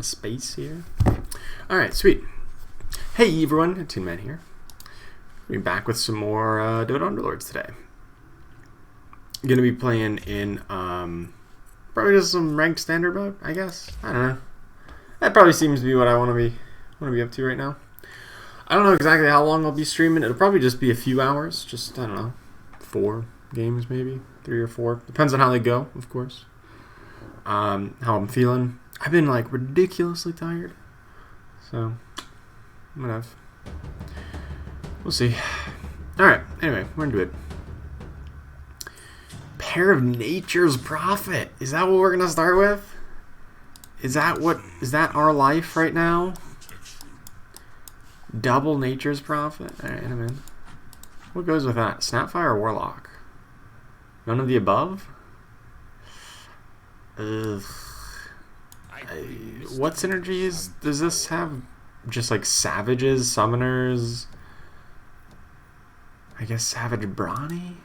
some space here. Alright, sweet. Hey everyone, Toon Man here. We're back with some more Dota Underlords today. Gonna be playing in probably just some ranked standard mode, I guess. I don't know. That probably seems to be what I want to be up to right now. I don't know exactly how long I'll be streaming. It'll probably just be a few hours. Just, I don't know, 4 games maybe, 3 or 4. Depends on how they go, of course. How I'm feeling. I've been like ridiculously tired. So, whatever. We'll see. Alright, anyway, we're into it. Pair of Nature's Prophet. Is that what we're gonna start with? Is that our life right now? Double Nature's Prophet? Alright, I'm in. What goes with that? Snapfire or Warlock? None of the above? Ugh. What synergies does this have? Just like Savages, Summoners? I guess Savage Brawny?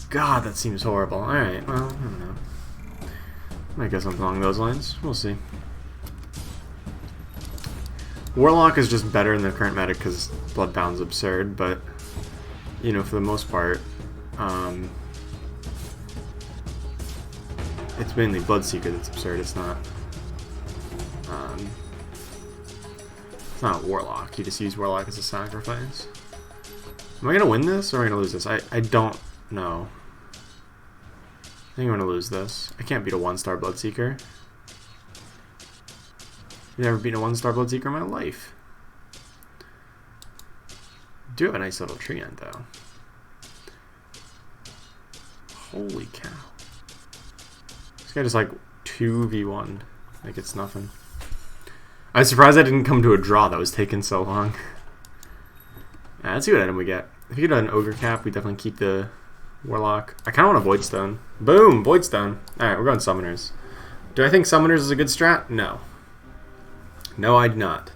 God, that seems horrible. Alright, well, I don't know. I guess something along those lines. We'll see. Warlock is just better in the current meta because Bloodbound's absurd, but, you know, for the most part, it's mainly Bloodseeker that's absurd. It's not Warlock. You just use Warlock as a sacrifice. Am I gonna win this or am I gonna lose this? I don't know. I think I'm gonna lose this. I can't beat a 1-star Bloodseeker. I've never beaten a 1-star Bloodseeker in my life. I do have a nice little treant though. Holy cow. This guy just like 2v1. Like it's nothing. I was surprised I didn't come to a draw that was taking so long. Let's see what item we get. If you get an Ogre Cap, we definitely keep the Warlock. I kind of want a Void Stone. Boom! Void Stone. Alright, we're going Summoners. Do I think Summoners is a good strat? No. No, I do not.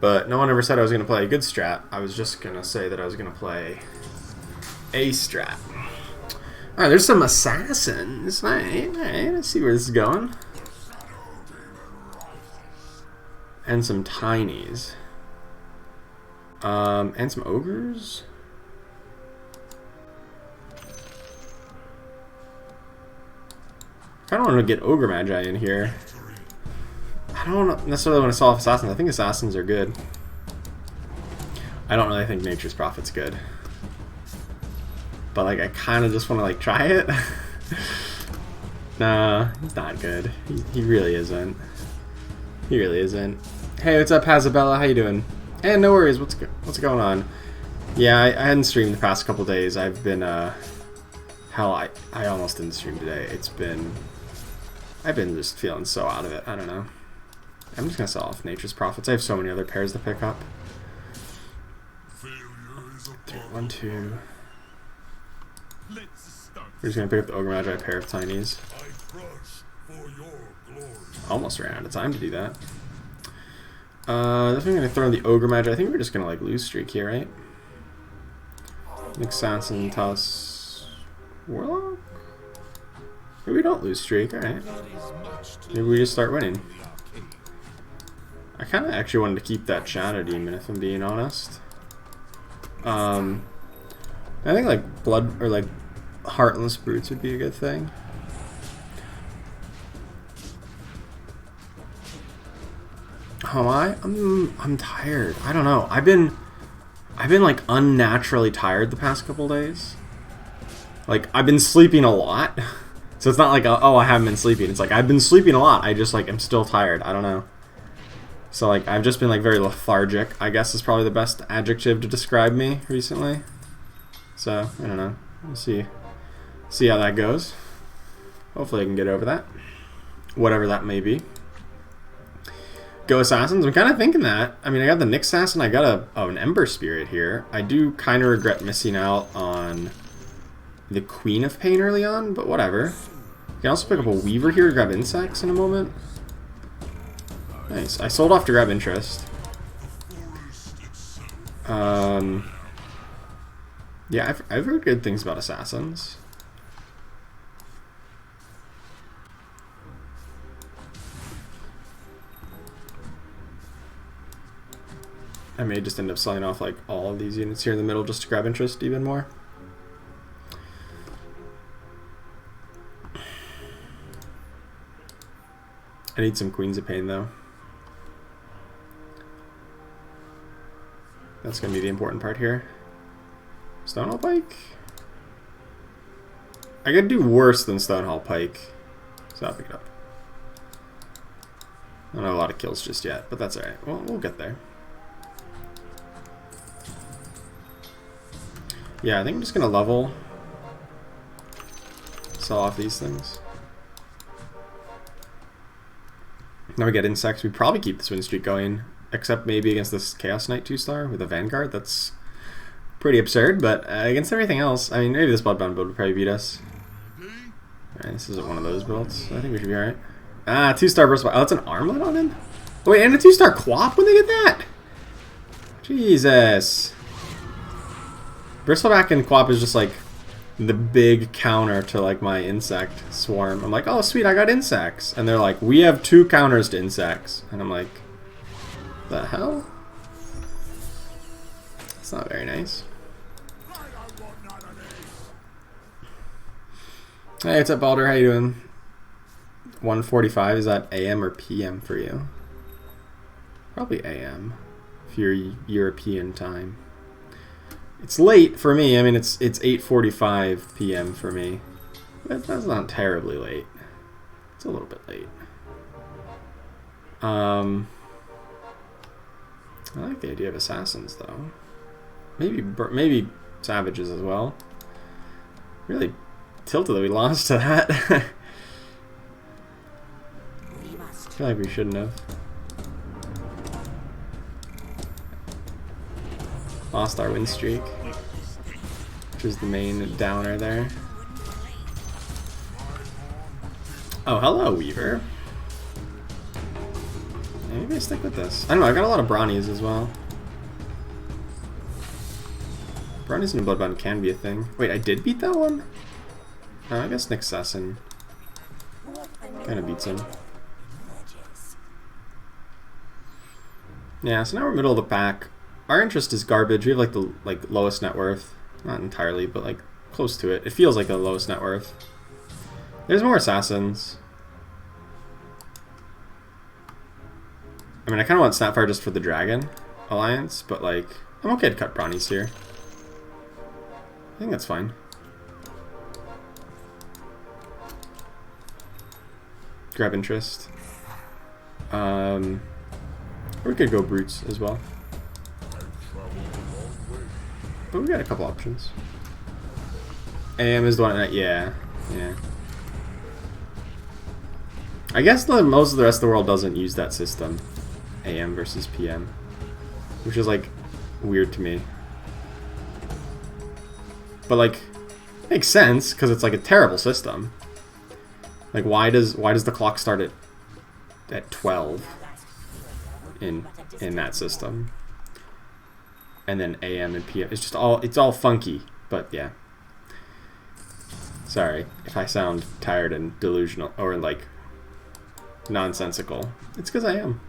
But no one ever said I was going to play a good strat. I was just going to say that I was going to play a strat. Alright, there's some Assassins. Alright, let's see where this is going. And some Tinies. And some Ogres? I don't want to get Ogre Magi in here. I don't necessarily want to solve Assassins. I think Assassins are good. I don't really think Nature's Prophet's good. But, like, I kind of just want to, like, try it. Nah, he's not good. He really isn't. He really isn't. Hey, what's up, Hazabella? How you doing? Hey, no worries. What's going on? Yeah, I hadn't streamed the past couple days. I've been, hell, I almost didn't stream today. I've been just feeling so out of it. I don't know. I'm just gonna sell off Nature's Prophets. I have so many other pairs to pick up. 3, 1, 2. We're just gonna pick up the Ogre Magi pair of Tinies. Almost ran out of time to do that. Definitely gonna throw in the Ogre Magi. I think we're just gonna like lose streak here, right? Assassin, Tuss, Warlock. Maybe we don't lose streak. All right. Maybe we just start winning. I kind of actually wanted to keep that Shadow Demon, if I'm being honest. I think like Blood or like Heartless Brutes would be a good thing. How am I? I'm tired. I don't know. I've been like unnaturally tired the past couple days. Like I've been sleeping a lot. So it's not like oh I haven't been sleeping. It's like I've been sleeping a lot. I just like am still tired. I don't know. So like I've just been like very lethargic, I guess is probably the best adjective to describe me recently. So, I don't know. We'll see how that goes. Hopefully I can get over that. Whatever that may be. Go Assassins? I'm kind of thinking that. I mean, I got the Nyx Assassin, I got an Ember Spirit here. I do kind of regret missing out on the Queen of Pain early on, but whatever. You can also pick up a Weaver here to grab Insects in a moment. Nice. I sold off to grab Interest. Yeah, I've heard good things about I may just end up selling off like all of these units here in the middle just to grab interest even more. I need some Queens of Pain though. That's going to be the important part here. Stonehall Pike? I could do worse than Stonehall Pike. So I'll pick it up. I don't have a lot of kills just yet, but that's alright. We'll get there. Yeah, I think I'm just going to level. Sell off these things. Now we get insects. We probably keep this win streak going. Except maybe against this Chaos Knight 2-star with a Vanguard. That's pretty absurd, but against everything else, I mean, maybe this Bloodbound build would probably beat us. Alright, this isn't one of those builds. I think we should be alright. Ah, 2-star burst. Oh, that's an armlet on him? Oh, wait, and a 2-star Quap when they get that? Jesus. Bristleback and Quap is just like the big counter to like my insect swarm. I'm like, oh sweet, I got insects. And they're like, we have 2 counters to insects. And I'm like, the hell? It's not very nice. Hey, what's up, Balder? How you doing? 1:45. Is that AM or PM for you? Probably AM, if you're European time. It's late for me. I mean, it's 8:45 PM for me. But that's not terribly late. It's a little bit late. I like the idea of assassins, though. Maybe savages as well. Really tilted that we lost to that. I feel like we shouldn't have. Lost our win streak, which is the main downer there. Oh, hello, Weaver. Maybe I stick with this. I don't know, I got a lot of Brawnies as well. Brawnies and Bloodbound can be a thing. Wait, I did beat that one? Oh, I guess Nick Sesson kind of beats him. Yeah, so now we're middle of the pack. Our interest is garbage. We have like the lowest net worth. Not entirely, but like close to it. It feels like the lowest net worth. There's more assassins. I mean, I kind of want Snapfire just for the Dragon Alliance, but like, I'm okay to cut Brawnies here. I think that's fine. Grab interest. Or we could go Brutes as well. But we got a couple options. AM is the one that, yeah. I guess most of the rest of the world doesn't use that system. AM versus PM. Which is like weird to me. But like, makes sense because it's like a terrible system. Like why does the clock start at 12 in that system? And then AM and PM. It's all funky, but yeah. Sorry if I sound tired and delusional or like nonsensical. It's because I am.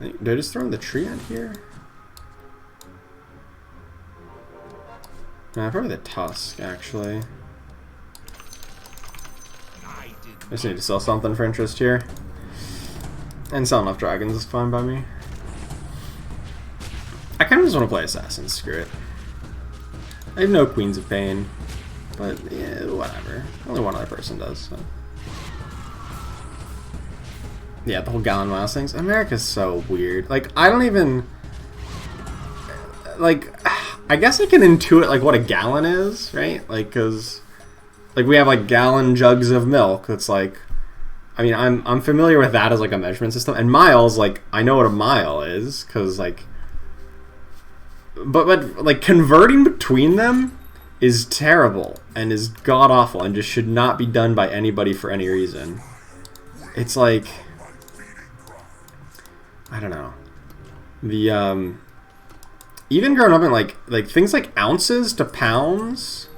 Did I just throw in the tree out here? Nah, probably the tusk, actually. I just need to sell something for interest here. And sell enough dragons is fine by me. I kind of just want to play assassins, screw it. I have no Queens of Pain, but yeah, whatever. Only one other person does, so. Yeah, the whole Gallon Miles things. America's so weird. Like, I don't even... Like, I guess I can intuit, like, what a gallon is, right? Like, because... Like, we have, like, gallon jugs of milk. It's like... I mean, I'm familiar with that as, like, a measurement system. And miles, like, I know what a mile is, because, like... But, like, converting between them is terrible and is god-awful and just should not be done by anybody for any reason. It's like... I don't know. The, even growing up in, like things like ounces to pounds.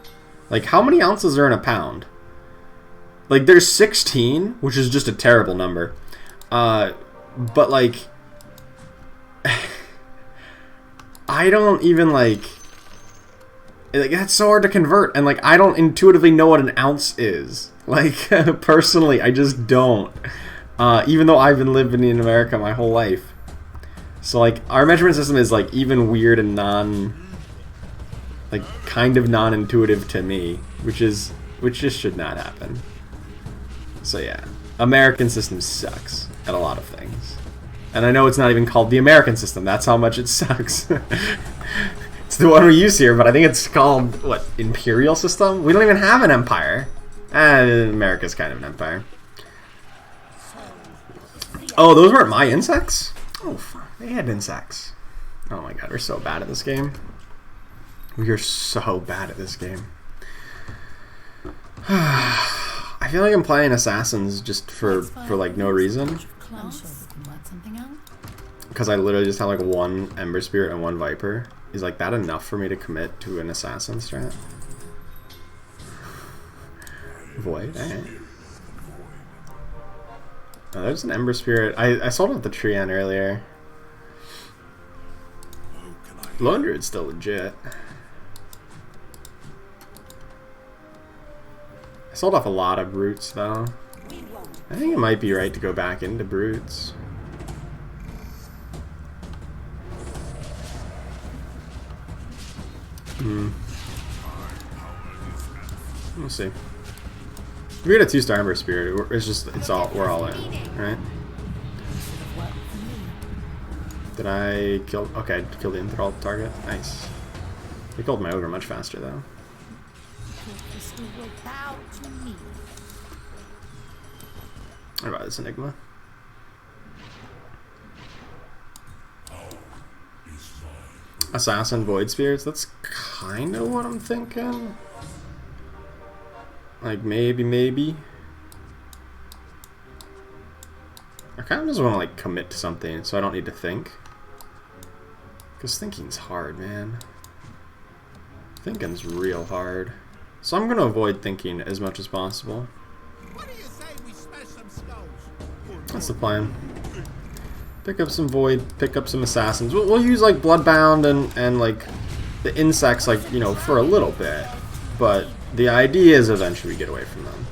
Like, how many ounces are in a pound? Like, there's 16, which is just a terrible number. but like I don't even like that's so hard to convert, and like I don't intuitively know what an ounce is. Like personally, I just don't. Even though I've been living in America my whole life, so like our measurement system is like even weird and kind of non-intuitive to me, which just should not happen. So yeah, American system sucks at a lot of things, and I know it's not even called the American system. That's how much it sucks. It's the one we use here, but I think it's called, what, imperial system? We don't even have an empire. America's kind of an empire. Oh, those weren't my insects? Oh, fuck. They had insects. Oh my god, we're so bad at this game. We are so bad at this game. I feel like I'm playing assassins just for like no reason. Because I literally just have like one Ember Spirit and one Viper. Is like that enough for me to commit to an assassin strat? Void, alright. Oh, there's an Ember Spirit. I sold off the Treant earlier. Lone Druid's still legit. I sold off a lot of Brutes though. I think it might be right to go back into Brutes. We'll see. If we get a 2-star Ember Spirit, we're all in, right? Did I kill? Okay, I killed the enthralled target. Nice. We killed my ogre much faster though. What about this Enigma? Assassin Void Spirits, that's kind of what I'm thinking. Like, maybe. I kind of just want to, like, commit to something so I don't need to think. Because thinking's hard, man. Thinking's real hard. So I'm going to avoid thinking as much as possible. What do you say we smash some skulls? That's the plan. Pick up some Void, pick up some Assassins. We'll use, like, Bloodbound and like, the insects, like, you know, for a little bit. But the idea is eventually we get away from them.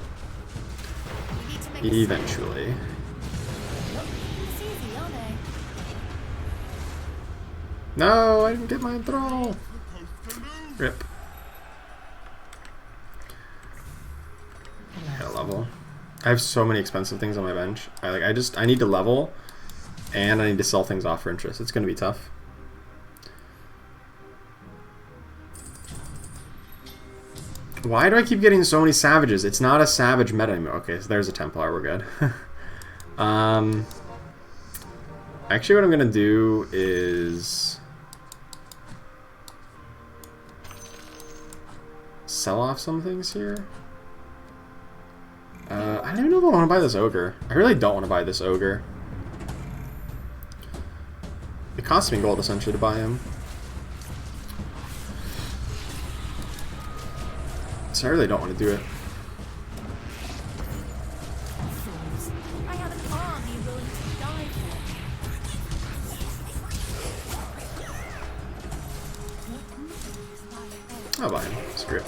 Eventually. No, I didn't get my enthrall. Rip. I gotta level. I have so many expensive things on my bench. I need to level. And I need to sell things off for interest. It's going to be tough. Why do I keep getting so many savages? It's not a savage meta anymore. Okay, so there's a Templar. We're good. Actually, what I'm going to do is sell off some things here. I don't even know if I want to buy this ogre. I really don't want to buy this ogre. It costs me gold, essentially, to buy him. So I really don't want to do it. I'll buy him. Screw it.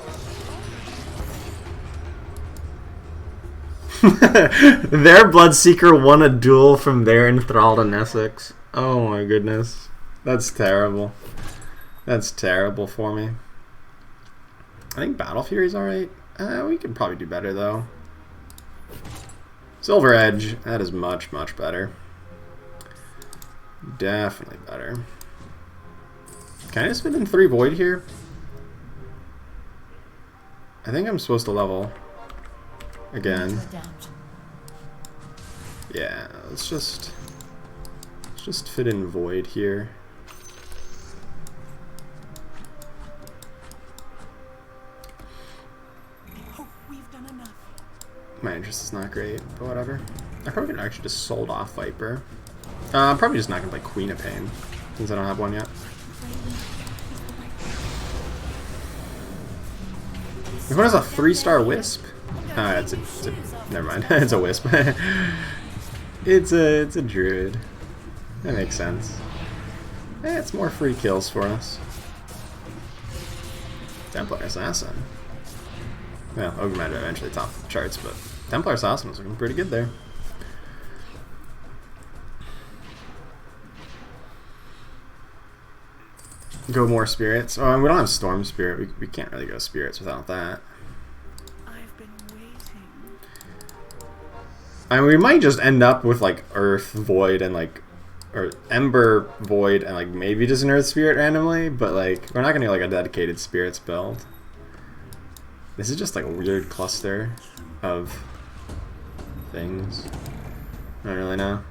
Their Bloodseeker won a duel from their enthralled in Essex. Oh my goodness. That's terrible. That's terrible for me. I think Battle Fury's alright. We could probably do better though. Silver Edge. That is much, much better. Definitely better. Can I just spin in 3 Void here? I think I'm supposed to level. Again. Yeah, let's just fit in Void here. My interest is not great, but whatever. I probably could actually just sold off Viper. I'm probably just not gonna play Queen of Pain since I don't have one yet. If one has a 3-star Wisp, never mind. It's a Wisp. It's a druid. That makes sense. Eh, it's more free kills for us. Templar Assassin. Well, Ogre Magi eventually topped the charts, but Templar Assassin was looking pretty good there. Go more spirits. Oh, and we don't have Storm Spirit. We can't really go spirits without that. I've been waiting. I mean, we might just end up with like Earth, Void, and like, or Ember, Void, and like maybe just an Earth Spirit randomly. But like, we're not gonna do like a dedicated spirits build. This is just like a weird cluster of things. I don't really know.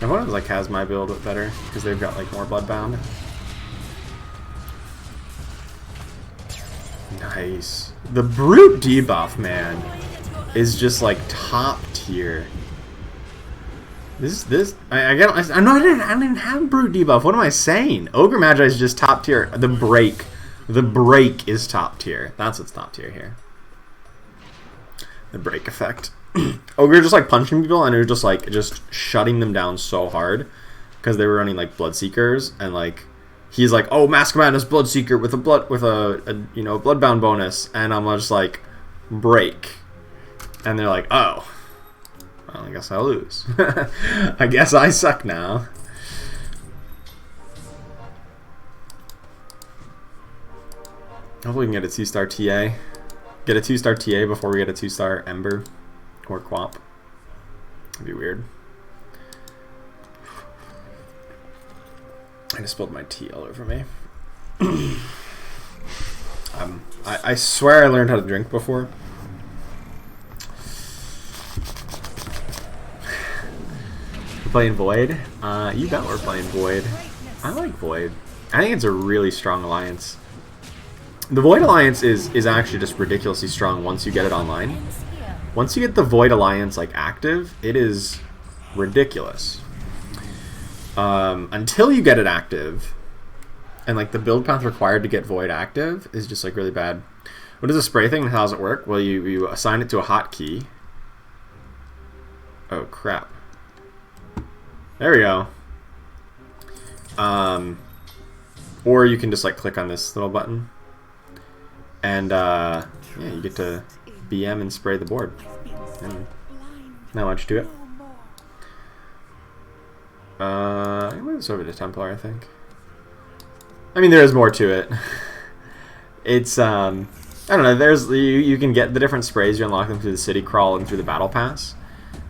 I wonder if like has my build better because they've got like more Bloodbound. Nice. The Brute debuff, man, is just like top tier. I didn't have Brute debuff. What am I saying? Ogre Magi is just top tier. The break is top tier. That's what's top tier here. The break effect. Ogre just like punching people and it was just like shutting them down so hard because they were running like Bloodseekers and like he's like, oh, Mask of Madness Bloodseeker with a Bloodbound bonus, and I'm just like, break, and they're like, oh, well, I guess I'll lose. I guess I suck now. Hopefully we can get a 2-star TA. Get a 2-star TA before we get a 2-star Ember or Quap. That'd be weird. I just spilled my tea all over me. I swear I learned how to drink before. We're playing Void? You bet we're playing Void. I like Void. I think it's a really strong alliance. The Void Alliance is actually just ridiculously strong once you get it online. Once you get the Void Alliance like active, it is ridiculous. Until you get it active, and like the build path required to get Void active is just like really bad. What is a spray thing and how does it work? Well, you assign it to a hotkey. Oh crap. There we go. Or you can just like click on this little button. And yeah, you get to BM and spray the board. And not much to it. I move this over to Templar, I think. I mean, there is more to it. It's I don't know. There's you can get the different sprays. You unlock them through the city crawl and through the battle pass,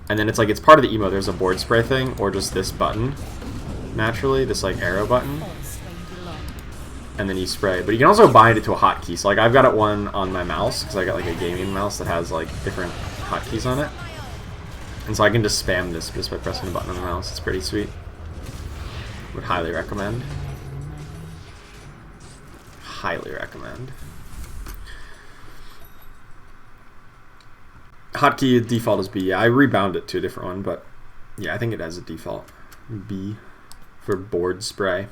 and then it's like it's part of the emo. There's a board spray thing, or just this button. Naturally, this like arrow button. And then you spray, but you can also bind it to a hotkey. So like I've got it one on my mouse because I got like a gaming mouse that has like different hotkeys on it, and so I can just spam this just by pressing the button on the mouse. It's pretty sweet. Would highly recommend. Highly recommend. Hotkey default is B. Yeah, I rebound it to a different one, but yeah, I think it has a default B for board spray.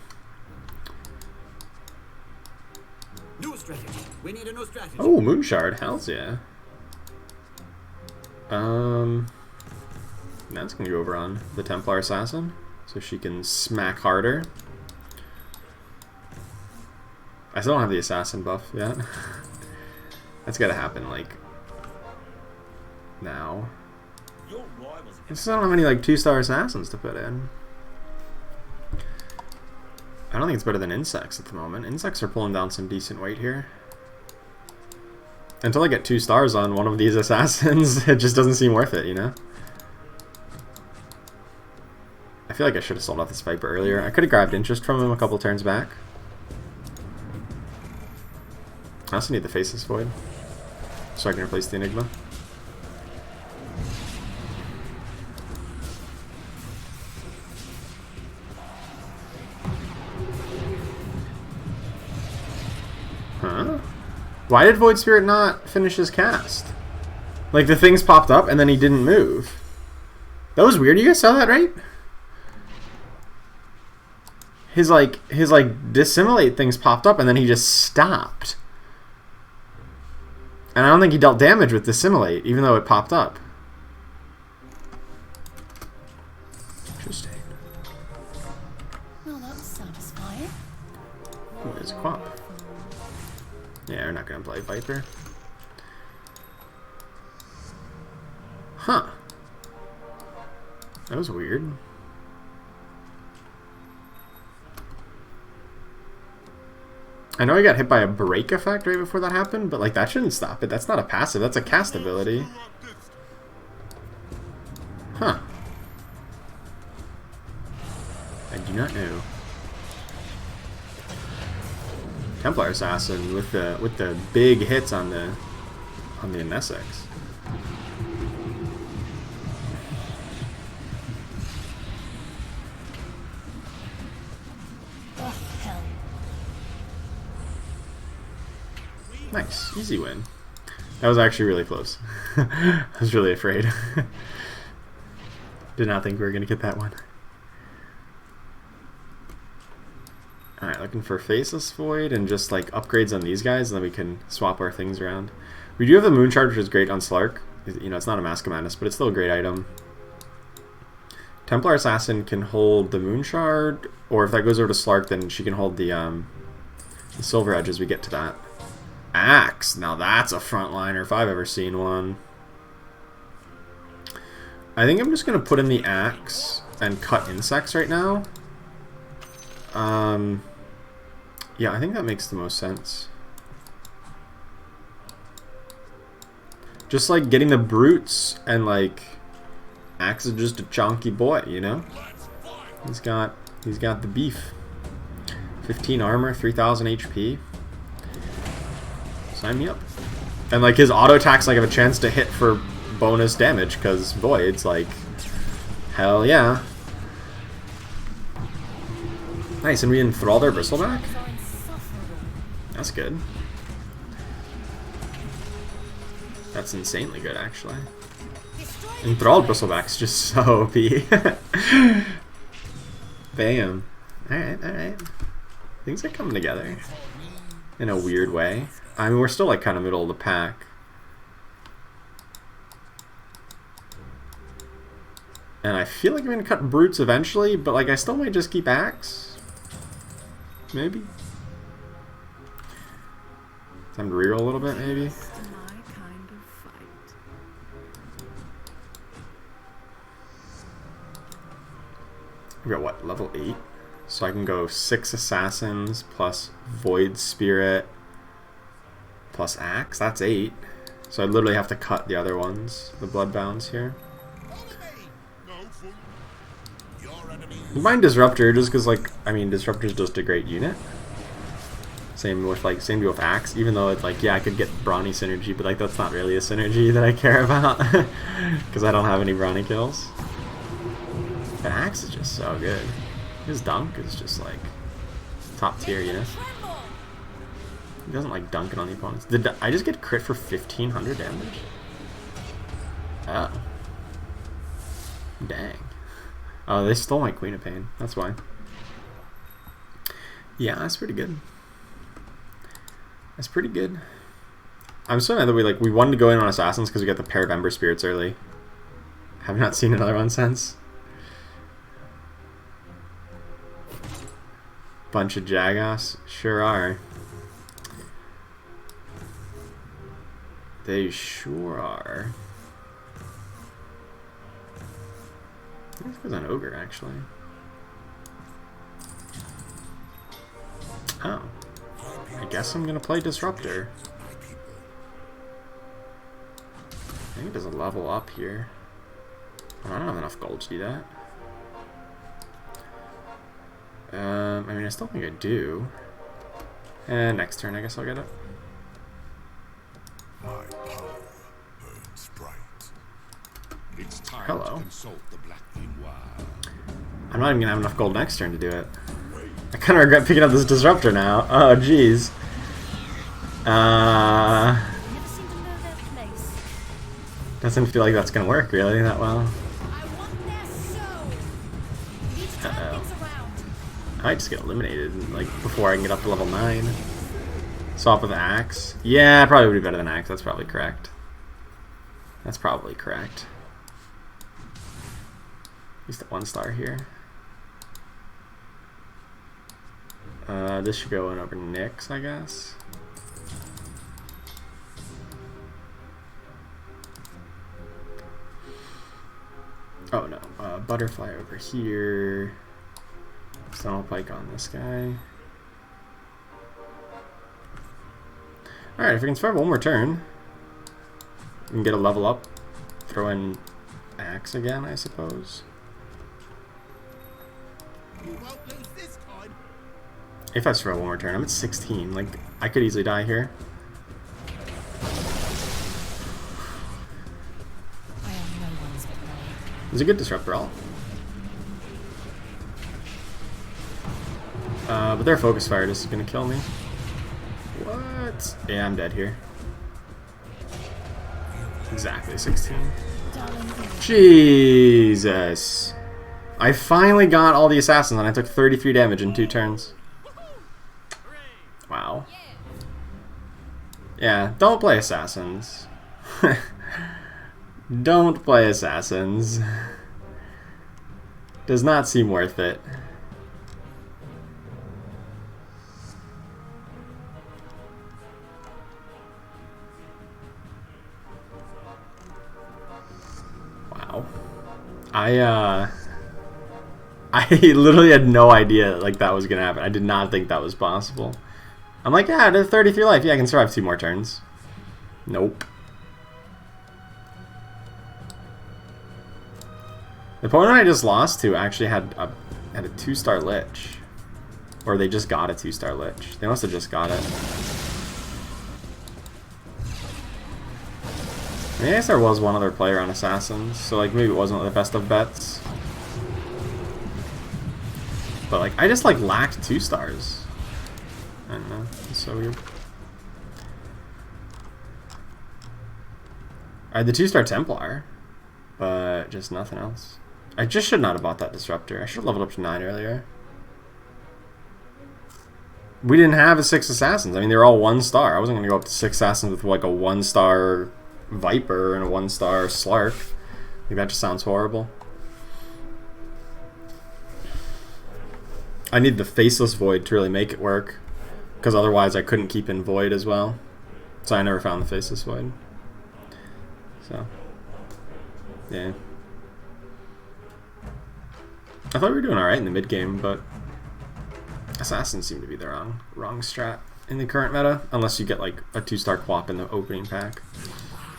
New strategy. We need a new strategy. Oh, Moonshard. Hells yeah. That's gonna go over on the Templar Assassin, so she can smack harder. I still don't have the Assassin buff yet. That's gotta happen like now. I still don't have any like 2-star Assassins to put in. I don't think it's better than Insects at the moment. Insects are pulling down some decent weight here. Until I get 2 stars on one of these Assassins, it just doesn't seem worth it, you know? I feel like I should have sold off this Viper earlier. I could have grabbed interest from him a couple turns back. I also need the Faceless Void, so I can replace the Enigma. Huh? Why did Void Spirit not finish his cast? Like, the things popped up and then he didn't move. That was weird. You guys saw that, right? His dissimilate things popped up and then he just stopped. And I don't think he dealt damage with dissimilate, even though it popped up. Ooh, there's a Quap. Yeah, we're not gonna play Viper. Huh. That was weird. I know I got hit by a break effect right before that happened, but like that shouldn't stop it. That's not a passive, that's a cast ability. Huh. I do not know. Templar Assassin with the big hits on the Nessex. Nice, easy win. That was actually really close. I was really afraid. Did not think we were gonna get that one. Alright, looking for Faceless Void and just like upgrades on these guys, and then we can swap our things around. We do have the Moon Shard, which is great on Slark. You know, it's not a Mask of Madness, but it's still a great item. Templar Assassin can hold the Moon Shard, or if that goes over to Slark, then she can hold the Silver Edge as we get to that. Axe! Now that's a frontliner if I've ever seen one. I think I'm just going to put in the Axe and cut insects right now. Yeah, I think that makes the most sense. Just like getting the brutes, and like Axe is just a chunky boy, you know? He's got the beef. 15 armor, 3000 HP. Sign me up. And like his auto attacks like have a chance to hit for bonus damage because Void's like hell yeah. Nice, and we enthralled our Bristleback? That's good. That's insanely good, actually. Enthralled Bristleback's just so OP. Bam. Alright, alright. Things are coming together. In a weird way. I mean, we're still like kind of middle of the pack. And I feel like I'm going to cut Brutes eventually, but like I still might just keep Axe. Maybe. Time to reroll a little bit, maybe. We got what, level 8? So I can go 6 Assassins plus Void Spirit plus Axe. That's 8. So I literally have to cut the other ones, the Bloodbounds here. Mind Disruptor, just because, like, I mean, Disruptor's just a great unit. Same with, like, same deal with Axe, even though it's like, yeah, I could get Brawny synergy, but, like, that's not really a synergy that I care about, because I don't have any Brawny kills. But Axe is just so good. His dunk is just, like, top tier, you know? He doesn't like dunking on the opponents. Did I just get crit for 1500 damage? Oh. Dang. Oh, they stole my Queen of Pain. That's why. Yeah, that's pretty good. That's pretty good. I'm so mad that we wanted to go in on Assassins because we got the pair of Ember Spirits early. Have not seen another one since. Bunch of Jagos. Sure are. They sure are. I think this goes on Ogre, actually. Oh. I guess I'm gonna play Disruptor. I think it does a level up here. Oh, I don't have enough gold to do that. I mean, I still think I do. And next turn, I guess I'll get it. My power burns bright. It's time Hello. to consult the Black Grimoire. I'm not even gonna have enough gold next turn to do it. I kind of regret picking up this Disruptor now. Oh, jeez. Doesn't feel like that's gonna work really that well. Uh-oh. I might just get eliminated like before I can get up to level 9. Swap with Axe. Yeah, probably would be better than Axe. That's probably correct. That's probably correct. At least at 1 star here. This should go in over Nyx, I guess. Oh no, butterfly over here. Stunner pike on this guy. Alright, if we can survive one more turn, we can get a level up. Throw in axe again, I suppose. You won't lose this time. If I survive one more turn, I'm at 16. Like, I could easily die here. I am no one's prey. It's a good disruptor all. But their focus fire is gonna kill me. What? Yeah, I'm dead here. Exactly 16. Jesus. I finally got all the assassins and I took 33 damage in 2 turns. Wow. Yeah, don't play assassins. Don't play assassins. Does not seem worth it. Wow. I literally had no idea like that was gonna happen. I did not think that was possible. I'm like, yeah, I did 33 life. Yeah, I can survive 2 more turns. Nope. The opponent I just lost to actually had a 2-star lich. Or they just got a 2-star lich. They must have just got it. I mean, I guess there was one other player on Assassins, so like maybe it wasn't the best of bets. But like, I just like lacked 2 stars. I don't know, it's so weird. I had the 2-star Templar, but just nothing else. I just should not have bought that Disruptor. I should have leveled up to 9 earlier. We didn't have a 6 Assassins. I mean, they were all 1-star. I wasn't going to go up to 6 Assassins with like a 1-star Viper and a 1-star Slark. Like, that just sounds horrible. I need the Faceless Void to really make it work, because otherwise I couldn't keep in Void as well. So I never found the Faceless Void. So, yeah. I thought we were doing alright in the mid game, but Assassins seem to be the wrong strat in the current meta, unless you get like a 2-star Quap in the opening pack.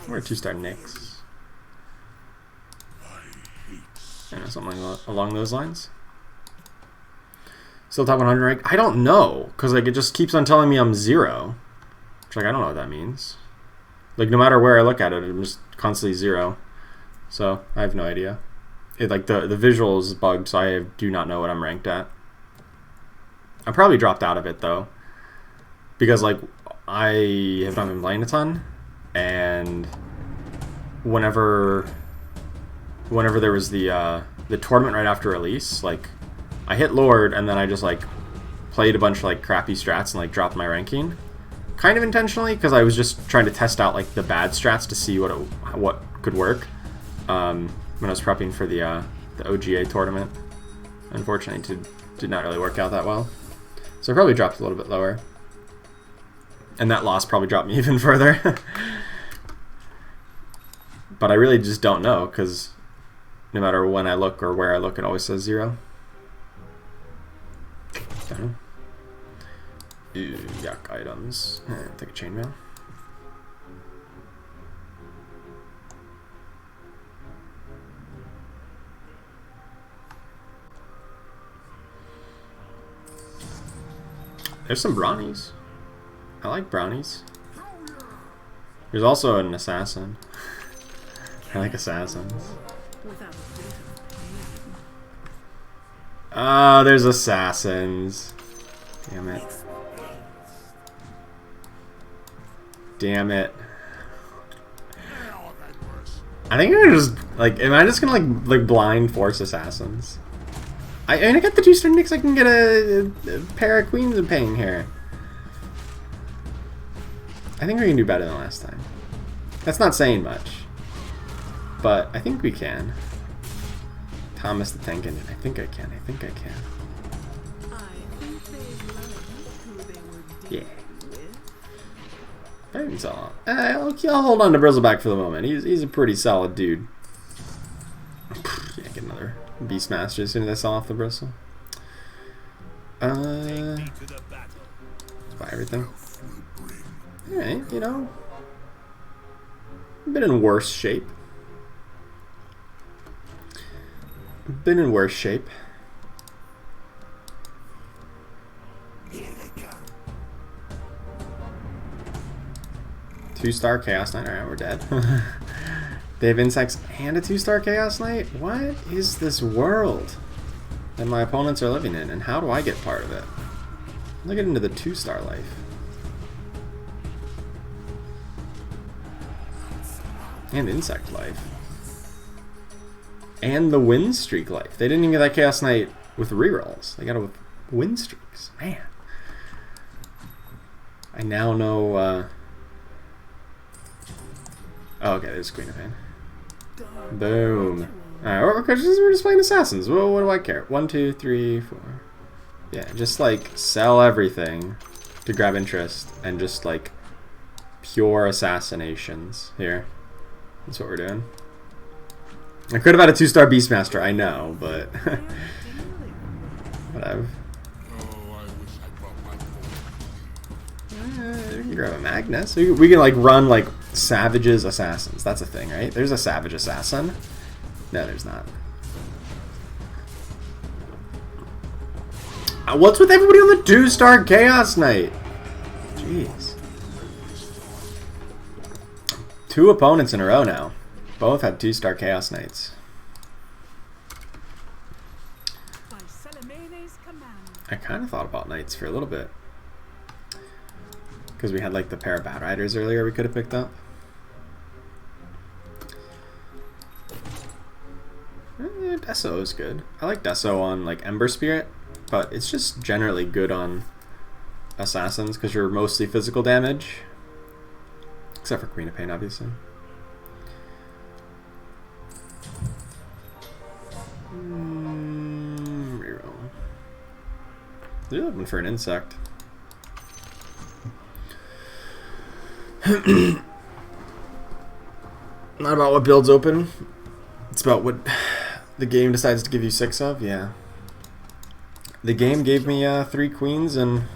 Or a 2-star Nyx. I know, something along those lines. Still top 100 rank? I don't know, because like it just keeps on telling me I'm 0. Which like I don't know what that means. Like no matter where I look at it, I'm just constantly 0. So I have no idea. It like the visual is bugged, so I do not know what I'm ranked at. I probably dropped out of it though, because like I have not been playing a ton, and whenever there was the tournament right after release, like I hit Lord and then I just like played a bunch of like crappy strats and like dropped my ranking, kind of intentionally, because I was just trying to test out like the bad strats to see what could work when I was prepping for the OGA tournament. Unfortunately, did not really work out that well, so I probably dropped a little bit lower, and that loss probably dropped me even further. But I really just don't know, because no matter when I look or where I look, it always says 0. Okay. Ooh, yuck items. Take a chainmail. There's some brownies. I like brownies. There's also an assassin. I like assassins. Without a bit of pain. Oh, there's assassins. Damn it. Damn it. I think I'm just like, am I just gonna like blind force assassins? I mean, I got the 2-star Nyx. I can get a pair of Queens of Pain here. I think we can do better than last time. That's not saying much, but I think we can. Thomas the Tank Engine. I think I can. I think I can. I think they love Yeah. He's all. I'll hold on to Bristleback for the moment. He's a pretty solid dude. Yeah, get another Beastmaster as soon as I sell off the Bristle. Buy everything. Alright, you know. Been in worse shape. Been in worse shape. Two-star Chaos Knight. Alright, we're dead. They have insects and a 2-star Chaos Knight? What is this world that my opponents are living in, and how do I get part of it? Look into the 2-star life. And insect life. And the win streak life. They didn't even get that Chaos Knight with rerolls. They got it with win streaks. Man. I now know... Oh, okay, there's Queen of Pain. Boom. Alright, we're just playing Assassins. Well, what do I care? 1, 2, 3, 4. Yeah, just like sell everything to grab interest and just like pure assassinations here. That's what we're doing. I could have had a 2-star Beastmaster, I know, but whatever. We can grab a Magnus. We can like run like Savages Assassins. That's a thing, right? There's a Savage Assassin. No, there's not. What's with everybody on the 2-star Chaos Knight? Jeez. 2 opponents in a row now. Both have 2-star Chaos Knights. I kind of thought about Knights for a little bit. Because we had like the pair of Bat Riders earlier we could have picked up. Deso is good. I like Deso on like Ember Spirit, but it's just generally good on Assassins because you're mostly physical damage. Except for Queen of Pain, obviously. Reroll. They're looking for an insect. Not about what builds open. It's about what the game decides to give you 6 of. Yeah. The game gave me 3 queens and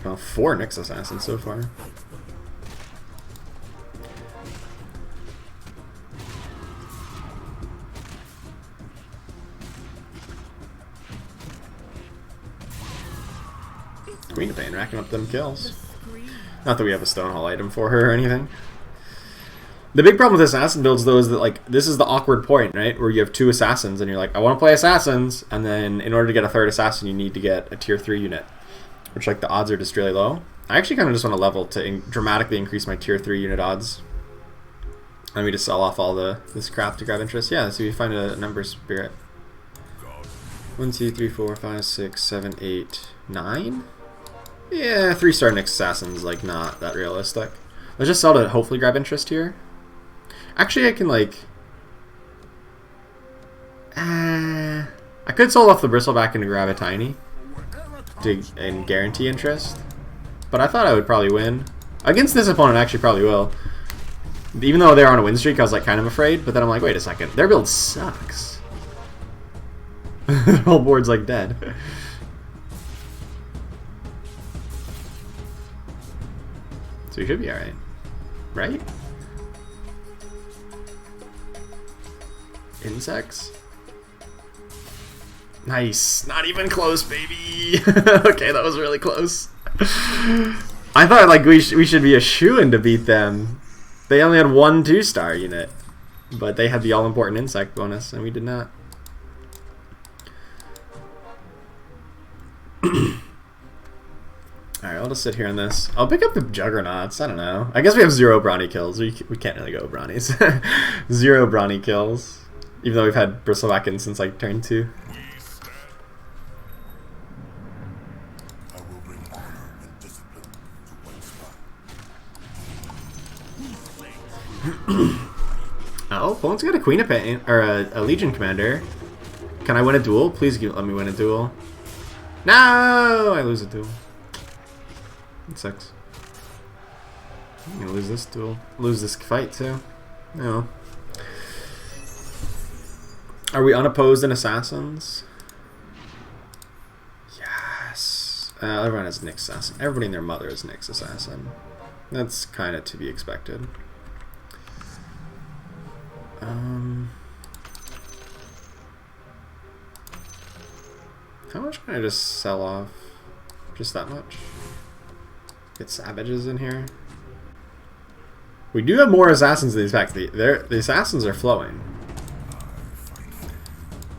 4 Nyx Assassins so far. Queen of Pain racking up them kills. Not that we have a Stonehall item for her or anything. The big problem with Assassin builds, though, is that like this is the awkward point, right? Where you have 2 Assassins and you're like, I want to play Assassins, and then in order to get a 3rd Assassin, you need to get a tier 3 unit, which like the odds are just really low. I actually kind of just want to level to dramatically increase my tier 3 unit odds. Let me just sell off all this crap to grab interest. Yeah, so you find a number spirit. 1, 2, 3, 4, 5, 6, 7, 8, 9. Yeah, 3-star Nyx Assassin's like not that realistic. Let's just sell to hopefully grab interest here. Actually, I can like... I could sell off the Bristleback and grab a Tiny and guarantee interest. But I thought I would probably win. Against this opponent, I actually probably will. Even though they're on a win streak, I was like kind of afraid. But then I'm like, wait a second. Their build sucks. The whole board's like dead. So we should be alright. Right? Insects? Nice. Not even close, baby. Okay, that was really close. I thought like we should be a shoo-in to beat them. They only had 1 2-star unit, but they had the all-important insect bonus, and we did not. Alright, I'll just sit here on this. I'll pick up the Juggernauts. I don't know. I guess we have 0 Brawny kills. We can't really go Brawnies. 0 Brawny kills. Even though we've had Bristleback in since like turn 2. Oh, opponent's got a Queen of Pain, or a Legion Commander. Can I win a duel? Please let me win a duel. No! I lose a duel. 6. I'm gonna lose this duel. Lose this fight too. No. Are we unopposed in assassins? Yes. Everyone has Nyx assassin. Everybody and their mother is Nyx assassin. That's kind of to be expected. How much can I just sell off? Just that much? Get savages in here. We do have more assassins in these packs. The assassins are flowing.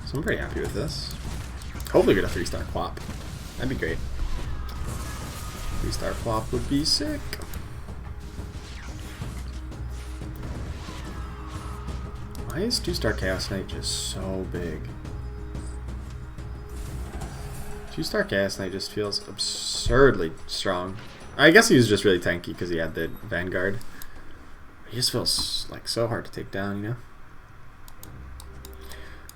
So I'm pretty happy with this. Hopefully get a 3-star quap. That'd be great. 3-star quap would be sick. Why is 2-star Chaos Knight just so big? 2-star Chaos Knight just feels absurdly strong. I guess he was just really tanky because he had the Vanguard. He just feels like so hard to take down, you know?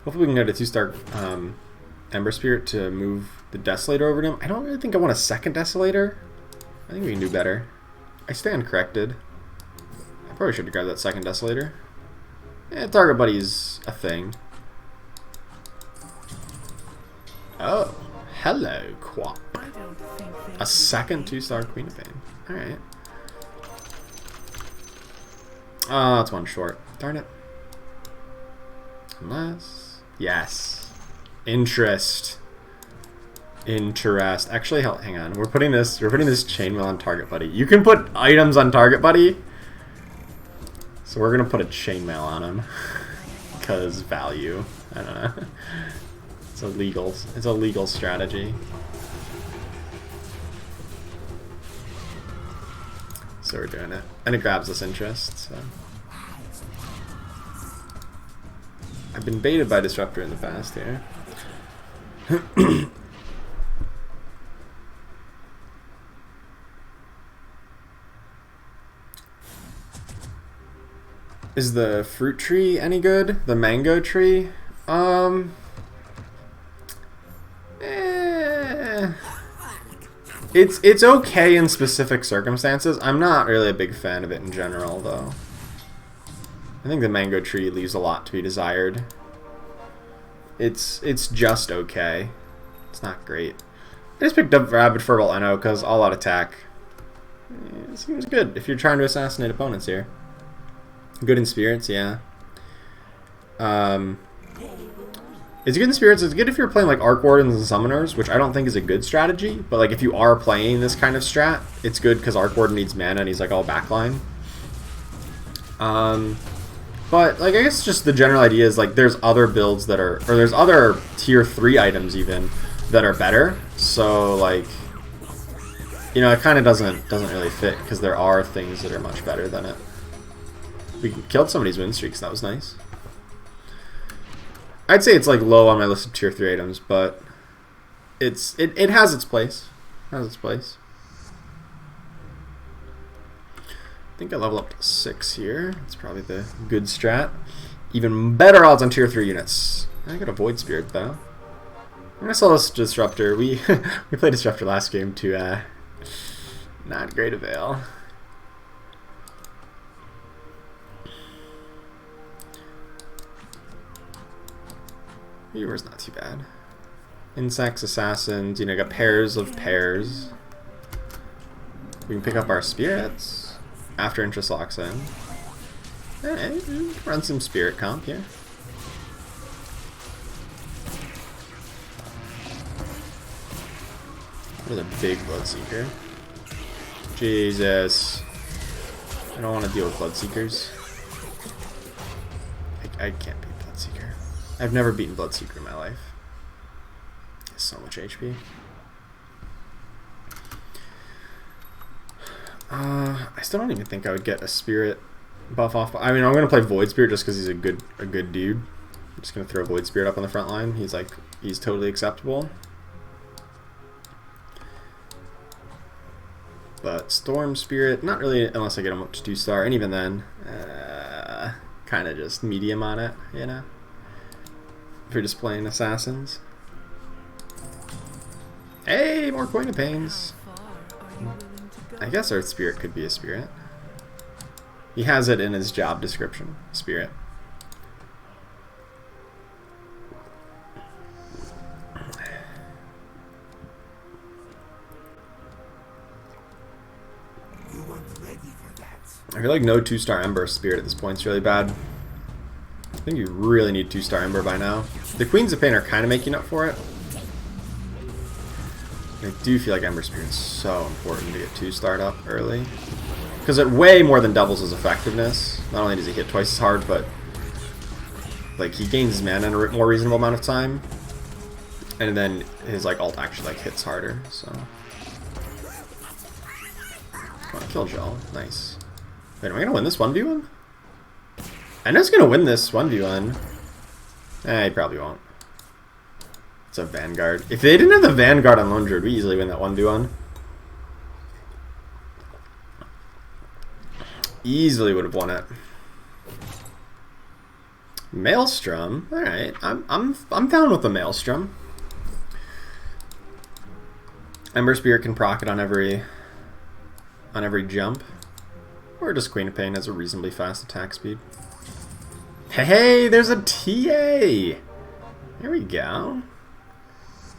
Hopefully we can get a 2-star Ember Spirit to move the Desolator over to him. I don't really think I want a second Desolator. I think we can do better. I stand corrected. I probably should have grabbed that second Desolator. Yeah, Target Buddy's a thing. Oh, hello, Quap. I don't think they A second 2-star Queen of Pain. Alright. Oh, that's one short. Darn it. Unless... Yes. Interest. Actually, hang on. We're putting this chainmail on Target Buddy. You can put items on Target Buddy. So we're gonna put a chainmail on him. Because value. I don't know. It's a legal strategy. So we're doing it. And it grabs us interest, so. I've been baited by Disruptor in the past here. Is the fruit tree any good? The mango tree? It's okay in specific circumstances. I'm not really a big fan of it in general, though. I think the mango tree leaves a lot to be desired. It's just okay. It's not great. I just picked up Rabid Furball Eno because all out attack. It seems good if you're trying to assassinate opponents here. Good in spirits, yeah. It's good in spirits. It's good if you're playing like Arc Wardens and Summoners, which I don't think is a good strategy. But like if you are playing this kind of strat, it's good because Arc Warden needs mana and he's like all backline. But like I guess just the general idea is like there's other builds that are, or there's other tier 3 items even that are better. So like, you know, it kind of doesn't really fit because there are things that are much better than it. We killed somebody's win streaks. That was nice. I'd say it's like low on my list of tier 3 items, but it has its place. It has its place. I think I level up to 6 here. It's probably the good strat. Even better odds on tier 3 units. I got a Void Spirit though. I'm gonna sell this Disruptor. We played Disruptor last game to not great avail. Viewer's not too bad. Insects, assassins, you know, got pairs of pairs. We can pick up our spirits after interest locks in. Alright, run some spirit comp here. What a big Bloodseeker. Jesus. I don't want to deal with Bloodseekers. I can't beat Bloodseeker. I've never beaten Bloodseeker in my life. It's so much HP. I still don't even think I would get a spirit buff off. I mean, I'm gonna play Void Spirit just because he's a good dude. I'm just gonna throw Void Spirit up on the front line. He's totally acceptable. But Storm Spirit, not really unless I get him up to 2-star, and even then, kind of just medium on it, you know. If you're just playing assassins. Hey, more Coin of Pains. How far are you willing to I guess Earth Spirit could be a spirit. He has it in his job description. Spirit. You weren't ready for that. I feel like no 2-star Ember Spirit at this point is really bad. I think you really need 2-star Ember by now. The Queens of Pain are kind of making up for it. I do feel like Ember Spirit is so important to get 2-starred up early. Because it way more than doubles his effectiveness. Not only does he hit twice as hard, but like he gains his mana in a more reasonable amount of time. And then his like ult actually like hits harder, so. Come on, kill Joel. Nice. Wait, am I gonna win this 1v1? I know it's gonna win this 1v1. He probably won't. It's a Vanguard. If they didn't have the Vanguard on Lone Druid, we easily win that 1v1. Easily would have won it. Maelstrom. Alright. I'm down with the Maelstrom. Ember Spirit can proc it on every jump. Or just Queen of Pain has a reasonably fast attack speed. Hey, there's a TA! Here we go.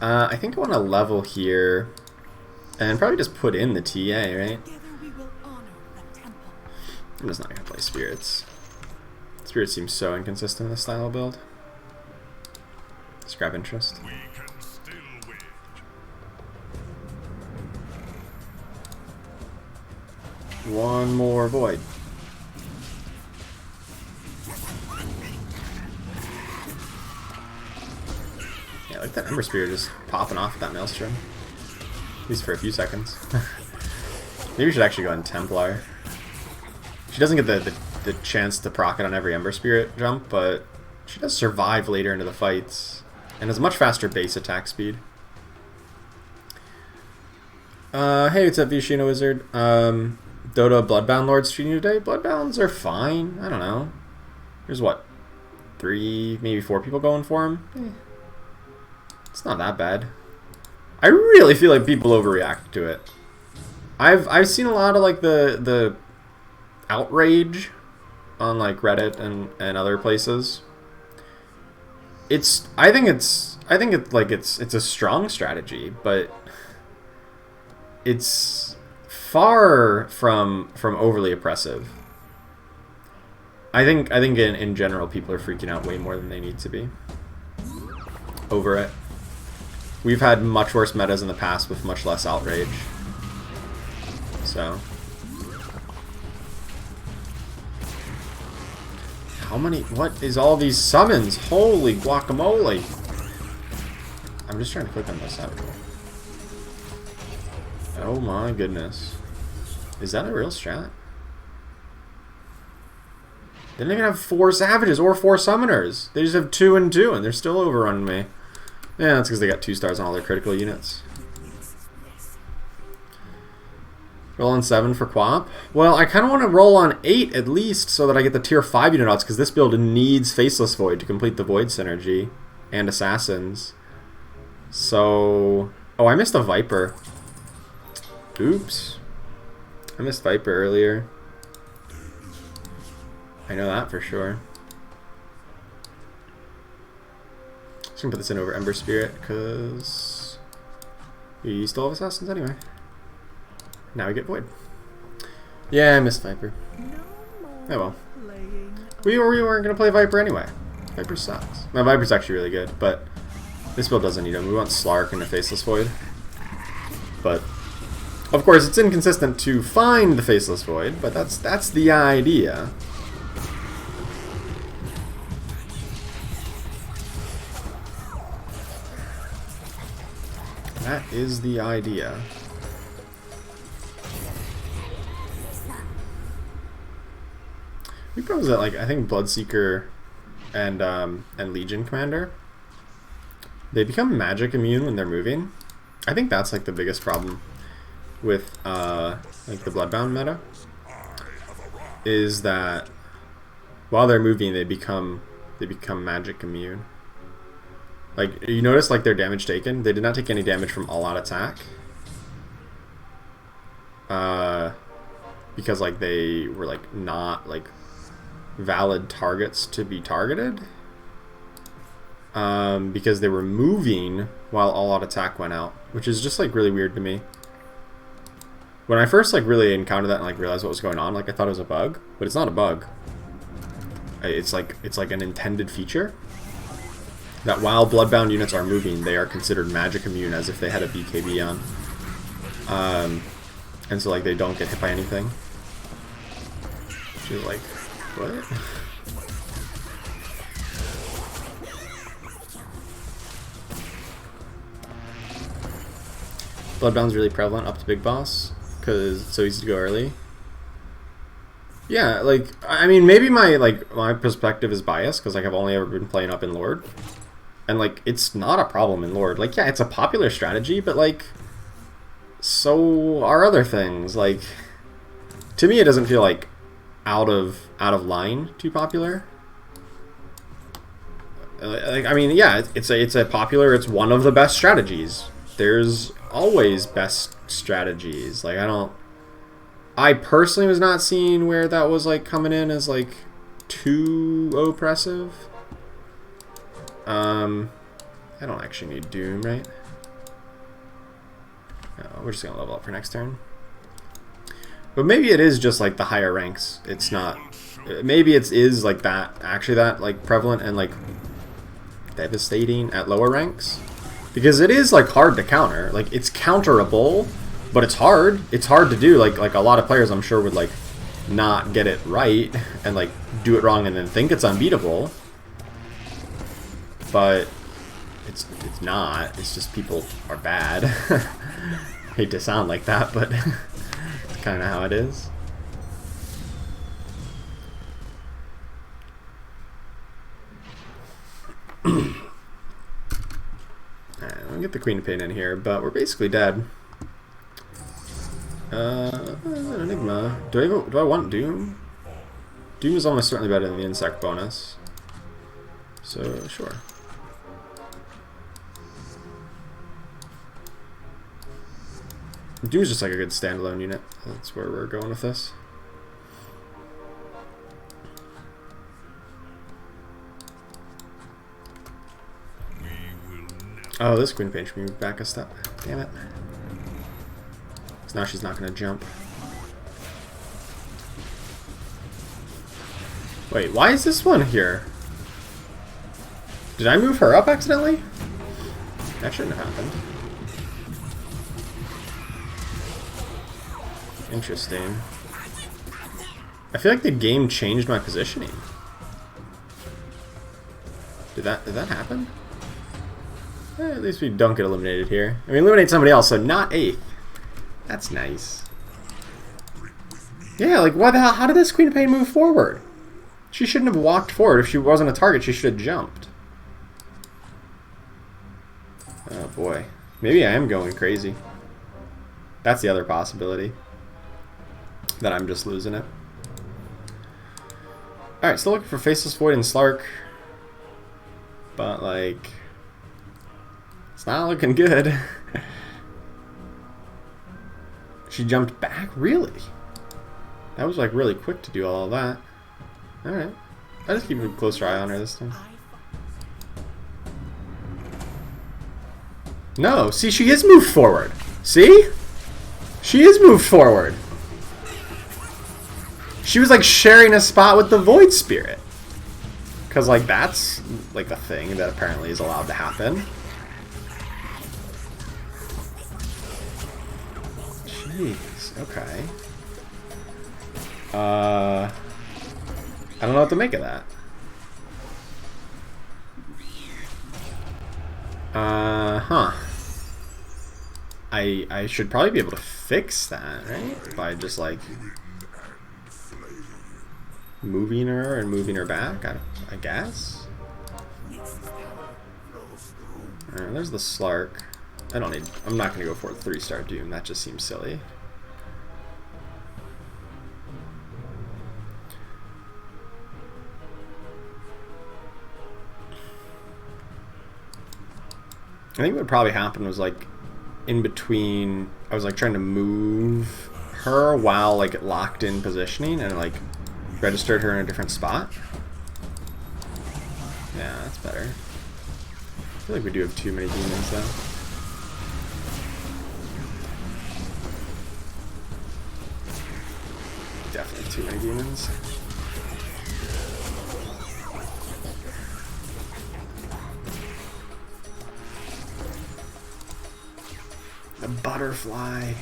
I think I want to level here. And probably just put in the TA, right? I'm just not going to play Spirits. Spirits seems so inconsistent in this style of build. Just grab interest. We can still win. One more Void. Yeah, I like that Ember Spirit just popping off with that Maelstrom. At least for a few seconds. Maybe we should actually go in Templar. She doesn't get the chance to proc it on every Ember Spirit jump, but she does survive later into the fights. And has a much faster base attack speed. Hey, what's up, Vishino Wizard? Dota Bloodbound Lords streaming today? Bloodbounds are fine. I don't know. There's what? 3, maybe 4 people going for them? It's not that bad. I really feel like people overreact to it. I've seen a lot of like the outrage on like Reddit and other places. I think it's a strong strategy, but it's far from overly oppressive. I think in general people are freaking out way more than they need to be over it. We've had much worse metas in the past with much less outrage. So how many? What is all these summons? Holy guacamole! I'm just trying to click on this out. Oh my goodness. Is that a real strat? They didn't even have 4 savages or 4 summoners. They just have 2 and 2 and they're still overrunning me. Yeah, that's because they got 2 stars on all their critical units. Roll on 7 for Quap. Well, I kind of want to roll on 8 at least so that I get the tier 5 unit odds because this build needs Faceless Void to complete the Void synergy and Assassins. So... Oh, I missed a Viper. Oops. I missed Viper earlier. I know that for sure. Just gonna put this in over Ember Spirit because we still have Assassins anyway. Now we get Void. Yeah, I missed Viper. Oh well. We weren't gonna play Viper anyway. Viper sucks. My Viper's actually really good, but this build doesn't need him. We want Slark and a Faceless Void. But of course, it's inconsistent to find the Faceless Void, but that's the idea. That is the idea. We propose that, like, I think Bloodseeker and Legion Commander, they become magic immune when they're moving. I think that's like the biggest problem with like the Bloodbound meta, is that while they're moving they become magic immune. Like, you notice like their damage taken, they did not take any damage from all out attack. because like they were like not like valid targets to be targeted, because they were moving while all out attack went out, which is just like really weird to me. When I first like really encountered that and like realized what was going on, like I thought it was a bug, but it's not a bug. It's like an intended feature that while bloodbound units are moving, they are considered magic immune as if they had a BKB on, and so like they don't get hit by anything. She's like, what? Bloodbound's really prevalent up to big boss because it's so easy to go early. Yeah, like I mean, maybe my perspective is biased because like I've only ever been playing up in Lord, and like it's not a problem in Lord. Like yeah, it's a popular strategy, but like so are other things. Like to me, it doesn't feel like out of line too popular. Like I mean, yeah, it's a popular. It's one of the best strategies. There's always best strategies. Like I personally was not seeing where that was like coming in as like too oppressive. I don't actually need Doom, right? No, we're just gonna level up for next turn. But maybe it is just like the higher ranks. It's not. Maybe it is like that. Actually, that like prevalent and like devastating at lower ranks. Because it is like hard to counter. Like it's counterable, but it's hard. It's hard to do. Like a lot of players, I'm sure, would like not get it right and like do it wrong and then think it's unbeatable. But it's not. It's just people are bad. Hate to sound like that, but it's kind of how it is. I'll get the Queen of Pain in here, but we're basically dead. Enigma. Do I want Doom? Doom is almost certainly better than the insect bonus. So, sure. Doom is just like a good standalone unit. That's where we're going with this. Oh, this Queen Pain should move back a step. Damn it. So now she's not going to jump. Wait, why is this one here? Did I move her up accidentally? That shouldn't have happened. Interesting. I feel like the game changed my positioning. Did that happen? At least we don't get eliminated here. I mean, eliminate somebody else, so not 8th. That's nice. Yeah, like, why the hell? How did this Queen of Pain move forward? She shouldn't have walked forward. If she wasn't a target, she should have jumped. Oh, boy. Maybe I am going crazy. That's the other possibility. That I'm just losing it. Alright, still looking for Faceless Void and Slark. But, like... it's not looking good. She jumped back? Really? That was like really quick to do all of that. Alright. I'll just keep a closer eye on her this time. No, see, she is moved forward. See? She is moved forward. She was like sharing a spot with the Void Spirit. Because like that's like a thing that apparently is allowed to happen. Jeez, okay. I don't know what to make of that. Huh. I should probably be able to fix that, right? By just like moving her and moving her back, I guess. Alright, there's the Slark. I'm not gonna go for a 3-star Doom, that just seems silly. I think what probably happened was like in between, I was like trying to move her while like it locked in positioning and like registered her in a different spot. Yeah, that's better. I feel like we do have too many demons though. Definitely too many demons. The butterfly.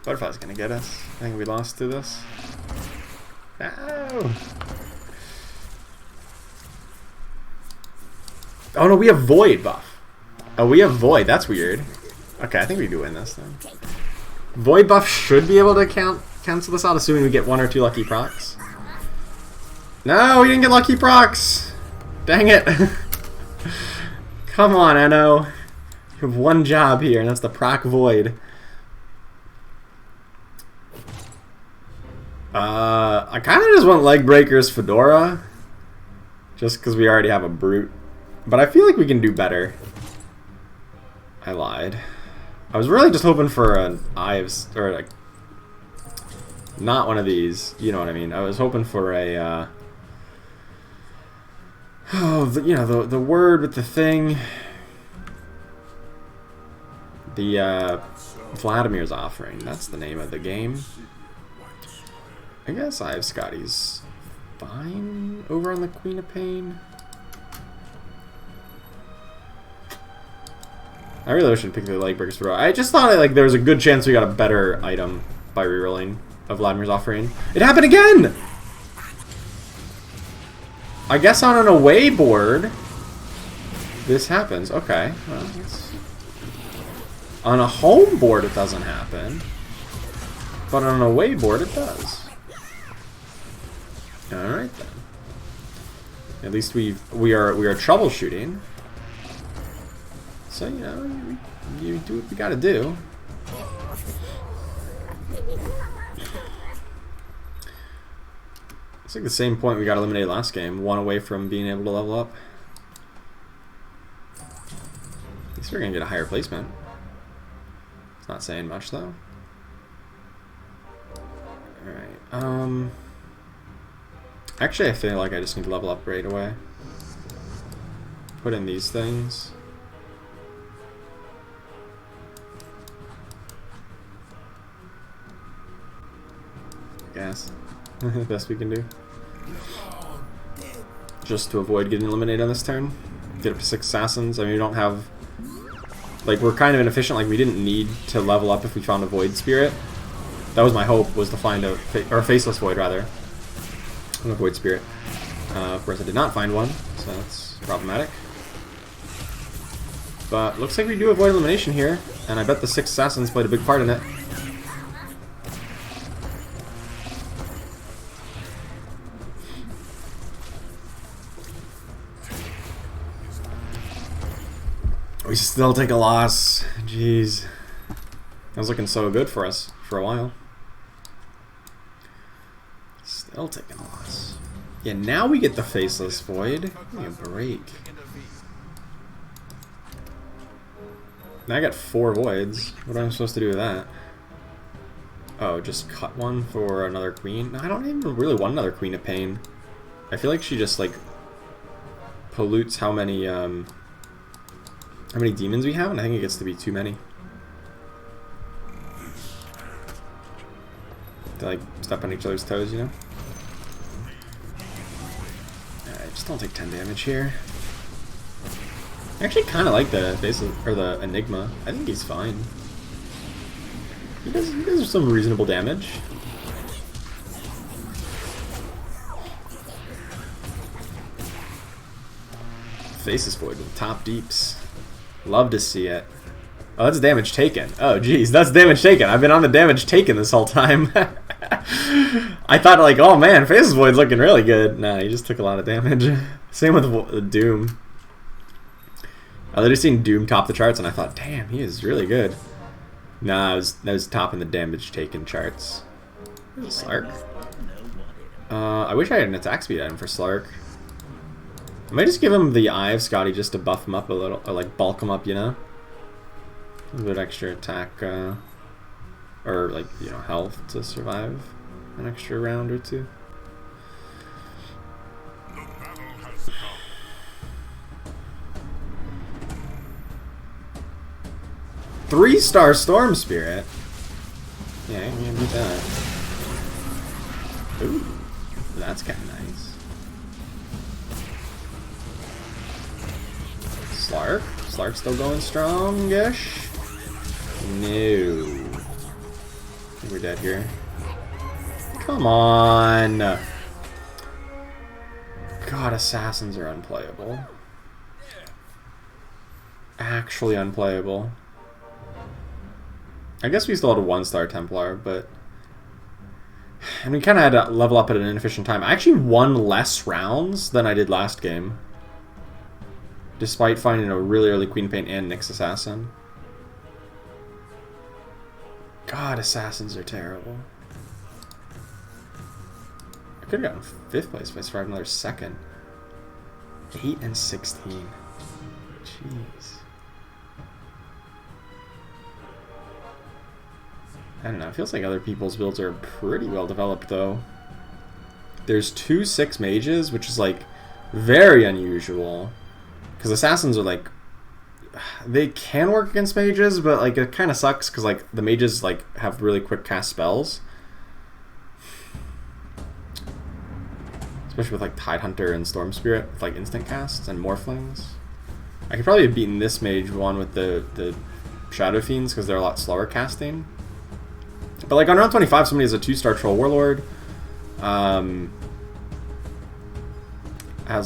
Butterfly's gonna get us. I think we lost to this. No! Oh no, we have void buff. Oh, we have void. That's weird. Okay, I think we do win this then. Void buff should be able to cancel this out, assuming we get 1 or 2 lucky procs. No, we didn't get lucky procs! Dang it! Come on, Enno. You have one job here, and that's the proc void. I kind of just want leg breakers Fedora, just because we already have a brute. But I feel like we can do better. I lied. I was really just hoping for an Ives, or like, not one of these. You know what I mean? I was hoping for a, you know, the word with the thing. The Vladimir's Offering. That's the name of the game. I guess I have Scotty's fine over on the Queen of Pain. I really wish I'd pick the leg breakers throw. I just thought like there was a good chance we got a better item by rerolling of Vladimir's Offering. It happened again! I guess on an away board this happens. Okay. Well, on a home board it doesn't happen. But on an away board it does. Alright then. At least we are troubleshooting. So, you know, you do what you gotta do. It's like the same point we got eliminated last game. 1 away from being able to level up. At least we're gonna get a higher placement. It's not saying much though. Alright, actually I feel like I just need to level up right away. Put in these things. Yes. Best we can do. Just to avoid getting eliminated on this turn. Get up to 6 assassins. I mean, we don't have... Like, we're kind of inefficient. Like, we didn't need to level up if we found a Void Spirit. That was my hope, was to find a... or a Faceless Void, rather. And a Void Spirit. Of course, I did not find one, so that's problematic. But looks like we do avoid elimination here. And I bet the 6 assassins played a big part in it. We still take a loss. Jeez. That was looking so good for us for a while. Still taking a loss. Yeah, now we get the Faceless Void. Give me a break. Now I got 4 voids. What am I supposed to do with that? Oh, just cut one for another queen? No, I don't even really want another Queen of Pain. I feel like she just, like, pollutes how many demons we have, and I think it gets to be too many. To, like, step on each other's toes, you know? Alright, just don't take 10 damage here. I actually kind of like the the Enigma. I think he's fine. He does some reasonable damage. Faceless Void with top deeps. Love to see it. Oh, that's damage taken. Oh, geez, that's damage taken. I've been on the damage taken this whole time. I thought, like, oh man, Faceless Void's looking really good. Nah, he just took a lot of damage. Same with Doom. I literally seen Doom top the charts, and I thought, damn, he is really good. Nah, that was topping the damage taken charts. Slark. I wish I had an attack speed item for Slark. I might just give him the Eye of Scotty just to buff him up a little, or like bulk him up, you know? A little bit extra attack or like, you know, health to survive an extra round or two. The battle has come. 3-star Storm Spirit. Yeah, I can beat that. Ooh, that's kind of nice. Slark? Slark's still going strongish? No. I think we're dead here. Come on! God, assassins are unplayable. Actually unplayable. I guess we still had a 1-star Templar, but... And we kind of had to level up at an inefficient time. I actually won less rounds than I did last game. Despite finding a really early Queen Paint and Nyx Assassin. God, Assassins are terrible. I could have gotten 5th place if I survived another second. 8 and 16. Jeez. I don't know, it feels like other people's builds are pretty well developed though. There's 2 6 mages, which is like very unusual. Because assassins are like, they can work against mages, but like it kind of sucks because like the mages like have really quick cast spells. Especially with like Tidehunter and Storm Spirit with like instant casts and Morphlings. I could probably have beaten this mage one with the Shadow Fiends because they're a lot slower casting. But like on round 25, somebody has a 2-star Troll Warlord. Has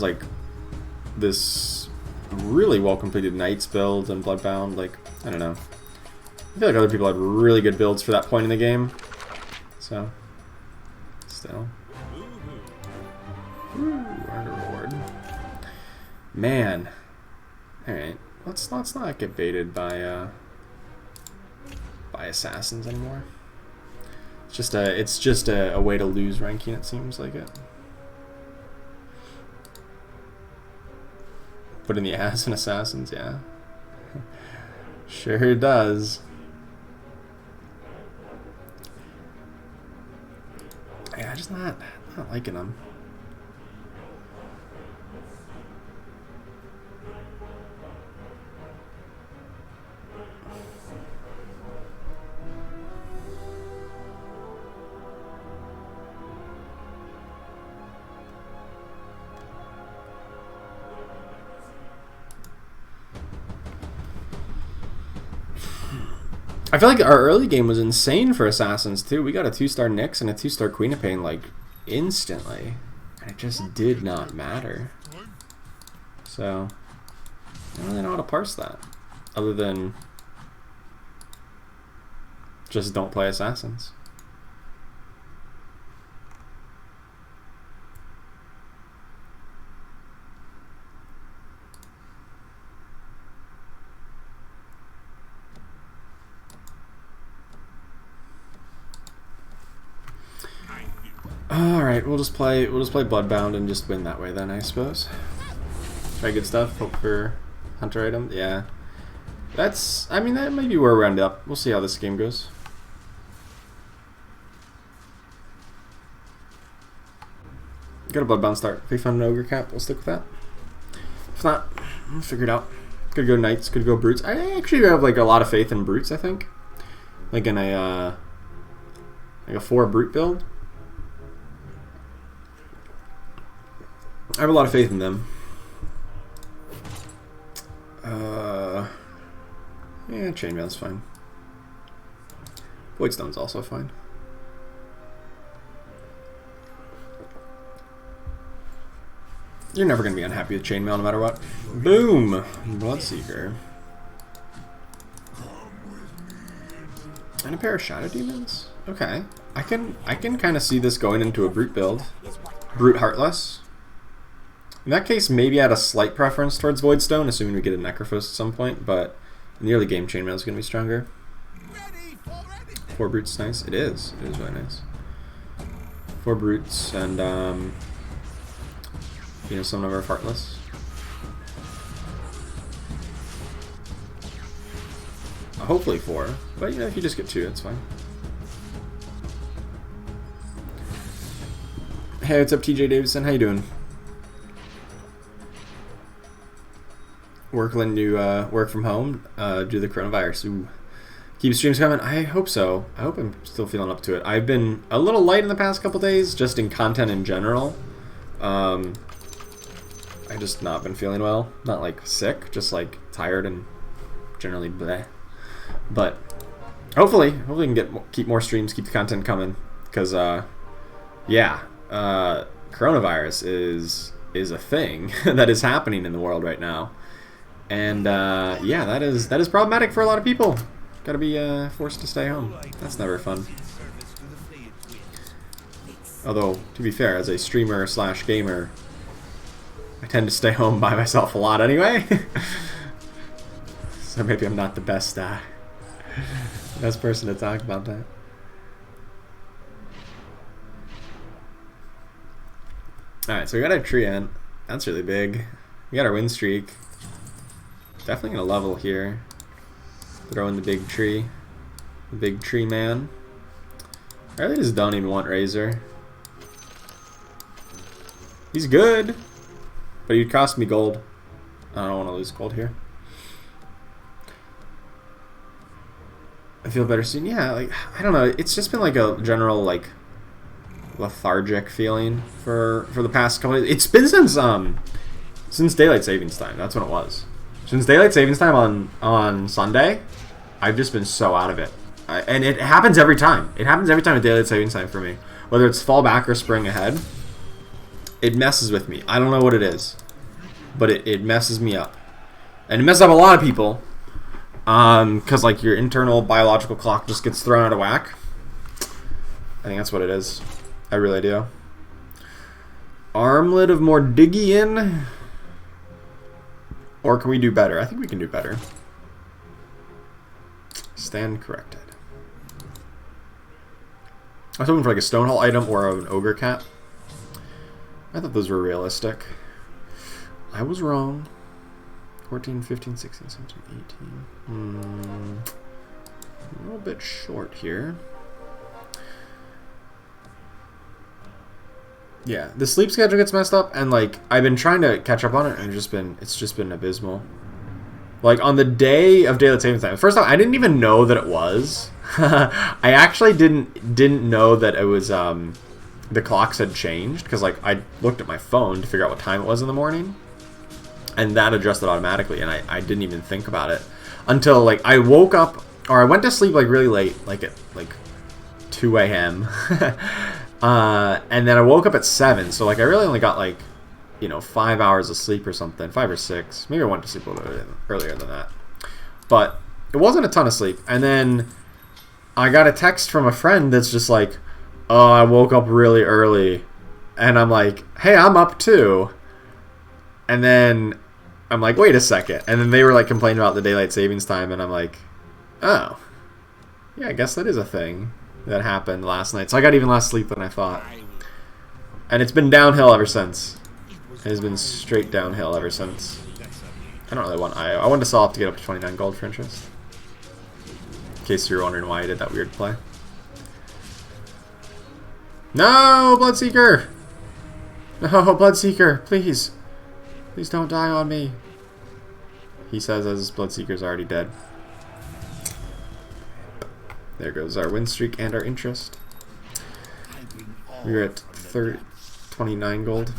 like this really well completed Knights build and Bloodbound. Like, I don't know. I feel like other people had really good builds for that point in the game. So, still. Ooh, reward. Man. Alright. Let's not get baited by assassins anymore. It's just a way to lose ranking, it seems like it. Put in the ass in assassins, yeah. Sure does. Yeah, just not liking them. I feel like our early game was insane for assassins too. We got a 2-star Nyx and a 2-star Queen of Pain like instantly, and it just did not matter. So I don't really know how to parse that, other than just don't play assassins. Alright, we'll just play Bloodbound and just win that way then, I suppose. Try good stuff, hope for Hunter item. Yeah. I mean, that might be where we're end up. We'll see how this game goes. Got a Bloodbound start. If we found an Ogre cap, we'll stick with that. If not, we'll figure it out. Could go Knights, could go Brutes. I actually have like a lot of faith in Brutes, I think. Like in a 4 Brute build. I have a lot of faith in them. Yeah, Chainmail's fine. Voidstone's also fine. You're never going to be unhappy with Chainmail no matter what. Boom! Bloodseeker. And a pair of Shadow Demons? Okay. I can kind of see this going into a Brute build. Brute Heartless. In that case, maybe I had a slight preference towards Voidstone, assuming we get a Necrophos at some point, but in the early game, Chainmail is going to be stronger. 4 Brutes, nice. It is. It is really nice. 4 Brutes, and, you know, some number of Heartless. Hopefully 4, but, you know, if you just get 2, it's fine. Hey, what's up, TJ Davidson? How you doing? Working to work from home due to the coronavirus. Ooh. Keep streams coming? I hope so. I hope I'm still feeling up to it. I've been a little light in the past couple days, just in content in general. I've just not been feeling well. Not like sick, just like tired and generally bleh. But hopefully we can keep more streams, keep the content coming. Because, yeah, coronavirus is a thing that is happening in the world right now. And, yeah, that is problematic for a lot of people. Gotta be forced to stay home. That's never fun. Although, to be fair, as a streamer / gamer, I tend to stay home by myself a lot anyway. So maybe I'm not the best person to talk about that. Alright, so we got our tree in. That's really big. We got our win streak. Definitely gonna level here. Throw in the big tree. The big tree man. I really just don't even want Razor. He's good, but he'd cost me gold. I don't want to lose gold here. I feel better soon. Yeah, like, I don't know. It's just been like a general, like, lethargic feeling for the past couple of days. It's been since daylight savings time. That's when it was. Since daylight savings time on Sunday, I've just been so out of it. And it happens every time. It happens every time at daylight savings time for me. Whether it's fall back or spring ahead, it messes with me. I don't know what it is, but it messes me up. And it messes up a lot of people. Because like your internal biological clock just gets thrown out of whack. I think that's what it is. I really do. Armlet of Mordigian? Or can we do better? I think we can do better. Stand corrected. I was hoping for like a Stonehall item or an Ogre Cat. I thought those were realistic. I was wrong. 14, 15, 16, 17, 18. A little bit short here. Yeah, the sleep schedule gets messed up, and like I've been trying to catch up on it, and it's just been abysmal. Like on the day of daylight savings time, first off, I didn't even know that it was. I actually didn't know that it was the clocks had changed, because like I looked at my phone to figure out what time it was in the morning, and that adjusted automatically, and I didn't even think about it until like I woke up, or I went to sleep like really late, like at like 2 a.m. And then I woke up at 7, so like I really only got like, 5 hours of sleep or something, 5 or 6. Maybe I went to sleep a little bit earlier than that, but it wasn't a ton of sleep. And then I got a text from a friend that's just like, oh, I woke up really early, and I'm like, hey, I'm up too. And then I'm like, wait a second. And then they were like complaining about the daylight savings time, and I'm like, oh, yeah, I guess that is a thing that happened last night. So I got even less sleep than I thought. And it's been downhill ever since. It has been straight downhill ever since. I don't really want IO. I wanted to sell off to get up to 29 gold for interest. In case you're wondering why I did that weird play. No, Bloodseeker! No, Bloodseeker, please. Please don't die on me. He says as Bloodseeker's already dead. There goes our win streak and our interest. We're at 29 gold.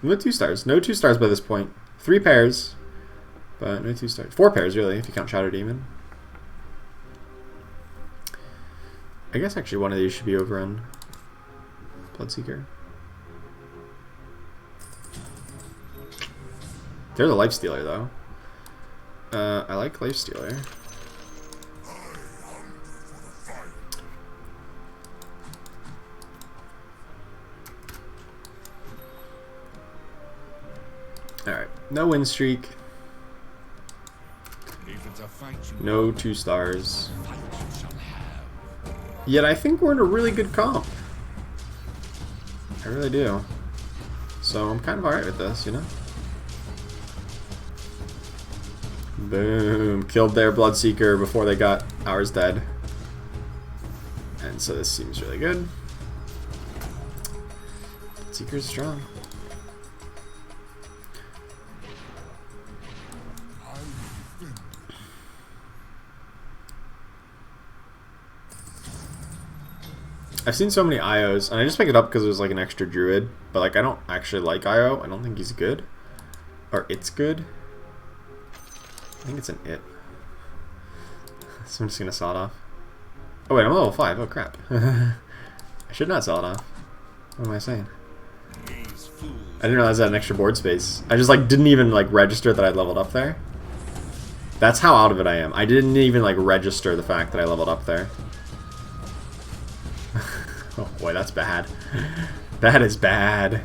No 2 stars. No 2 stars by this point. 3 pairs, but no 2 stars. 4 pairs, really, if you count Shadow Demon. I guess actually one of these should be over on Bloodseeker. There's a Lifestealer, though. I like Lifestealer. Alright, no win streak. No 2 stars. Yet I think we're in a really good comp. I really do. So I'm kind of alright with this, Boom. Killed their Bloodseeker before they got ours dead. And so this seems really good. Bloodseeker's strong. I've seen so many IOs, and I just picked it up because it was like an extra druid, but like I don't actually like IO. I don't think he's good. Or it's good. I think it's an it. So I'm just gonna sell it off. Oh wait, I'm level 5. Oh crap. I should not sell it off. What am I saying? I didn't realize I had an extra board space. I just like didn't even like register that I leveled up there. That's how out of it I am. I didn't even like register the fact that I leveled up there. Oh boy, that's bad. That is bad.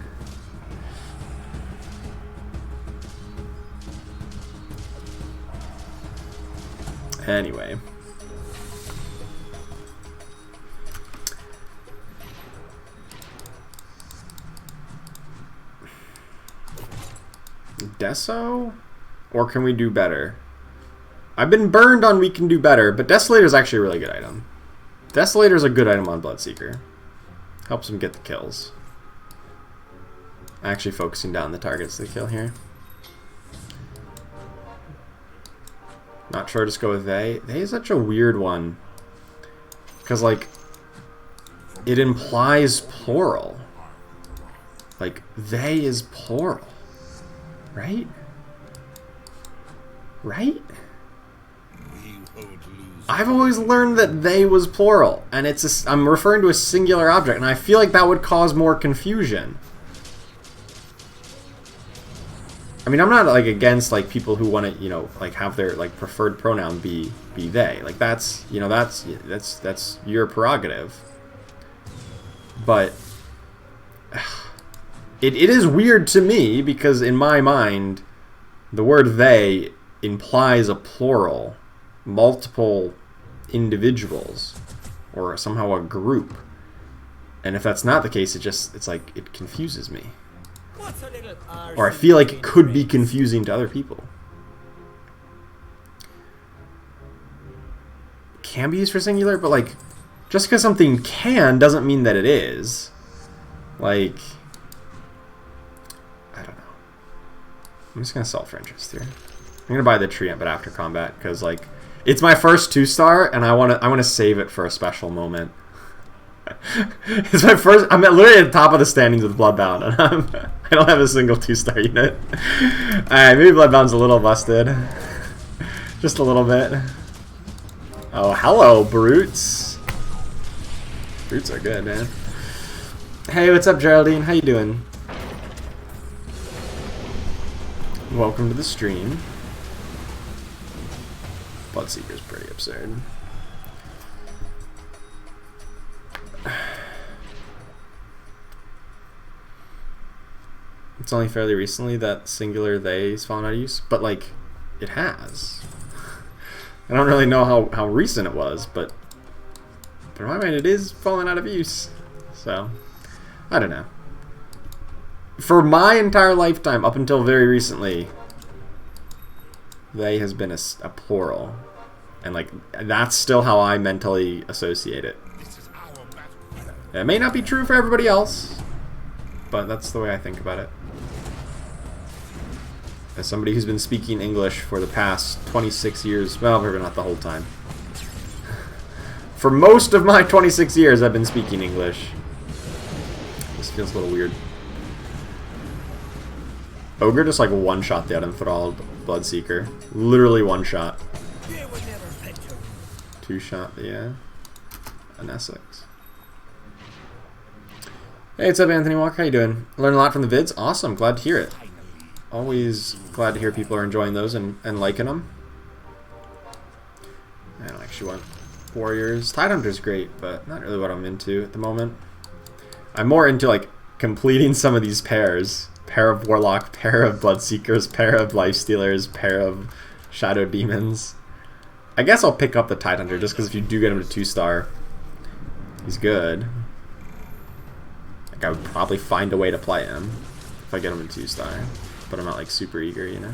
Anyway. Deso? Or can we do better? I've been burned on we can do better, but Desolator is actually a really good item. Desolator is a good item on Bloodseeker. Helps him get the kills. Actually focusing down the targets to kill here. Not sure, just go with they. They is such a weird one. Because, like, it implies plural. Like, they is plural. Right? Right? I've always learned that they was plural, and it's I'm referring to a singular object, and I feel like that would cause more confusion. I mean, I'm not like against like people who want to, you know, like have their like preferred pronoun be they. Like that's, you know, that's your prerogative. But it is weird to me because in my mind, the word they implies a plural. Multiple individuals or somehow a group, and if that's not the case, it's like it confuses me, or I feel like it could be confusing to other people. Can be used for singular, but like just because something can doesn't mean that it is. Like, I don't know. I'm just gonna sell for interest here. I'm gonna buy the Treant, but after combat, because like it's my first 2-star, and I wanna save it for a special moment. It's my first. I'm literally at the top of the standings with Bloodbound, and I don't have a single 2-star unit. Alright, maybe Bloodbound's a little busted, just a little bit. Oh, hello, brutes. Brutes are good, man. Hey, what's up, Geraldine? How you doing? Welcome to the stream. Bloodseeker's pretty absurd. It's only fairly recently that singular they's fallen out of use, but like, it has. I don't really know how recent it was, but in my mind it is falling out of use. So, I don't know. For my entire lifetime, up until very recently, they has been a plural, and like that's still how I mentally associate it. It may not be true for everybody else, but that's the way I think about it. As somebody who's been speaking English for the past 26 years, well, maybe not the whole time. For most of my 26 years, I've been speaking English. This feels a little weird. Ogre just like one-shot the unenthralled Bloodseeker. Literally one shot. 2-shot, yeah. An Essex. Hey, what's up, Anthony Walker? How you doing? Learn a lot from the vids? Awesome, glad to hear it. Always glad to hear people are enjoying those and liking them. I don't actually want Warriors. Tidehunter's great, but not really what I'm into at the moment. I'm more into like completing some of these pairs. Pair of Warlock, pair of Bloodseekers, pair of Lifestealers, pair of Shadow Demons. I guess I'll pick up the Tidehunter just because if you do get him to 2-star, he's good. Like I would probably find a way to play him if I get him to 2-star, but I'm not like super eager, you know.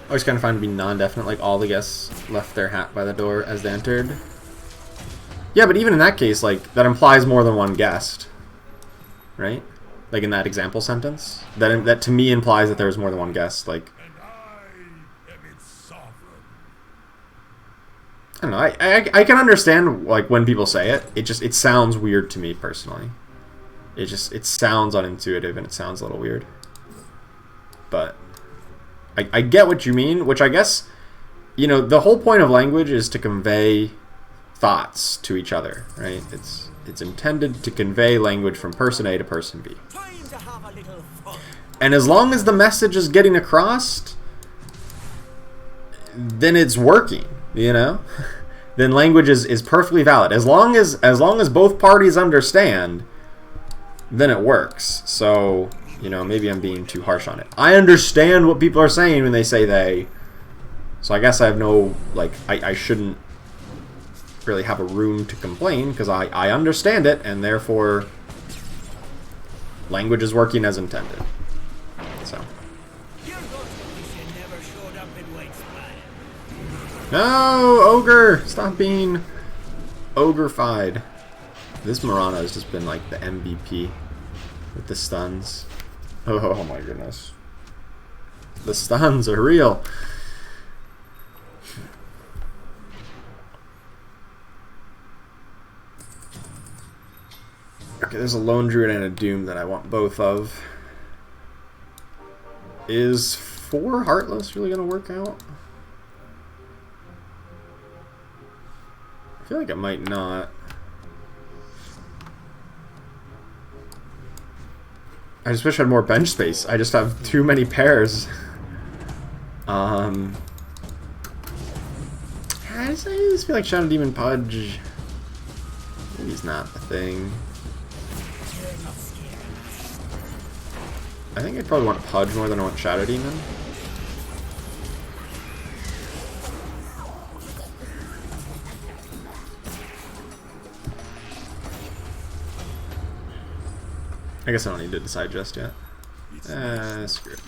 Always kind of find to be non-definite, like all the guests left their hat by the door as they entered. Yeah, but even in that case, like, that implies more than one guest. Right? Like in that example sentence. That to me implies that there was more than one guest, like... And I am its sovereign. I don't know, I can understand, like, when people say it. It sounds weird to me, personally. It sounds unintuitive and it sounds a little weird. But... I get what you mean, which I guess, you know, the whole point of language is to convey thoughts to each other, right? It's intended to convey language from person A to person B. Time to have a little fun. And as long as the message is getting across, then it's working, you know? Then language is perfectly valid. As long as both parties understand, then it works. So... you know, maybe I'm being too harsh on it. I understand what people are saying when they say they. So I guess I have no, like, I shouldn't really have a room to complain because I understand it and therefore language is working as intended. So. You're going to wish you never showed up in White Spire. No, Ogre! Stop being ogre-fied. This Marana has just been like the MVP with the stuns. Oh my goodness. The stuns are real. Okay, there's a Lone Druid and a Doom that I want both of. Is 4 Heartless really going to work out? I feel like it might not. I just wish I had more bench space. I just have too many pairs. I just feel like Shadow Demon Pudge. Maybe he's not the thing. I think I'd probably want Pudge more than I want Shadow Demon. I guess I don't need to decide just yet. Screw it.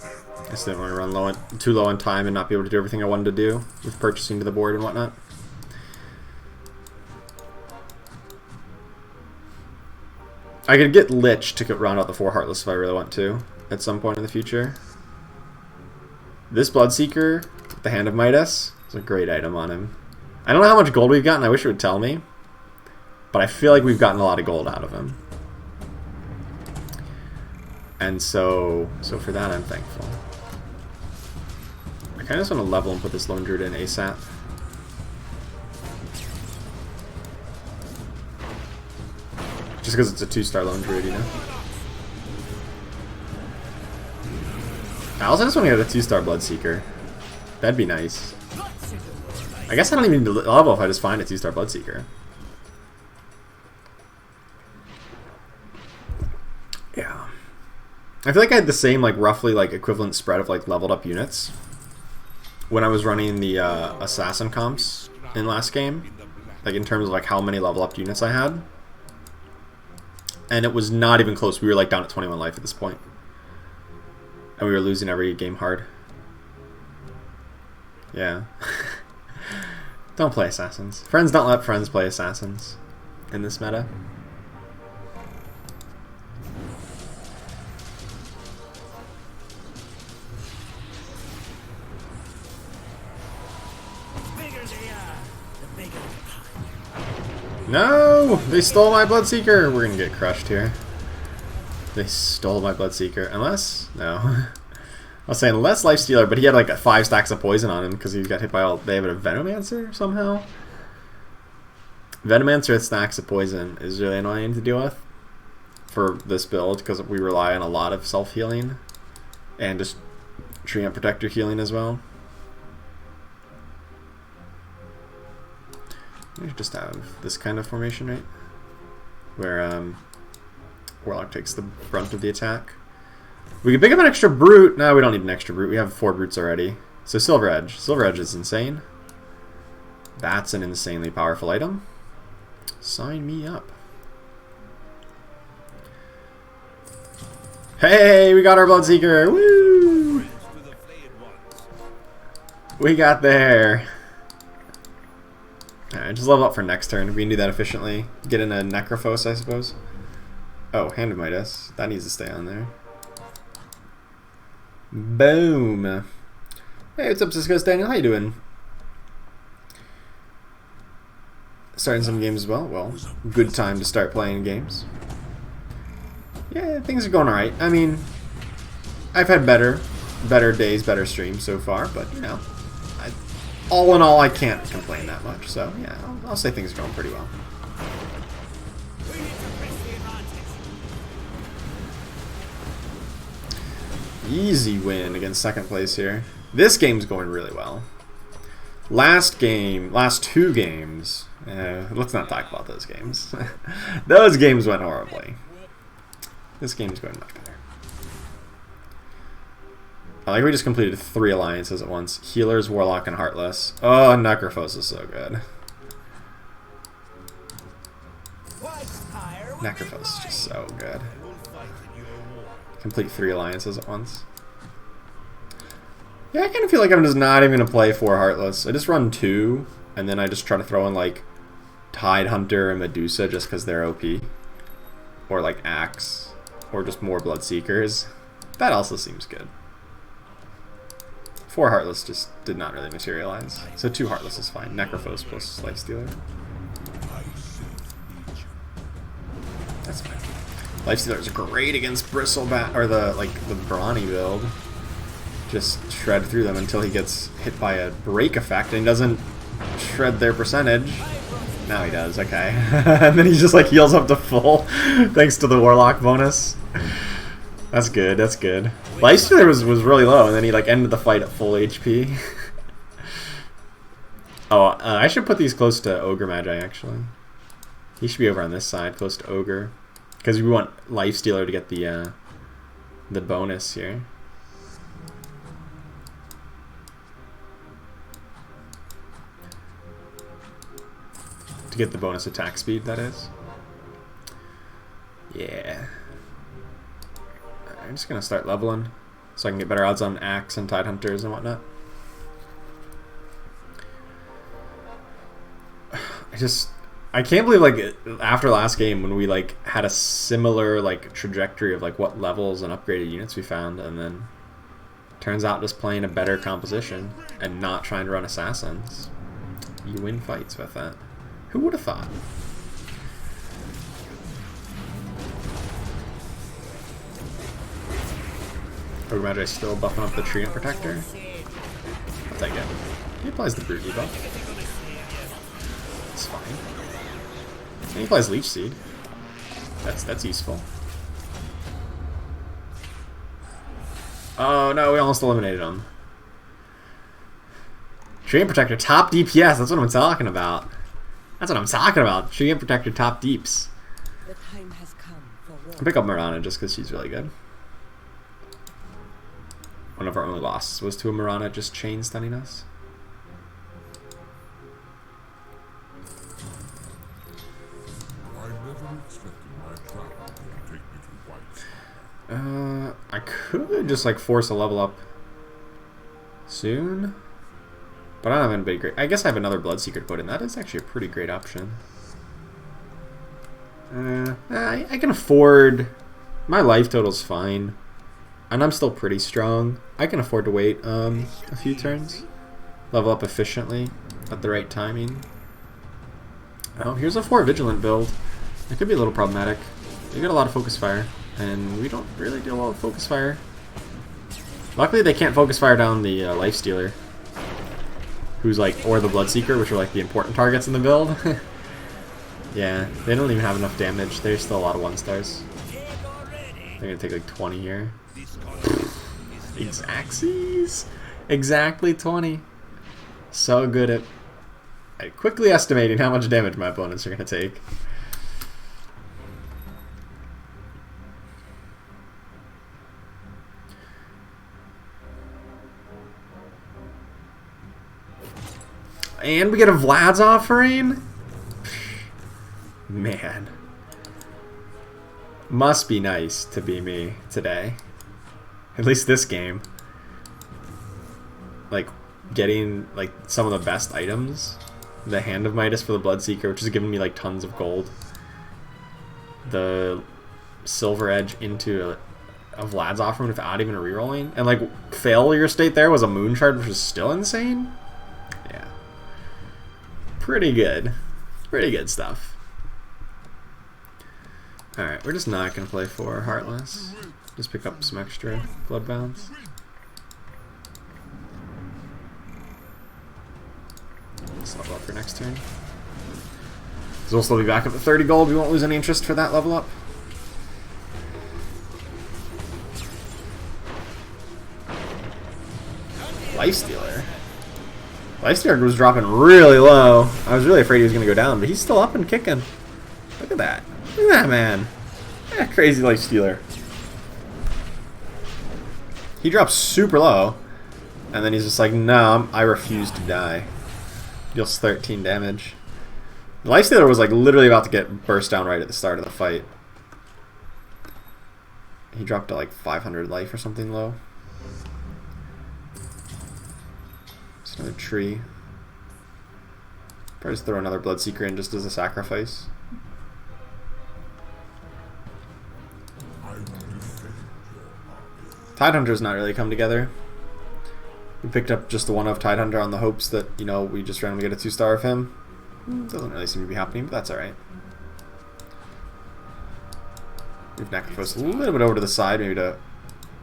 I just didn't want to run too low on time and not be able to do everything I wanted to do with purchasing to the board and whatnot. I could get Lich to round out the 4 Heartless if I really want to at some point in the future. This Bloodseeker with the Hand of Midas is a great item on him. I don't know how much gold we've gotten. I wish it would tell me. But I feel like we've gotten a lot of gold out of him. And so for that I'm thankful. I kind of just want to level and put this Lone Druid in ASAP. Just because it's a 2-star Lone Druid, you know? I also just want to get a 2-star Bloodseeker. That'd be nice. I guess I don't even need to level if I just find a 2-star Bloodseeker. Yeah. I feel like I had the same, like, roughly, like, equivalent spread of, like, leveled up units when I was running the assassin comps in last game. Like, in terms of, like, how many level up units I had. And it was not even close. We were, like, down at 21 life at this point. And we were losing every game hard. Yeah. Don't play assassins. Friends don't let friends play assassins in this meta. No! They stole my Bloodseeker! We're gonna get crushed here. They stole my Bloodseeker. Unless... no. I was saying less Lifestealer, but he had like 5 stacks of poison on him because he got hit by all... They have a Venomancer somehow? Venomancer with stacks of poison is really annoying to deal with for this build because we rely on a lot of self-healing and just Treant Protector healing as well. We just have this kind of formation, right? Where Warlock takes the brunt of the attack. We can pick up an extra Brute. No, we don't need an extra Brute. We have 4 Brutes already. So Silver Edge. Silver Edge is insane. That's an insanely powerful item. Sign me up. Hey, we got our Bloodseeker! Woo! We got there. Alright, just level up for next turn. We can do that efficiently. Get in a Necrophos, I suppose. Oh, Hand of Midas. That needs to stay on there. Boom. Hey, what's up, Cisco's Daniel? How you doing? Starting some games as well. Well, good time to start playing games. Yeah, things are going alright. I mean, I've had better days, better streams so far, but you know, all in all, I can't complain that much. So yeah, I'll say things are going pretty well. We need to press the advantage. Easy win against second place here. This game's going really well. Last two games. Let's not talk about those games. Those games went horribly. This game's going much better. I like we just completed 3 alliances at once. Healers, Warlock, and Heartless. Oh, Necrophos is so good. Necrophos is just so good. Complete 3 alliances at once. Yeah, I kind of feel like I'm just not even going to play 4 Heartless. I just run 2, and then I just try to throw in like Tide Hunter and Medusa just because they're OP. Or like Axe. Or just more Bloodseekers. That also seems good. 4 Heartless just did not really materialize. So 2 Heartless is fine. Necrophos plus Lifestealer. That's fine. Lifestealer is great against Bristlebat, or the Brawny build. Just shred through them until he gets hit by a break effect and he doesn't shred their percentage. Now he does, okay. And then he just like heals up to full thanks to the Warlock bonus. That's good, that's good. Lifestealer was really low and then he like ended the fight at full HP. Oh, I should put these close to Ogre Magi actually. He should be over on this side, close to Ogre. Because we want Lifestealer to get the bonus here. To get the bonus attack speed, that is. Yeah. I'm just gonna start leveling so I can get better odds on Axe and Tide Hunters and whatnot. I can't believe like after last game when we like had a similar like trajectory of like what levels and upgraded units we found, and then turns out just playing a better composition and not trying to run assassins, you win fights with that. Who would have thought? Ogre Magi still buffing up the Treant Protector. What's that get? He applies the Brute debuff. It's fine. And he applies Leech Seed. That's useful. Oh no, we almost eliminated him. Treant Protector, top DPS, that's what I'm talking about. That's what I'm talking about. Treant Protector, top deeps. The time has come for war. I'll pick up Mirana just because she's really good. One of our only losses was to a Mirana just chain stunning us. I never expected my travel to take me to White. I could just like force a level up soon, but I don't have any great. I guess I have another Bloodseeker to put in. That is actually a pretty great option. I can afford. My life total's fine, and I'm still pretty strong. I can afford to wait a few turns, level up efficiently at the right timing. Oh, here's a 4 Vigilant build. It could be a little problematic. You get a lot of Focus Fire, and we don't really do a lot of Focus Fire. Luckily, they can't Focus Fire down the Lifestealer, who's like, or the Bloodseeker, which are like the important targets in the build. Yeah, they don't even have enough damage. There's still a lot of 1-stars. They're gonna take like 20 here. Exactsies! Exactly 20. So good at quickly estimating how much damage my opponents are gonna take. And we get a Vlad's offering? Man. Must be nice to be me today. At least this game. Like, getting like some of the best items. The Hand of Midas for the Bloodseeker, which is giving me like tons of gold. The Silver Edge into a Vlad's offering without even rerolling. And like failure state there was a Moon Shard, which is still insane. Yeah. Pretty good. Pretty good stuff. Alright, we're just not going to play 4 Heartless. Just pick up some extra Bloodbounds. Let's level up for next turn. So we'll still be back up to 30 gold. We won't lose any interest for that level up. Lifestealer. Lifestealer was dropping really low. I was really afraid he was going to go down, but he's still up and kicking. Look at that. Look at that, man. Yeah, crazy Lifestealer. He drops super low, and then he's just like, no, I refuse to die. Deals 13 damage. The Lifestealer was like literally about to get burst down right at the start of the fight. He dropped to like 500 life or something low. It's another tree. Probably just throw another Bloodseeker in just as a sacrifice. Tidehunter's not really come together. We picked up just the one of Tidehunter on the hopes that, you know, we just randomly get a 2-star of him. Doesn't really seem to be happening, but that's alright. Move Necrophos a little bit over to the side, maybe to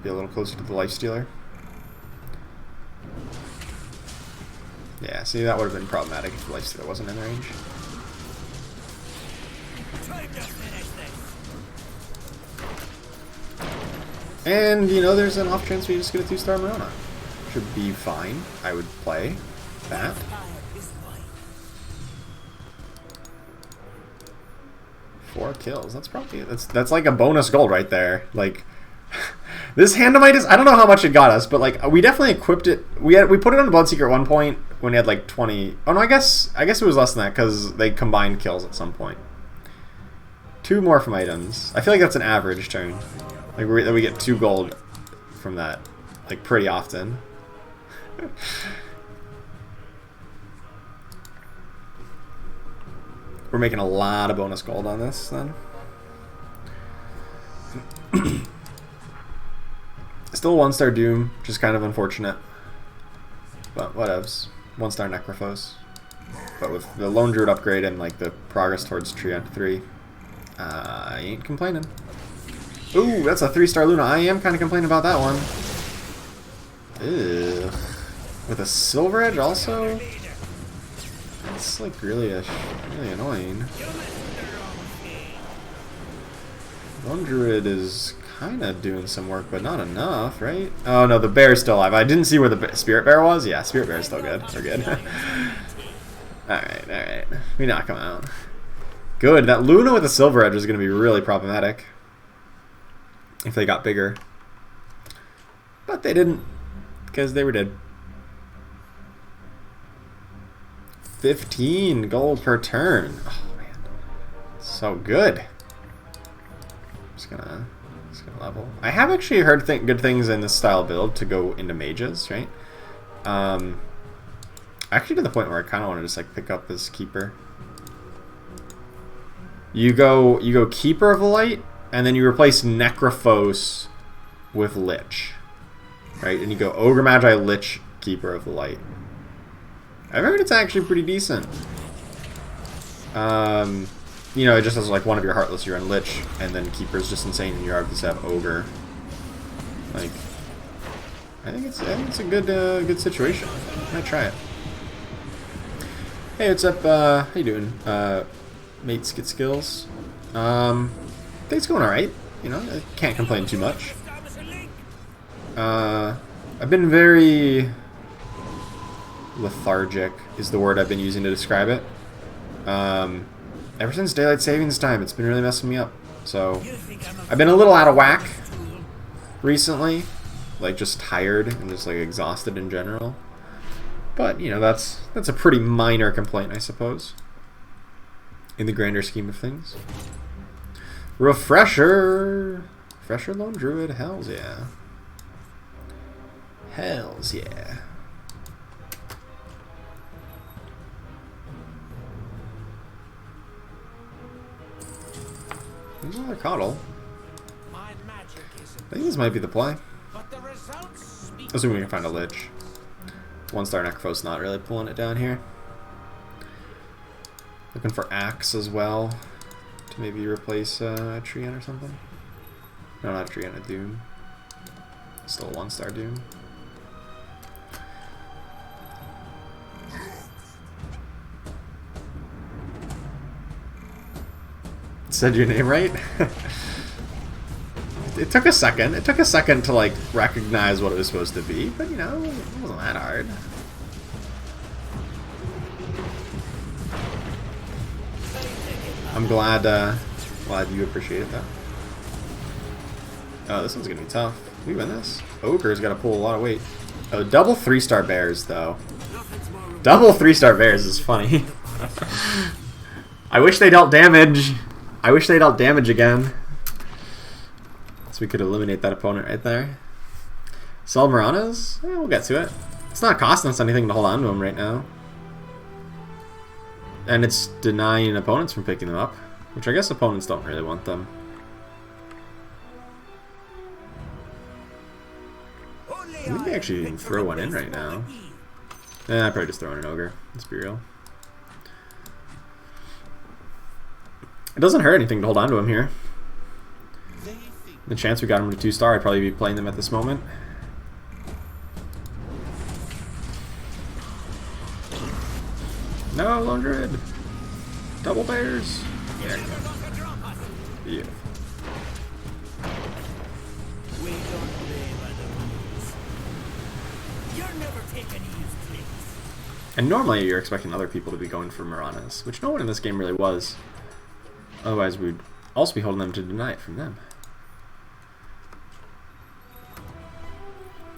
be a little closer to the Lifestealer. Yeah, see, that would have been problematic if the Lifestealer wasn't in range. And, you know, there's an off chance we just get a 2-star Morona. Should be fine. I would play that. 4 kills. That's probably that's like a bonus gold right there. Like this Hand of Midas, I don't know how much it got us, but like we definitely equipped it. We put it on the Bloodseeker at one point when we had like 20. Oh no, I guess it was less than that because they combined kills at some point. 2 more from items. I feel like that's an average turn. Like we get 2 gold from that, like pretty often. We're making a lot of bonus gold on this then. Still 1-star Doom, which is kind of unfortunate. But whatevs. 1-star Necrophos. But with the Lone Druid upgrade and like the progress towards Treant 3, I ain't complaining. Ooh, that's a 3-star Luna. I am kind of complaining about that one. Ew. With a Silver Edge also? That's like really annoying. Lone Druid is kind of doing some work, but not enough, right? Oh no, the bear's still alive. I didn't see where the Spirit Bear was. Yeah, Spirit Bear's still good. We're good. Alright. We knock him out. Good. That Luna with a Silver Edge is going to be really problematic if they got bigger. But they didn't, because they were dead. 15 gold per turn. Oh man, so good. Just gonna level. I have actually heard good things in this style build to go into mages, right? Actually, to the point where I kind of want to just like pick up this keeper. You go Keeper of the Light, and then you replace Necrophos with Lich, right? And you go Ogre Magi Lich Keeper of the Light. I've heard it's actually pretty decent. You know, it just has like one of your Heartless, you run Lich, and then Keeper's just insane, and you obviously have Ogre. Like, I think it's a good situation. I might try it. Hey, what's up? How you doing? Mates get skills. I think it's going alright. You know, I can't complain too much. I've been very lethargic is the word I've been using to describe it. Ever since daylight savings time, it's been really messing me up. So I've been a little out of whack recently, like just tired and just like exhausted in general. But you know, that's a pretty minor complaint, I suppose, in the grander scheme of things. Refresher Lone Druid, hells yeah. Hells yeah. There's another coddle. My magic isn't, I think this might be the play. but the results speak. Assuming we can find a lich. 1-star Necrophos not really pulling it down here. Looking for Axe as well. To maybe replace a Treant or something. No, not a Treant, a Doom. Still a 1-star Doom. Said your name right? It took a second. It took a second to like recognize what it was supposed to be, but you know, it wasn't that hard. I'm glad you appreciated that. Oh, this one's gonna be tough. We win this. Ogre's gotta pull a lot of weight. Oh, double 3-star bears though. Double 3-star bears is funny. I wish they dealt damage. I wish they dealt damage again. So we could eliminate that opponent right there. Sell Maranas? Eh, we'll get to it. It's not costing us anything to hold on to them right now. And it's denying opponents from picking them up. Which I guess opponents don't really want them. We may actually even throw one in right now. Eh, I'd probably just throw in an ogre. Let's be real. It doesn't hurt anything to hold on to him here. The chance we got him to 2-star, I'd probably be playing them at this moment. No, Lone Druid! Double bears! There you go. Yeah. We don't play by the rules. You're never taking Eve's place. And normally you're expecting other people to be going for Maranas, which no one in this game really was. Otherwise we'd also be holding them to deny it from them.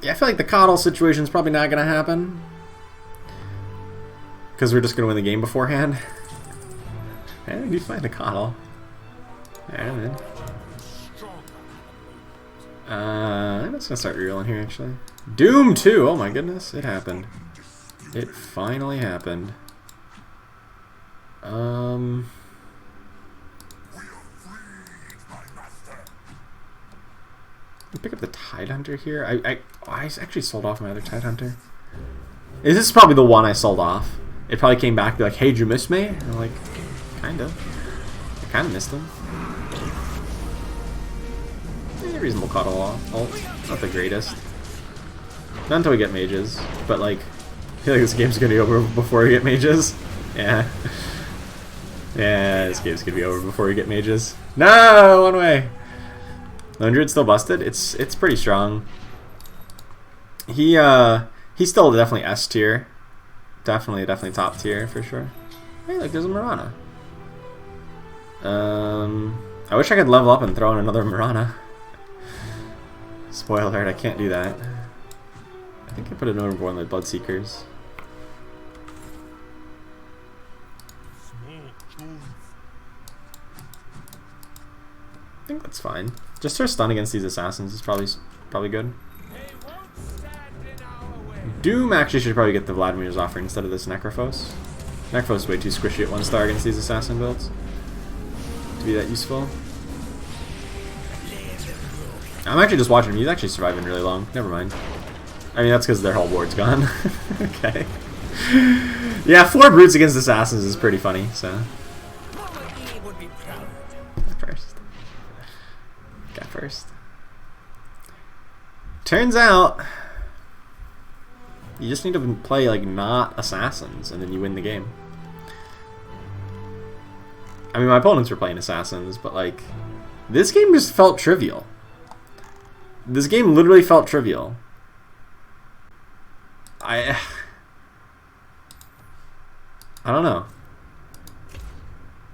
Yeah, I feel like the coddle situation is probably not going to happen. Because we're just going to win the game beforehand. And you find a coddle. Yeah, I'm just going to start reeling here, actually. Doom 2! Oh my goodness, it happened. It finally happened. Pick up the Tidehunter here. I actually sold off my other Tidehunter. This is probably the one I sold off. It probably came back to be like, hey, did you miss me? And I'm like, kinda. I kinda missed him. Yeah, reasonable cuddle ult. Not the greatest. Not until we get mages. But like, I feel like this game's gonna be over before we get mages. Yeah. Yeah, this game's gonna be over before we get mages. No! One way! 100 still busted. It's pretty strong. He's still definitely S tier. Definitely top tier for sure. Hey, look, there's a Marana. I wish I could level up and throw in another Marana. Spoiler alert, I can't do that. I think I put it over one of the Bloodseekers. I think that's fine. Just her stun against these assassins is probably good. Doom actually should probably get the Vladimir's Offering instead of this Necrophos. Necrophos is way too squishy at 1-star against these assassin builds to be that useful. I'm actually just watching him. He's actually surviving really long. Never mind. I mean, that's because their whole ward's gone. Okay. Yeah, 4 brutes against assassins is pretty funny, so. Got first. Turns out, you just need to play, like, not assassins, and then you win the game. I mean, my opponents were playing assassins, but, like, this game just felt trivial. This game literally felt trivial. I don't know.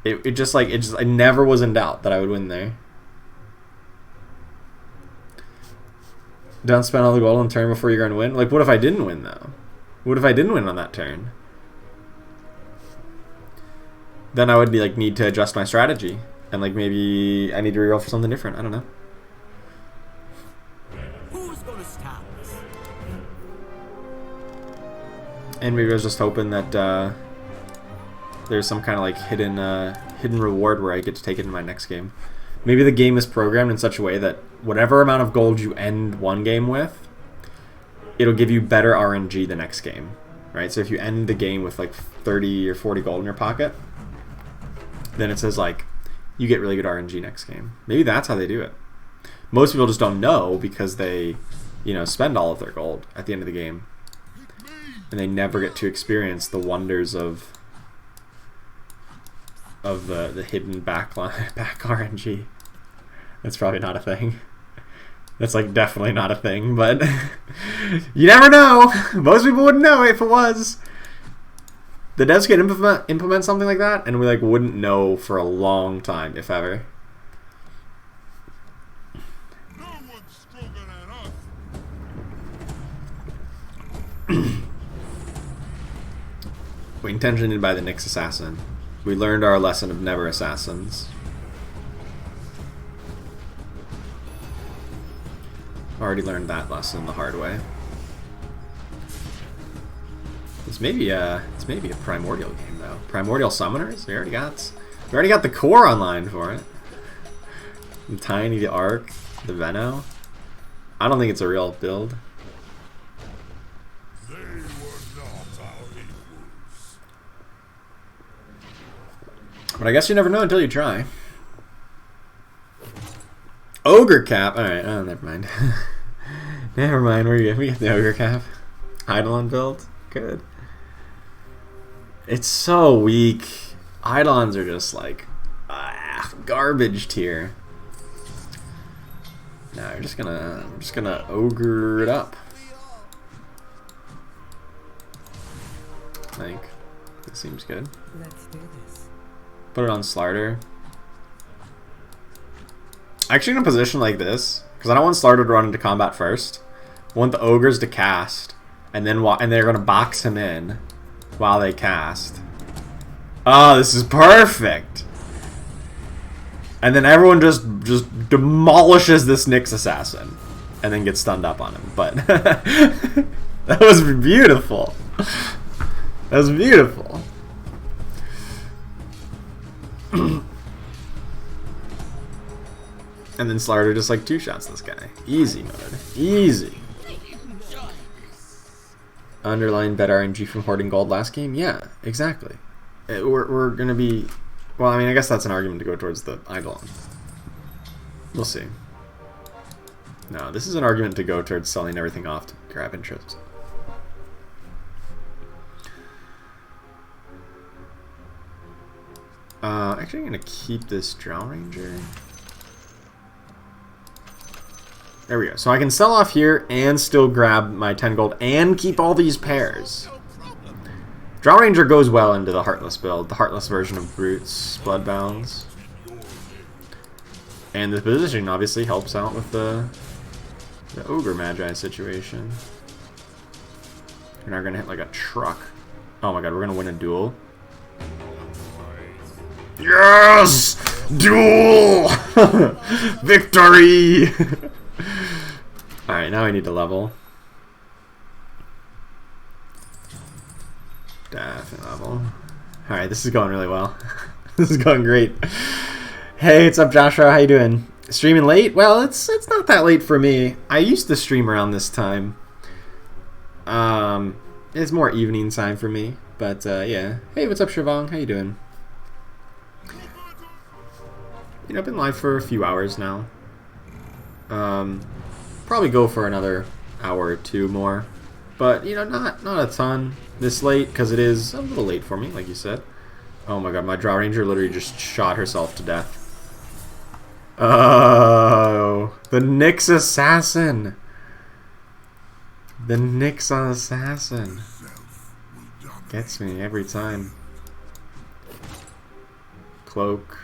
I never was in doubt that I would win there. Don't spend all the gold on turn before you're going to win. Like, what if I didn't win, though? What if I didn't win on that turn? Then I would be like need to adjust my strategy, and like maybe I need to reroll for something different. I don't know. Who's gonna stop us? And maybe I was just hoping that there's some kind of like hidden reward where I get to take it in my next game. maybe the game is programmed in such a way that whatever amount of gold you end one game with, it'll give you better RNG the next game, right? So if you end the game with like 30 or 40 gold in your pocket, then it says like you get really good RNG next game. Maybe that's how they do it. Most people just don't know because they, you know, spend all of their gold at the end of the game, and they never get to experience the wonders of the hidden back RNG. That's probably not a thing. That's like definitely not a thing, but you never know. Most people wouldn't know if it was. The devs could implement something like that, and we like wouldn't know for a long time, if ever. No one's stronger than us. We intentioned by the Nyx assassin. We learned our lesson of never assassins. Already learned that lesson the hard way. It's maybe a primordial game though. Primordial summoners? We already got the core online for it. The Tiny, the Arc, the Veno. I don't think it's a real build. They were not our equals. But I guess you never know until you try. Ogre cap. Alright, oh never mind. Never mind, we get the ogre cap. Eidolon build. Good. It's so weak. Eidolons are just like garbage tier. No, I'm just gonna ogre it up. I think it seems good. Let's do this. Put it on Slarder. Actually, in a position like this, because I don't want Slarder to run into combat first. I want the ogres to cast, and then they're gonna box him in while they cast. Oh, this is perfect. And then everyone just demolishes this Nyx assassin, and then gets stunned up on him. But that was beautiful. That was beautiful. And then Slarder just like two-shots this guy. Easy mode. Easy. Underline bet RNG from hoarding gold last game? Yeah, exactly. We're going to be... Well, I mean, I guess that's an argument to go towards the Eidolon. We'll see. No, this is an argument to go towards selling everything off to grab interest. Actually, I'm going to keep this Drow Ranger. There we go. So I can sell off here and still grab my 10 gold and keep all these pairs. Drow Ranger goes well into the Heartless build, the Heartless version of Brutes, Bloodbounds. And the positioning obviously helps out with the Ogre Magi situation. We're not going to hit like a truck. Oh my god, we're going to win a duel. Yes! Duel! Victory! Alright, now we need to level. Definitely level. Alright, this is going really well. This is going great. Hey, what's up, Joshua? How you doing? Streaming late? Well, it's not that late for me. I used to stream around this time. It's more evening time for me. But, yeah. Hey, what's up, Shavong? How you doing? You know, I've been live for a few hours now. Probably go for another hour or two more. But, you know, not a ton this late, because it is a little late for me, like you said. Oh my god, my Drow Ranger literally just shot herself to death. Oh, the Nyx assassin. The Nyx assassin. Gets me every time. Cloak.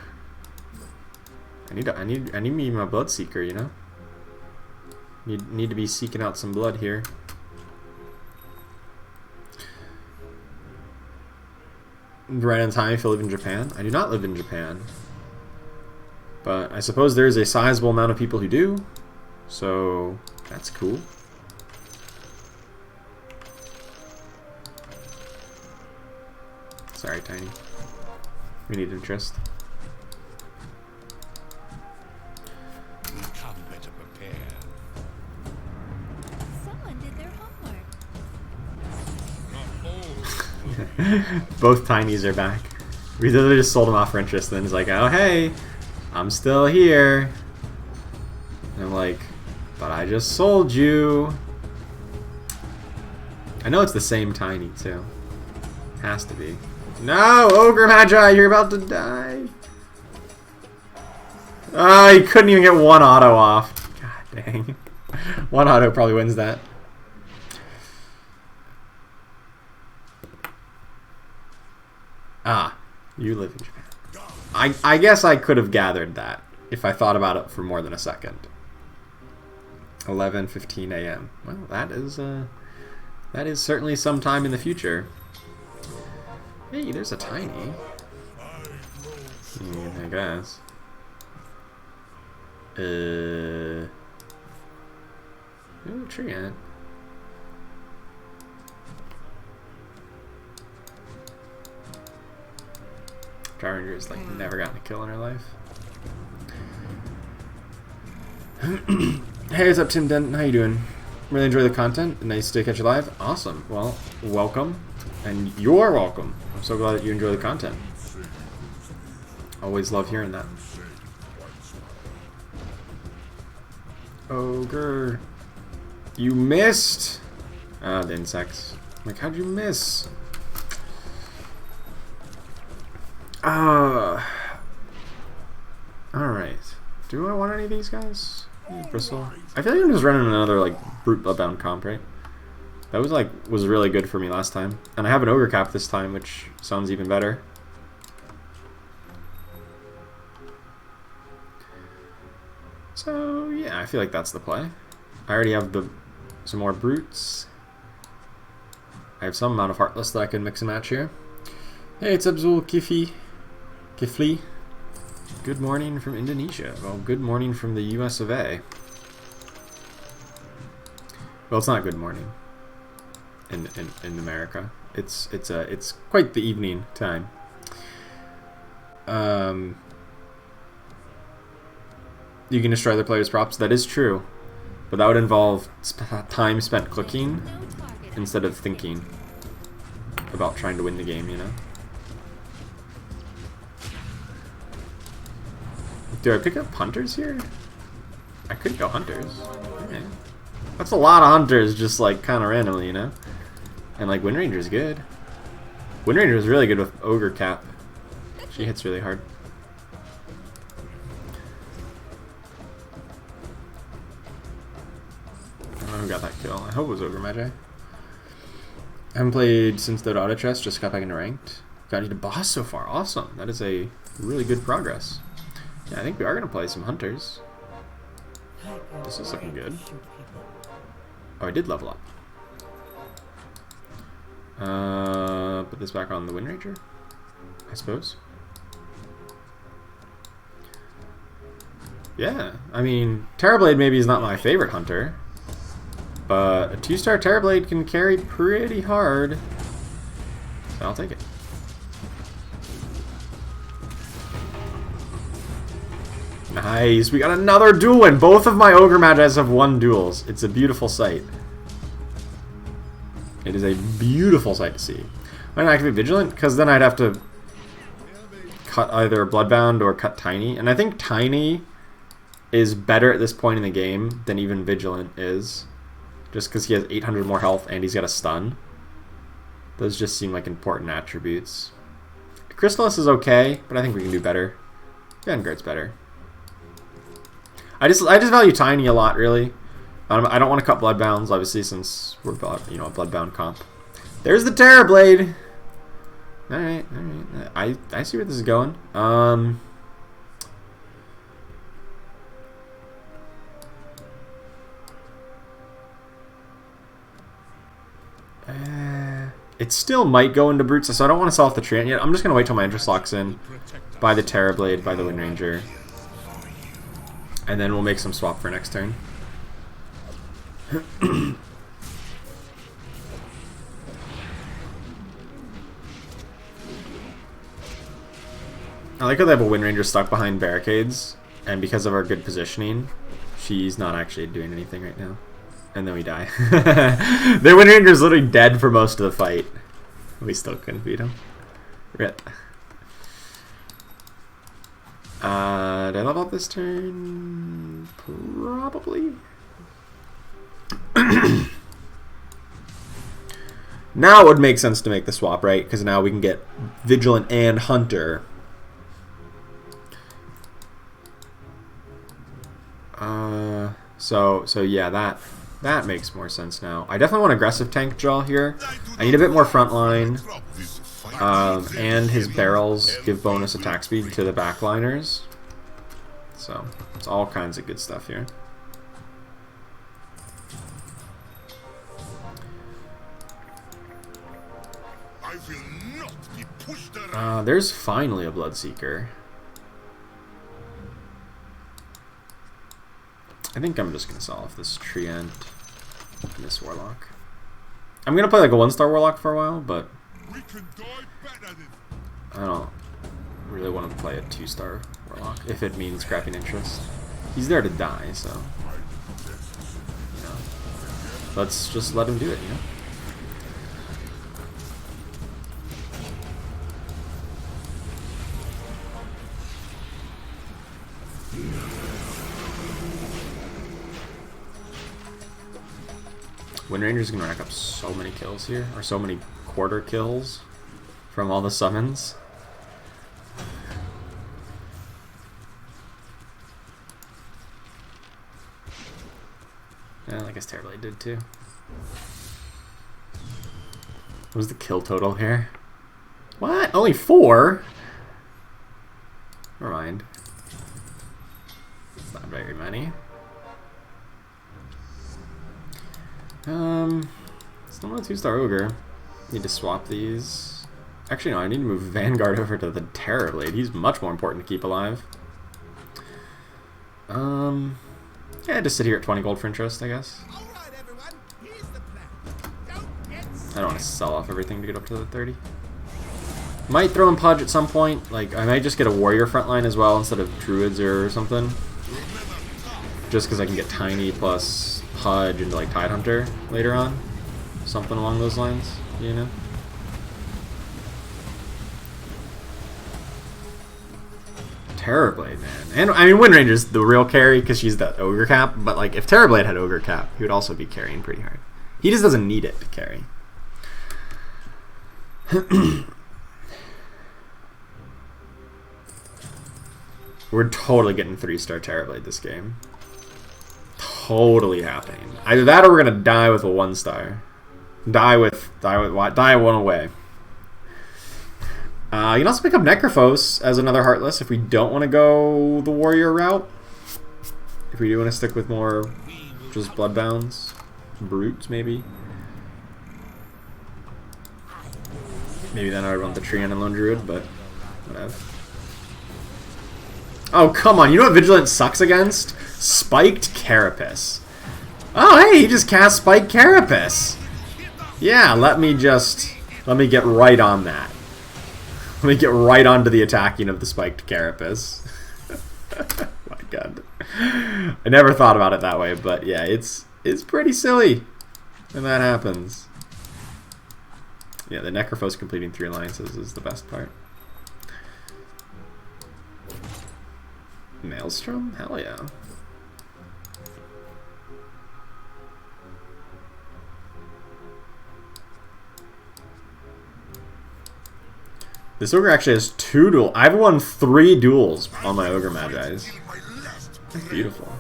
I need me my blood seeker, you know? Need to be seeking out some blood here. Right on time if you live in Japan. I do not live in Japan. But I suppose there's a sizable amount of people who do. So that's cool. Sorry, Tiny. We need interest. Both tinies are back. We literally just sold him off for interest, and then he's like, oh hey, I'm still here. And I'm like, but I just sold you. I know it's the same tiny too. Has to be. No, Ogre Magi, you're about to die. Oh, he couldn't even get one auto off. God dang. One auto probably wins that. Ah, you live in Japan. I guess I could have gathered that if I thought about it for more than a second. 11:15 a.m. Well, that is certainly some time in the future. Hey, there's a tiny. I guess. Ooh, tree ant. Ranger has like never gotten a kill in her life. Hey, what's up, Tim Dent? How you doing? Really enjoy the content. Nice to catch you live. Awesome. Well, welcome, and you're welcome. I'm so glad that you enjoy the content. Always love hearing that. Ogre, you missed. Ah, the insects. Like, how'd you miss? Alright. Do I want any of these guys? Bristle. I feel like I'm just running another, like, brute bloodbound comp, right? That was really good for me last time. And I have an ogre cap this time, which sounds even better. So, yeah, I feel like that's the play. I already have some more brutes. I have some amount of Heartless that I can mix and match here. Hey, it's Abzul Kifli. Good morning from Indonesia. Well, good morning from the US of A. Well, it's not good morning in America. It's quite the evening time. You can destroy the player's props. That is true, but that would involve time spent clicking instead of thinking about trying to win the game, you know? Do I pick up hunters here? I could go hunters. Okay. That's a lot of hunters just like kind of randomly, you know? And like Wind Ranger's good. Wind Ranger is really good with Ogre Cap. She hits really hard. I don't know who got that kill. I hope it was Ogre Magi. I haven't played since the auto chest, just got back into ranked. Got into boss so far. Awesome. That is a really good progress. Yeah, I think we are going to play some hunters. This is looking good. Oh, I did level up. Put this back on the Wind Ranger, I suppose. Yeah, I mean, Terrorblade maybe is not my favorite hunter, but a 2-star Terrorblade can carry pretty hard, so I'll take it. Nice, we got another duel win. Both of my Ogre Magis have won duels. It's a beautiful sight. It is a beautiful sight to see. Why not activate Vigilant? Because then I'd have to cut either Bloodbound or cut Tiny. And I think Tiny is better at this point in the game than even Vigilant is. Just because he has 800 more health and he's got a stun. Those just seem like important attributes. Chrysalis is okay, but I think we can do better. Vanguard's better. I just value Tiny a lot, really. I don't want to cut Bloodbounds, obviously, since we're a Bloodbound comp. There's the Terrorblade. All right. I see where this is going. It still might go into Brutes, so I don't want to sell off the Treant yet. I'm just gonna wait till my interest locks in. Buy the Terrorblade, buy the Wind Ranger. And then we'll make some swap for next turn. I like how they have a Wind Ranger stuck behind barricades, and because of our good positioning, she's not actually doing anything right now. And then we die. The Wind Ranger is literally dead for most of the fight. We still couldn't beat him. Rip. Did I level up this turn? Probably. Now it would make sense to make the swap, right? Because now we can get Vigilant and Hunter. So yeah, that makes more sense now. I definitely want aggressive tank draw here. I need a bit more front line. And his barrels give bonus attack speed to the backliners. So it's all kinds of good stuff here. I will not be pushed around. There's finally a Bloodseeker. I think I'm just going to sell off this Treant and this Warlock. I'm going to play like a 1-star Warlock for a while, but We can die better than I don't really want to play a 2-star Warlock if it means scrapping interest. He's there to die, so you know, let's just let him do it, you know? Wind Ranger's gonna rack up so many kills here, or so many quarter kills from all the summons. Yeah, I guess Terrorblade did too. What was the kill total here? What? Only 4? Never mind. Not very many. Still not a 2-star Ogre. Need to swap these. Actually, no, I need to move Vanguard over to the Terrorblade. He's much more important to keep alive. Yeah, just sit here at 20 gold for interest, I guess. All right, everyone. Here's the plan. Don't get I don't want to sell off everything to get up to the 30. Might throw in Pudge at some point. Like, I might just get a Warrior frontline as well instead of Druids or something. Just because I can get Tiny plus Pudge into like Tidehunter later on. Something along those lines, you know? Terrorblade, man. And I mean, Wind Ranger's the real carry because she's that Ogre cap, but like if Terrorblade had Ogre cap, he would also be carrying pretty hard. He just doesn't need it to carry. We're totally getting 3-star Terrorblade this game. Totally happening. Either that or we're gonna die with a 1-star. Die one away. You can also pick up Necrophos as another Heartless if we don't want to go the Warrior route. If we do want to stick with more just Bloodbounds. Brutes, maybe. Maybe then I would want the Treant and Lone Druid, but whatever. Oh, come on. You know what Vigilant sucks against? Spiked Carapace. Oh, hey, he just cast Spiked Carapace. Yeah, let me get right on that. Let me get right onto the attacking of the Spiked Carapace. My god. I never thought about it that way, but yeah, it's pretty silly when that happens. Yeah, the Necrophos completing 3 alliances is the best part. Maelstrom? Hell yeah. This Ogre actually has 2 duels. I've won 3 duels on my Ogre Magi's. That's beautiful.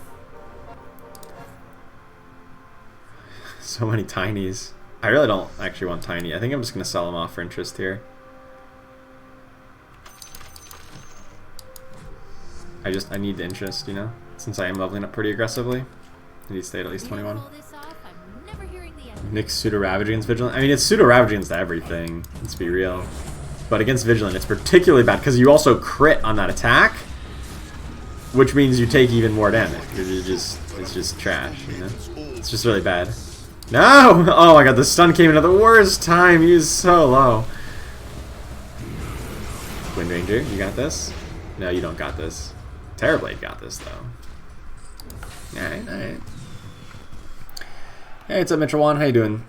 So many Tinies. I really don't actually want Tiny. I think I'm just going to sell them off for interest here. I need the interest, you know? Since I am leveling up pretty aggressively. I need to stay at least 21. Nick's Pseudo Ravage against Vigilant. I mean, it's Pseudo Ravage against everything. Let's be real. But against Vigilant, it's particularly bad because you also crit on that attack, which means you take even more damage. It's just trash, you know? It's just really bad. No! Oh my god, the stun came in at the worst time. He was so low. Wind Ranger, you got this? No, you don't got this. Terrorblade got this, though. Alright, alright. Hey, what's up, Mitchell One? How you doing?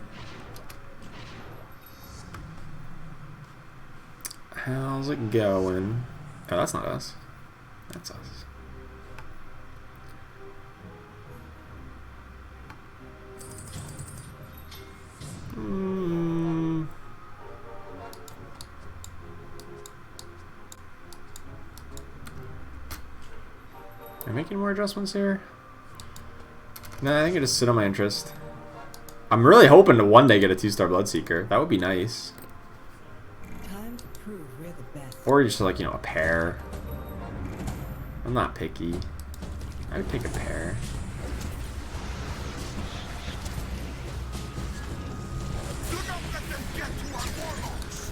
hell's it going? Oh, that's not us. That's us. Am I making more adjustments here? Nah, I think I just sit on my interest. I'm really hoping to one day get a 2-star Bloodseeker. That would be nice. Time to prove we're the best. Or just like, you know, a pair. I'm not picky. I would take a pair. Do not let them get to our warlocks!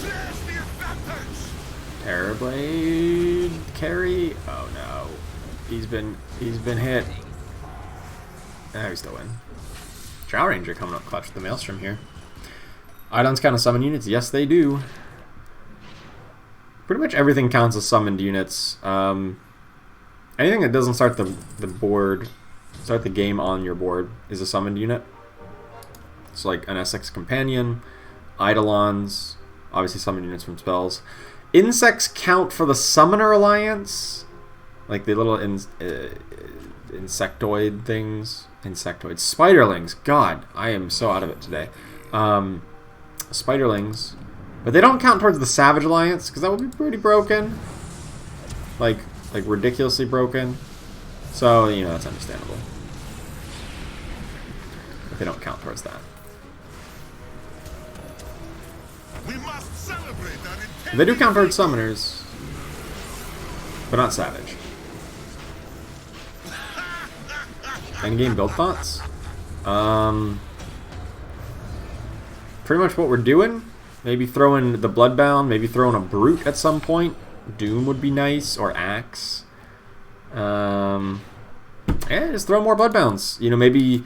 There's the advantage! Terrorblade carry. Oh no. He's been hit. Ah, we still win. Drow Ranger coming up clutch with the Maelstrom here. Eidons count as summoned units? Yes, they do. Pretty much everything counts as summoned units. Anything that doesn't start the board, start the game on your board, is a summoned unit. So like an Essex Companion, Eidolons, obviously summoned units from spells. Insects count for the Summoner Alliance, like the little insectoid things. Insectoids. Spiderlings. God, I am so out of it today. Spiderlings. But they don't count towards the Savage Alliance, because that would be pretty broken. Like ridiculously broken. So, you know, that's understandable. But they don't count towards that. We must celebrate our They do count towards Summoners. But not Savage. Endgame build thoughts? Pretty much what we're doing. Maybe throw in the Bloodbound, maybe throw in a Brute at some point. Doom would be nice, or Axe. Yeah, just throw more Bloodbounds. You know, maybe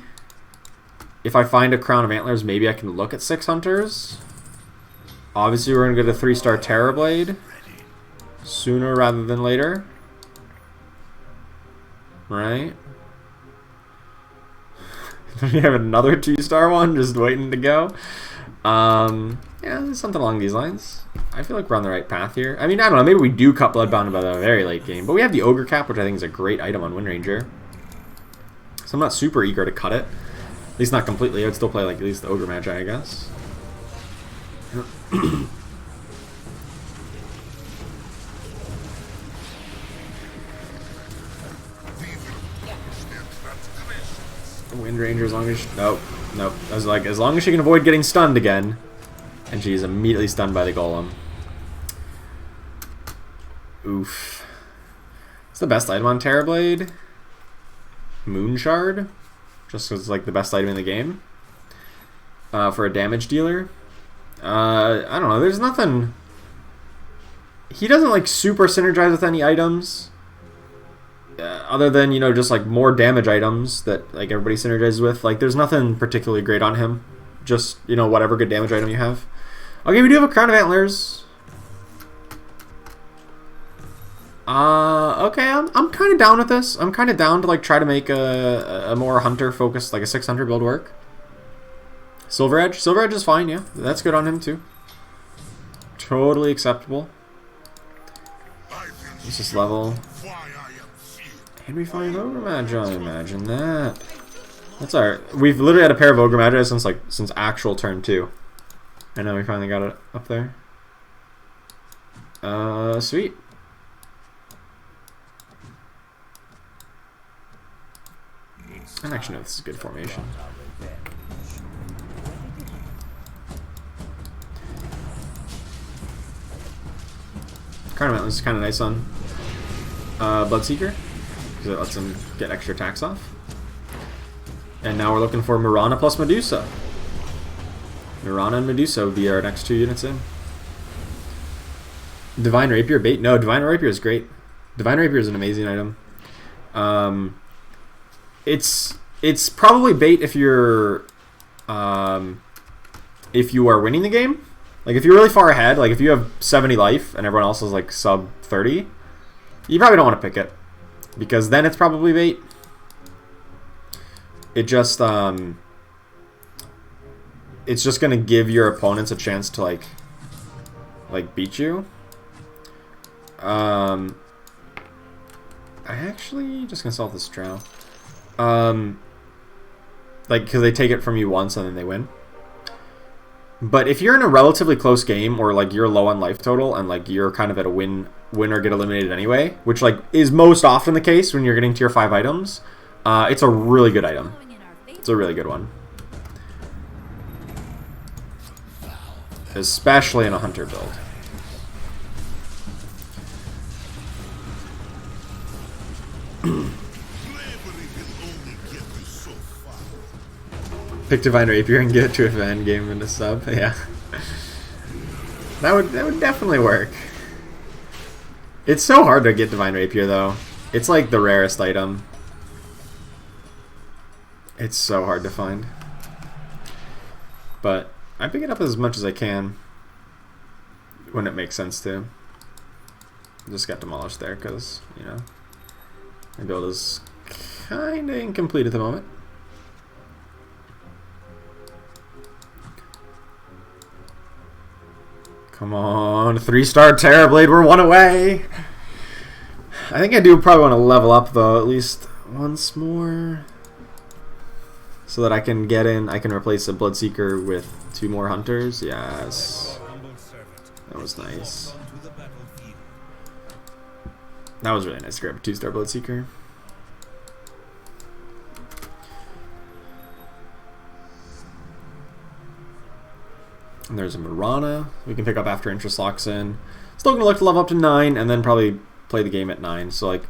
if I find a Crown of Antlers, maybe I can look at 6 Hunters. Obviously, we're going to get a 3-star Terrorblade sooner rather than later. Right? We have another 2-star one just waiting to go. Yeah, something along these lines. I feel like we're on the right path here. I mean, I don't know. Maybe we do cut Bloodbound by the very late game. But we have the Ogre Cap, which I think is a great item on Windranger. So I'm not super eager to cut it. At least not completely. I would still play like at least the Ogre Magi, I guess. Windranger, as long as nope. I was like, as long as she can avoid getting stunned again, and she's immediately stunned by the Golem. Oof. It's the best item on Terrorblade. Moonshard, just because it's like the best item in the game. For a damage dealer. I don't know. There's nothing. He doesn't like super synergize with any items. Other than, you know, just like more damage items that like everybody synergizes with. Like there's nothing particularly great on him. Just, you know, whatever good damage item you have. Okay, we do have a Crown of Antlers. Okay, I'm kind of down with this. I'm kind of down to like try to make a more hunter focused, like a 600 build work. Silver Edge is fine, yeah. That's good on him too. Totally acceptable. Let's just level. And we find Ogre Magi, imagine that. That's alright. We've literally had a pair of Ogre Magi since actual turn 2. I know we finally got it up there. Sweet. I actually know this is a good formation. Crown of Antlers is kind of nice on Bloodseeker, because it lets him get extra attacks off. And now we're looking for Mirana plus Medusa. Mirana and Medusa would be our next 2 units in. Divine Rapier bait? No, Divine Rapier is great. Divine Rapier is an amazing item. It's probably bait if you're if you are winning the game. Like if you're really far ahead, like if you have 70 life and everyone else is like sub 30, you probably don't want to pick it, because then it's probably bait. It just it's just gonna give your opponents a chance to like beat you. I actually just gonna solve this drow. Like, because they take it from you once and then they win. But if you're in a relatively close game, or like you're low on life total and like you're kind of at a win or get eliminated anyway, which like is most often the case when you're getting tier 5 items, it's a really good item. It's a really good one. Especially in a hunter build. Pick Divine Rapier and give it to a fan game in a sub. Yeah. That would definitely work. It's so hard to get Divine Rapier though. It's like the rarest item. It's so hard to find. But I pick it up as much as I can when it makes sense to. Just got demolished there because, you know, my build is kinda incomplete at the moment. Come on, 3-star Terrorblade, we're 1 away! I think I do probably want to level up though, at least once more. So that I can get in, I can replace a Bloodseeker with 2 more Hunters. Yes. That was nice. That was really nice to grab a 2-star Bloodseeker. And there's a Mirana we can pick up after interest locks in. Still gonna look to level up to 9 and then probably play the game at 9. So like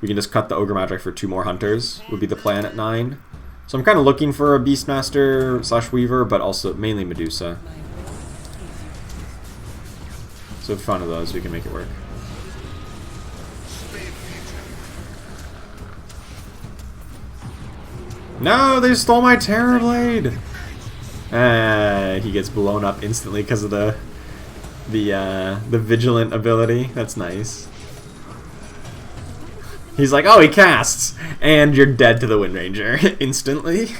we can just cut the Ogre Magic for 2 more Hunters would be the plan at 9. So I'm kind of looking for a Beastmaster / Weaver, but also mainly Medusa. So if one of those, we can make it work. No, they stole my Terrorblade! He gets blown up instantly because of the Vigilant ability. That's nice. He's like, oh, he casts! And you're dead to the Wind Ranger instantly.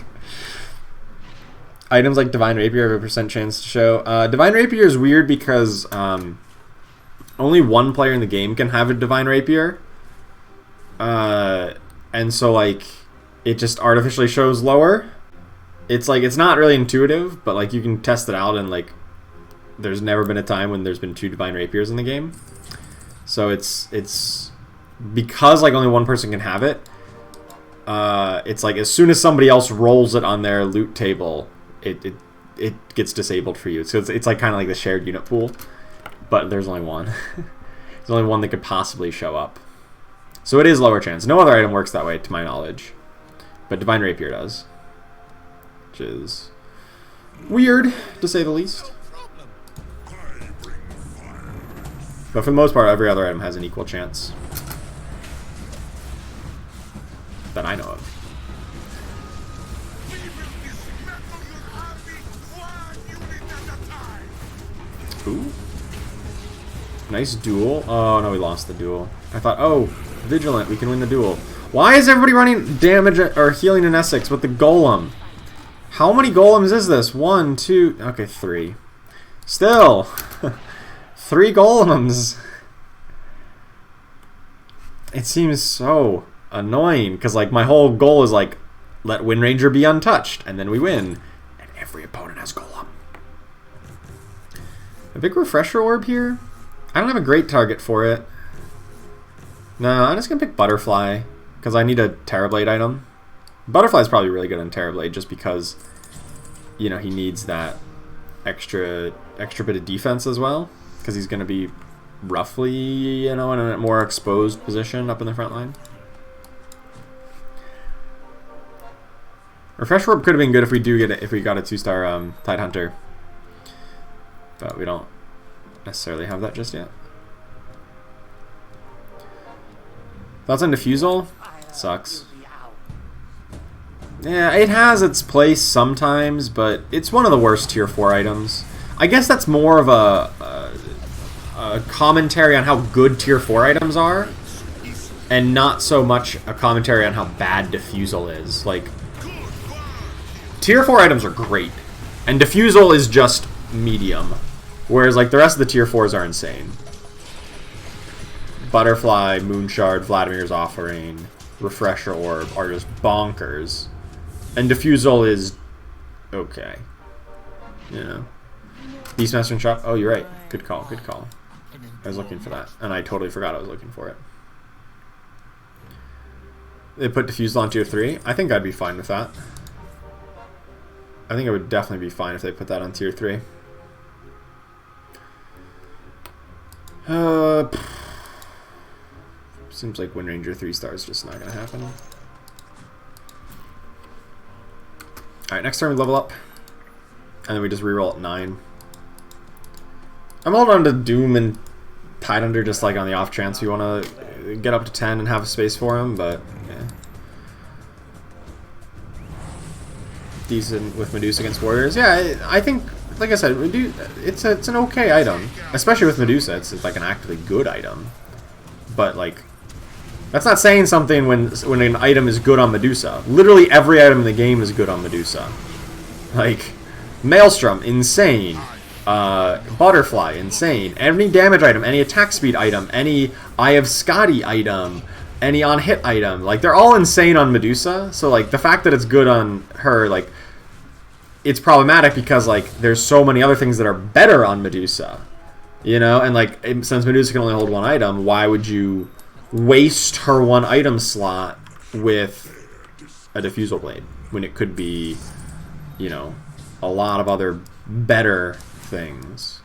Items like Divine Rapier have a % chance to show. Divine Rapier is weird because only one player in the game can have a Divine Rapier. And so, like, it just artificially shows lower. It's like, it's not really intuitive, but like you can test it out and like there's never been a time when there's been 2 Divine Rapiers in the game. So it's because like only one person can have it, it's like as soon as somebody else rolls it on their loot table, it gets disabled for you. So it's like kind of like the shared unit pool, but there's only one. There's only one that could possibly show up. So it is lower chance. No other item works that way to my knowledge, but Divine Rapier does. Which is weird, to say the least. But for the most part, every other item has an equal chance. That I know of. Ooh. Nice duel. Oh, no, we lost the duel. I thought, oh, Vigilant, we can win the duel. Why is everybody running damage or healing in Essex with the Golem? How many golems is this? 1, 2, okay, 3. Still, 3 golems. It seems so annoying because like my whole goal is like let Wind Ranger be untouched and then we win, and every opponent has golem. A big refresher orb here. I don't have a great target for it. No, I'm just gonna pick Butterfly because I need a Terrorblade item. Butterfly's probably really good on Terrorblade just because, you know, he needs that extra bit of defense as well, because he's going to be roughly, you know, in a more exposed position up in the front line. Refresh Orb could have been good if we do get it, if we got a 2-star Tide Hunter, but we don't necessarily have that just yet. Thoughts on Diffusal? Sucks. Yeah, it has its place sometimes, but it's one of the worst tier 4 items. I guess that's more of a commentary on how good tier 4 items are, and not so much a commentary on how bad Diffusal is. Like, tier 4 items are great. And Diffusal is just medium. Whereas, like, the rest of the tier 4s are insane. Butterfly, Moonshard, Vladimir's Offering, Refresher Orb are just bonkers. And Diffusal is okay. You know. Beastmaster and Shock. Oh, you're right. Good call, good call. I was looking for that. And I totally forgot I was looking for it. They put Diffusal on tier 3. I think I'd be fine with that. I think it would definitely be fine if they put that on tier 3. Seems like Wind Ranger 3-star is just not going to happen. Alright, next turn we level up. And then we just reroll at 9. I'm holding on to Doom and Tideunder just like on the off chance we want to get up to 10 and have a space for him, but yeah. Decent with Medusa against Warriors. Yeah, I think, like I said, it's an okay item. Especially with Medusa, it's like an actively good item. But, like, that's not saying something when an item is good on Medusa. Literally every item in the game is good on Medusa. Like, Maelstrom, insane. Butterfly, insane. Any damage item, any attack speed item, any Eye of Skadi item, any on-hit item. Like, they're all insane on Medusa. So, like, the fact that it's good on her, like, it's problematic because, like, there's so many other things that are better on Medusa. You know? And, like, since Medusa can only hold one item, why would you waste her one item slot with a Diffusal Blade when it could be, you know, a lot of other better things.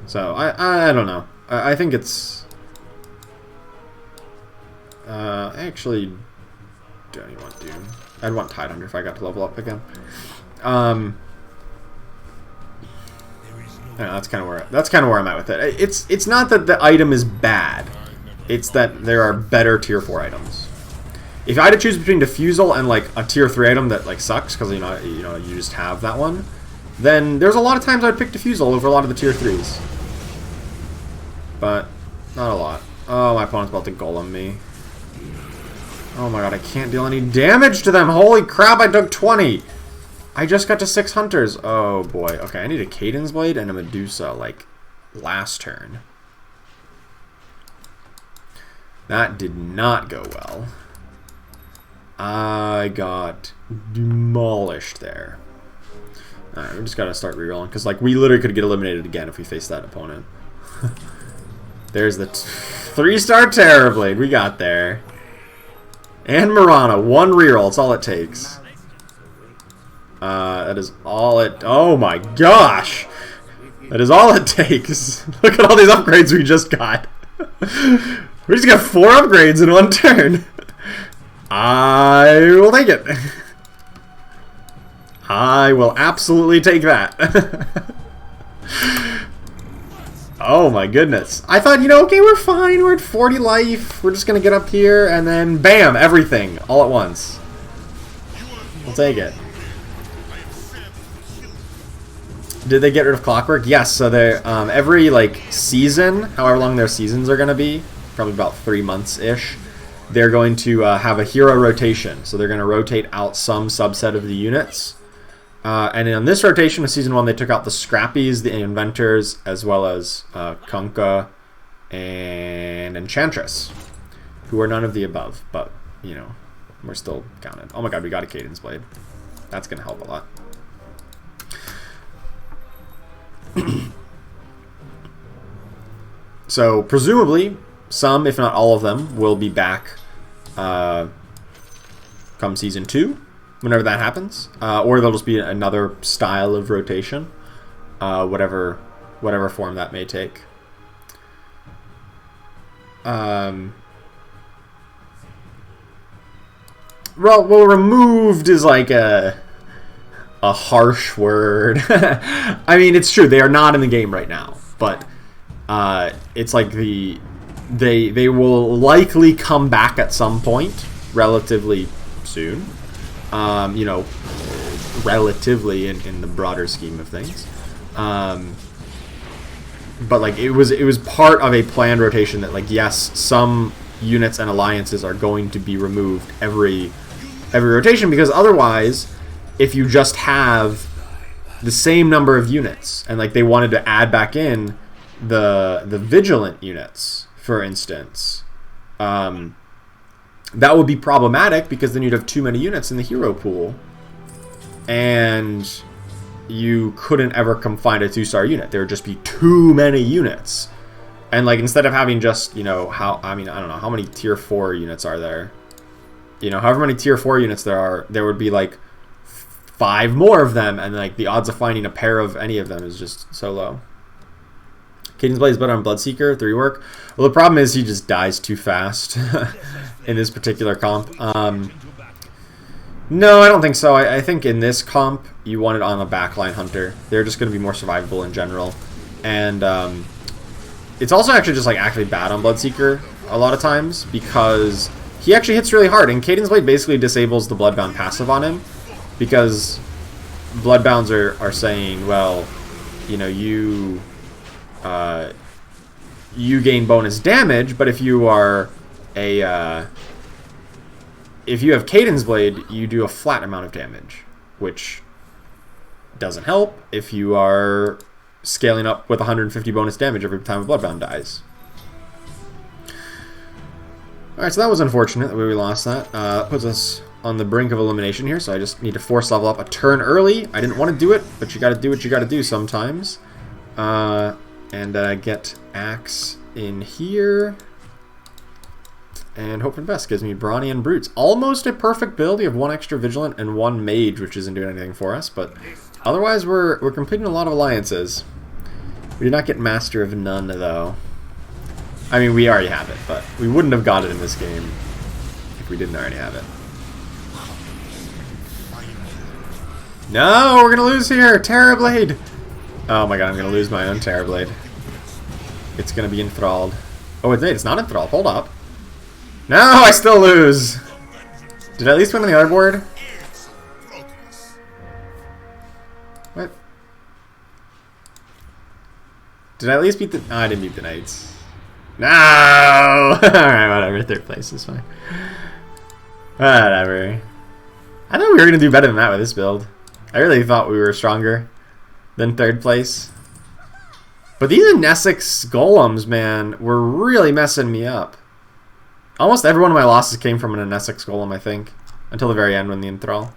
So I don't know. I think it's I actually don't even want Doom. I'd want Tideunder if I got to level up again. Yeah, that's kind of where I'm at with it. It's not that the item is bad. It's that there are better tier 4 items. If I had to choose between Diffusal and like a tier 3 item that like sucks because you know you just have that one, then there's a lot of times I'd pick Diffusal over a lot of the tier 3s. But not a lot. Oh, my opponent's about to golem me. Oh my god, I can't deal any damage to them. Holy crap, I took 20. I just got to 6 hunters. Oh boy. Okay, I need a Cadence Blade and a Medusa like last turn. That did not go well. I got demolished there. Alright, we just gotta start rerolling because like we literally could get eliminated again if we face that opponent. There's the 3-star Terrorblade. We got there. And Mirana, 1 reroll. That's all it takes. That is all it... Oh my gosh! That is all it takes. Look at all these upgrades we just got. We just got 4 upgrades in 1 turn. I will take it. I will absolutely take that. Oh my goodness. I thought, you know, okay, we're fine. We're at 40 life. We're just going to get up here and then bam, everything all at once. We'll take it. Did they get rid of Clockwork? Yes, so they're every like season, however long their seasons are going to be, probably about 3 months-ish, they're going to have a hero rotation. So they're going to rotate out some subset of the units. And in this rotation of Season 1, they took out the Scrappies, the Inventors, as well as Kunkka and Enchantress, who are none of the above, but, you know, we're still counted. Oh my god, we got a Cadence Blade. That's going to help a lot. So, presumably, some, if not all of them, will be back come Season 2. Whenever that happens, or there'll just be another style of rotation, whatever form that may take. Well, removed is like a harsh word. I mean, it's true, they are not in the game right now, but it's like they will likely come back at some point, relatively soon. You know, relatively in the broader scheme of things. But like it was part of a planned rotation that like yes, some units and alliances are going to be removed every rotation, because otherwise, if you just have the same number of units and like they wanted to add back in the vigilant units, for instance, that would be problematic, because then you'd have too many units in the hero pool, and you couldn't ever come find a 2-star unit. There would just be too many units. And like, instead of having just, you know, I don't know, how many tier 4 units are there? You know, however many tier 4 units there are, there would be like 5 more of them, and like the odds of finding a pair of any of them is just so low. Caden's Blade is better on Bloodseeker, 3 work. Well, the problem is he just dies too fast in this particular comp. No, I don't think so. I think in this comp, you want it on a backline hunter. They're just going to be more survivable in general. And it's also actually just like actually bad on Bloodseeker a lot of times, because he actually hits really hard. And Caden's Blade basically disables the Bloodbound passive on him, because Bloodbounds are saying, well, you know, you gain bonus damage, but if you are if you have Caden's Blade, you do a flat amount of damage, which doesn't help if you are scaling up with 150 bonus damage every time a Bloodbound dies. Alright, so that was unfortunate that we lost that. Puts us on the brink of elimination here, so I just need to force level up a turn early. I didn't want to do it, but you gotta do what you gotta do sometimes. And get Axe in here. And hope for the best. Gives me Brawny and Brutes. Almost a perfect build. You have 1 extra Vigilant and 1 Mage, which isn't doing anything for us. But otherwise, we're completing a lot of alliances. We did not get Master of None, though. I mean, we already have it, but we wouldn't have got it in this game if we didn't already have it. No, we're going to lose here. Terrorblade. Oh my god, I'm going to lose my own Terrorblade. It's going to be enthralled. Oh, it's not enthralled. Hold up. No, I still lose. Did I at least win on the other board? What? Did I at least beat the... Oh, I didn't beat the Knights. No! Alright, whatever. 3rd place is fine. Whatever. I thought we were going to do better than that with this build. I really thought we were stronger than 3rd place. But these Nesix Golems, man, were really messing me up. Almost every one of my losses came from an Nesix Golem, I think. Until the very end when the Enthrall.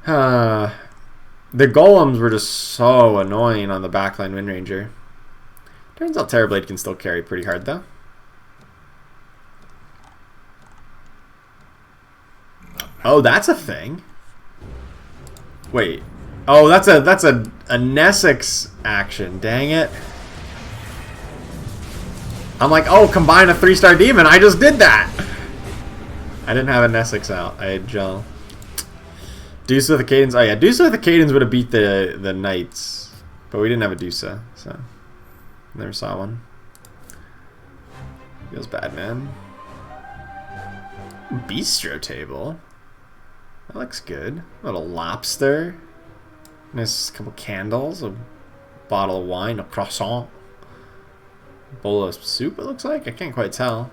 The Golems were just so annoying on the backline Windranger. Turns out Terrorblade can still carry pretty hard, though. Oh, that's a thing. Wait. Oh, that's a Nesix action. Dang it. I'm like, oh, combine a 3-star demon. I just did that. I didn't have a Nesix out. I had Gel. Deuce with the Cadence. Oh yeah, Deuce with the Cadence would have beat the Knights, but we didn't have a Deuce, so never saw one. Feels bad, man. Bistro table. That looks good. A little lobster. Nice couple candles. A bottle of wine. A croissant. Bowl of soup, it looks like? I can't quite tell.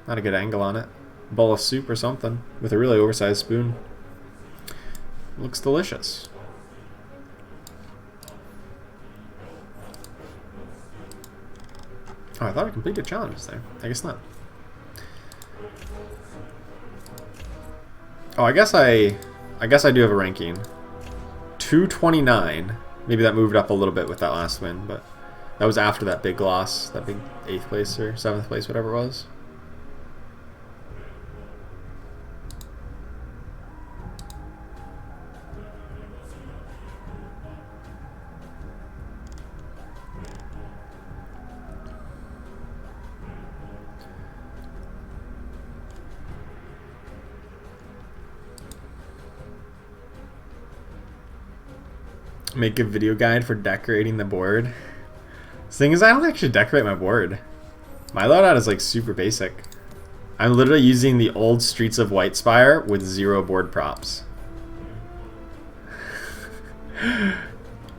Not a good angle on it. Bowl of soup or something. With a really oversized spoon. Looks delicious. Oh, I thought I completed challenges there. I guess not. Oh, I guess I do have a ranking. 229. Maybe that moved up a little bit with that last win, but that was after that big loss, that big 8th place or 7th place, whatever it was. Make a video guide for decorating the board. The thing is, I don't actually decorate my board. My loadout is like super basic. I'm literally using the old Streets of Whitespire with 0 board props.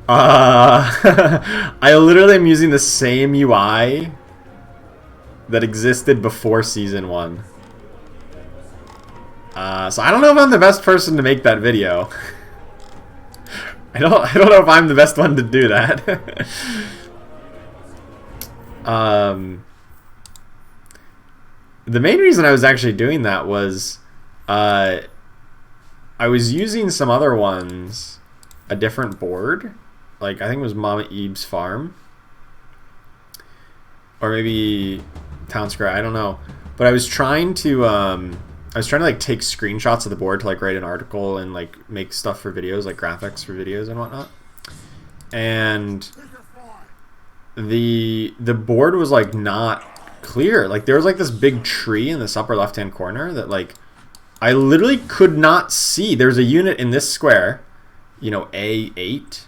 I literally am using the same UI that existed before season 1. So I don't know if I'm the best person to make that video. I don't know if I'm the best one to do that. The main reason I was actually doing that was I was using some other ones, a different board. Like, I think it was Mama Eve's Farm. Or maybe Town Square, I don't know. But I was trying to like take screenshots of the board to like write an article and like make stuff for videos, like graphics for videos and whatnot. And the board was like not clear. Like, there was like this big tree in this upper left hand corner that like I literally could not see. There's a unit in this square, you know, A8.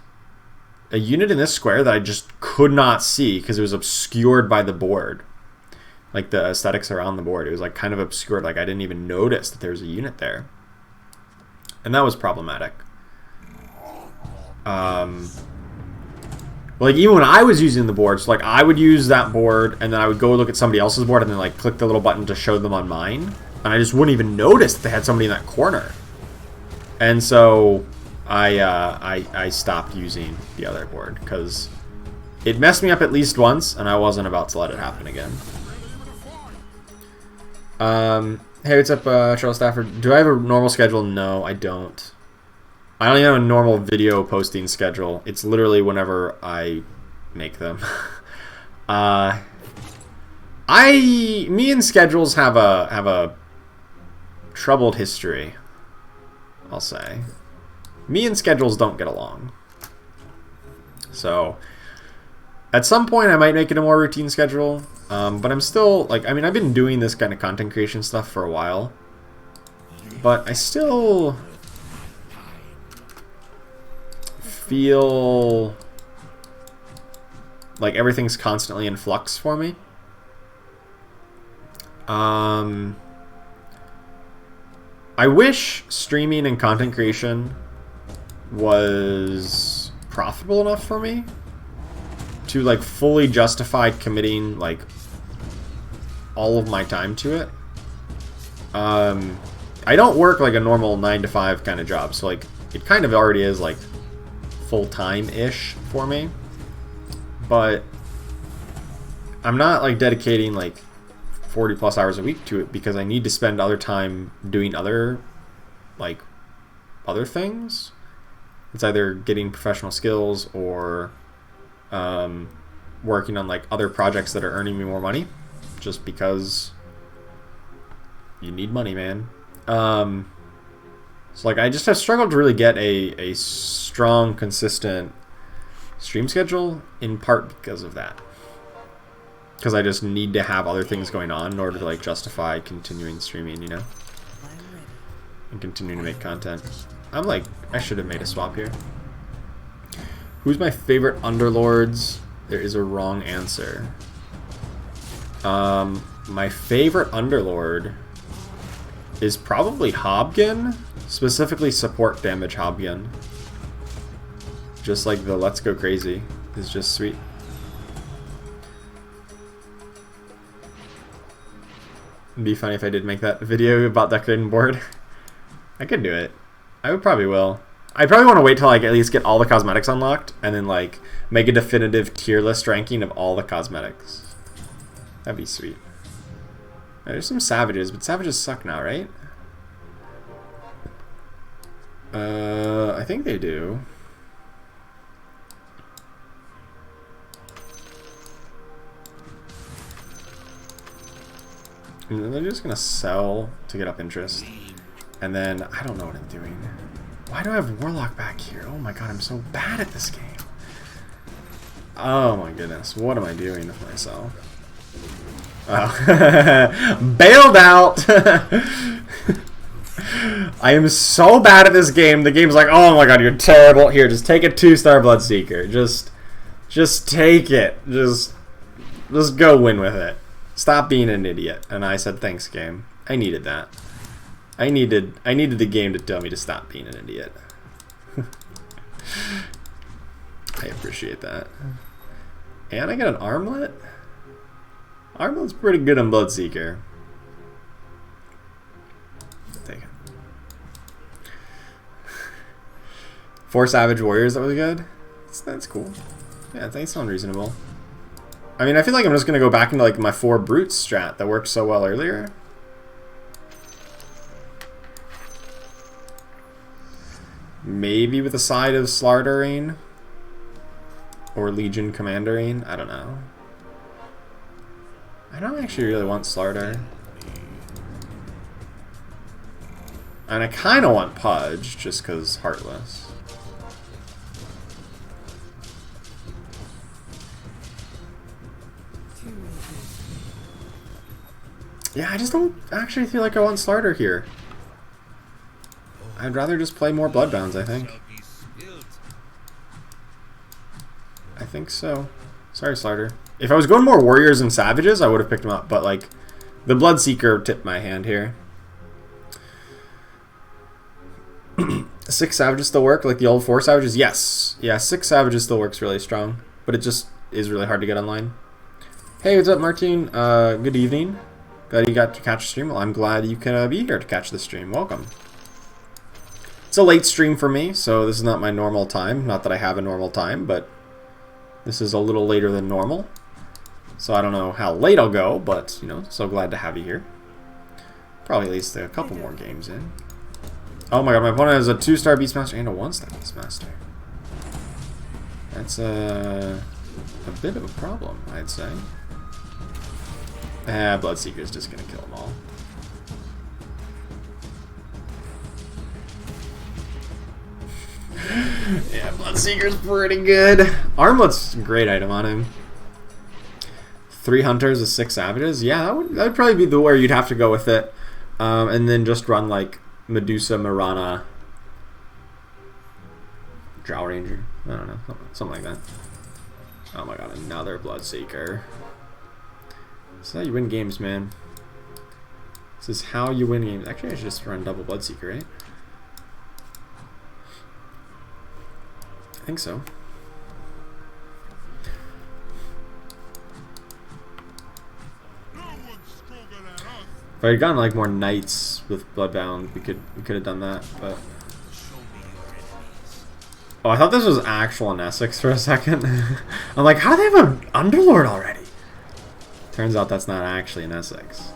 A unit in this square that I just could not see because it was obscured by the board. Like, the aesthetics around the board, it was like kind of obscured. Like, I didn't even notice that there was a unit there, and that was problematic. Like, even when I was using the boards, like, I would use that board and then I would go look at somebody else's board and then like click the little button to show them on mine, and I just wouldn't even notice that they had somebody in that corner. And so I stopped using the other board because it messed me up at least once, and I wasn't about to let it happen again. Hey, what's up, Charles Stafford? Do I have a normal schedule? No, I don't. I don't even have a normal video posting schedule. It's literally whenever I make them. Me and schedules have a troubled history, I'll say. Me and schedules don't get along. So at some point I might make it a more routine schedule. But I'm still, like, I mean, I've been doing this kind of content creation stuff for a while, but I still feel like everything's constantly in flux for me. I wish streaming and content creation was profitable enough for me to like fully justify committing like all of my time to it. I don't work like a normal 9-to-5 kind of job, so like it kind of already is like full-time-ish for me, but I'm not like dedicating like 40 plus hours a week to it because I need to spend other time doing other things. It's either getting professional skills or working on like other projects that are earning me more money, just because you need money, man. So like I just have struggled to really get a strong, consistent stream schedule, in part because of that. Because I just need to have other things going on in order to like justify continuing streaming, you know, and continuing to make content. I'm like, I should have made a swap here. Who's my favorite underlords? There is a wrong answer. My favorite underlord is probably Hobgun, specifically support damage Hobgun. Just like the Let's Go Crazy is just sweet. It'd be funny if I did make that video about decorating board. I could do it. I would probably will. I probably want to wait till I at least get all the cosmetics unlocked and then like make a definitive tier list ranking of all the cosmetics. That'd be sweet. There's some savages, but savages suck now, right? I think they do. And then they're just gonna sell to get up interest. And then I don't know what I'm doing. Why do I have Warlock back here? Oh my god, I'm so bad at this game. Oh my goodness, what am I doing with myself? Oh. Bailed out! I am so bad at this game. The game's like, oh my god, you're terrible. Here, just take a 2-star Bloodseeker. Just take it. Just go win with it. Stop being an idiot. And I said, thanks, game. I needed that. I needed the game to tell me to stop being an idiot. I appreciate that. And I got an armlet? Armlet's pretty good on Bloodseeker. Take it. 4 Savage Warriors, that was good. That's cool. Yeah, they sound reasonable. I mean, I feel like I'm just gonna go back into like my 4 Brutes strat that worked so well earlier. Maybe with a side of Slarderain. Or Legion Commanderain. I don't know. I don't actually really want Slardar. And I kind of want Pudge, just because Heartless. Yeah, I just don't actually feel like I want Slardar here. I'd rather just play more Bloodbounds, I think. I think so. Sorry, Slardar. If I was going more Warriors and Savages, I would have picked them up, but like, the Bloodseeker tipped my hand here. 6 Savages still work, like the old 4 Savages? Yes. Yeah, 6 Savages still works really strong, but it just is really hard to get online. Hey, what's up, Martine? Good evening. Glad you got to catch the stream. Well, I'm glad you can be here to catch the stream. Welcome. It's a late stream for me, so this is not my normal time. Not that I have a normal time, but this is a little later than normal. So I don't know how late I'll go, but, you know, so glad to have you here. Probably at least a couple more games in. Oh my god, my opponent has a 2-star Beastmaster and a 1-star Beastmaster. That's a bit of a problem, I'd say. Bloodseeker's just gonna kill them all. Yeah, Bloodseeker's pretty good. Armlet's a great item on him. 3 Hunters with 6 Savages. Yeah, that would probably be the where you'd have to go with it. And then just run like Medusa, Mirana, Drow Ranger. I don't know, something like that. Oh my god, another Bloodseeker. This is how you win games, man. This is how you win games. Actually, I should just run double Bloodseeker, right? I think so. If I had gotten like more knights with Bloodbound, we could have done that, but oh, I thought this was actual in Essex for a second. I'm like, how do they have an Underlord already? Turns out that's not actually in Essex.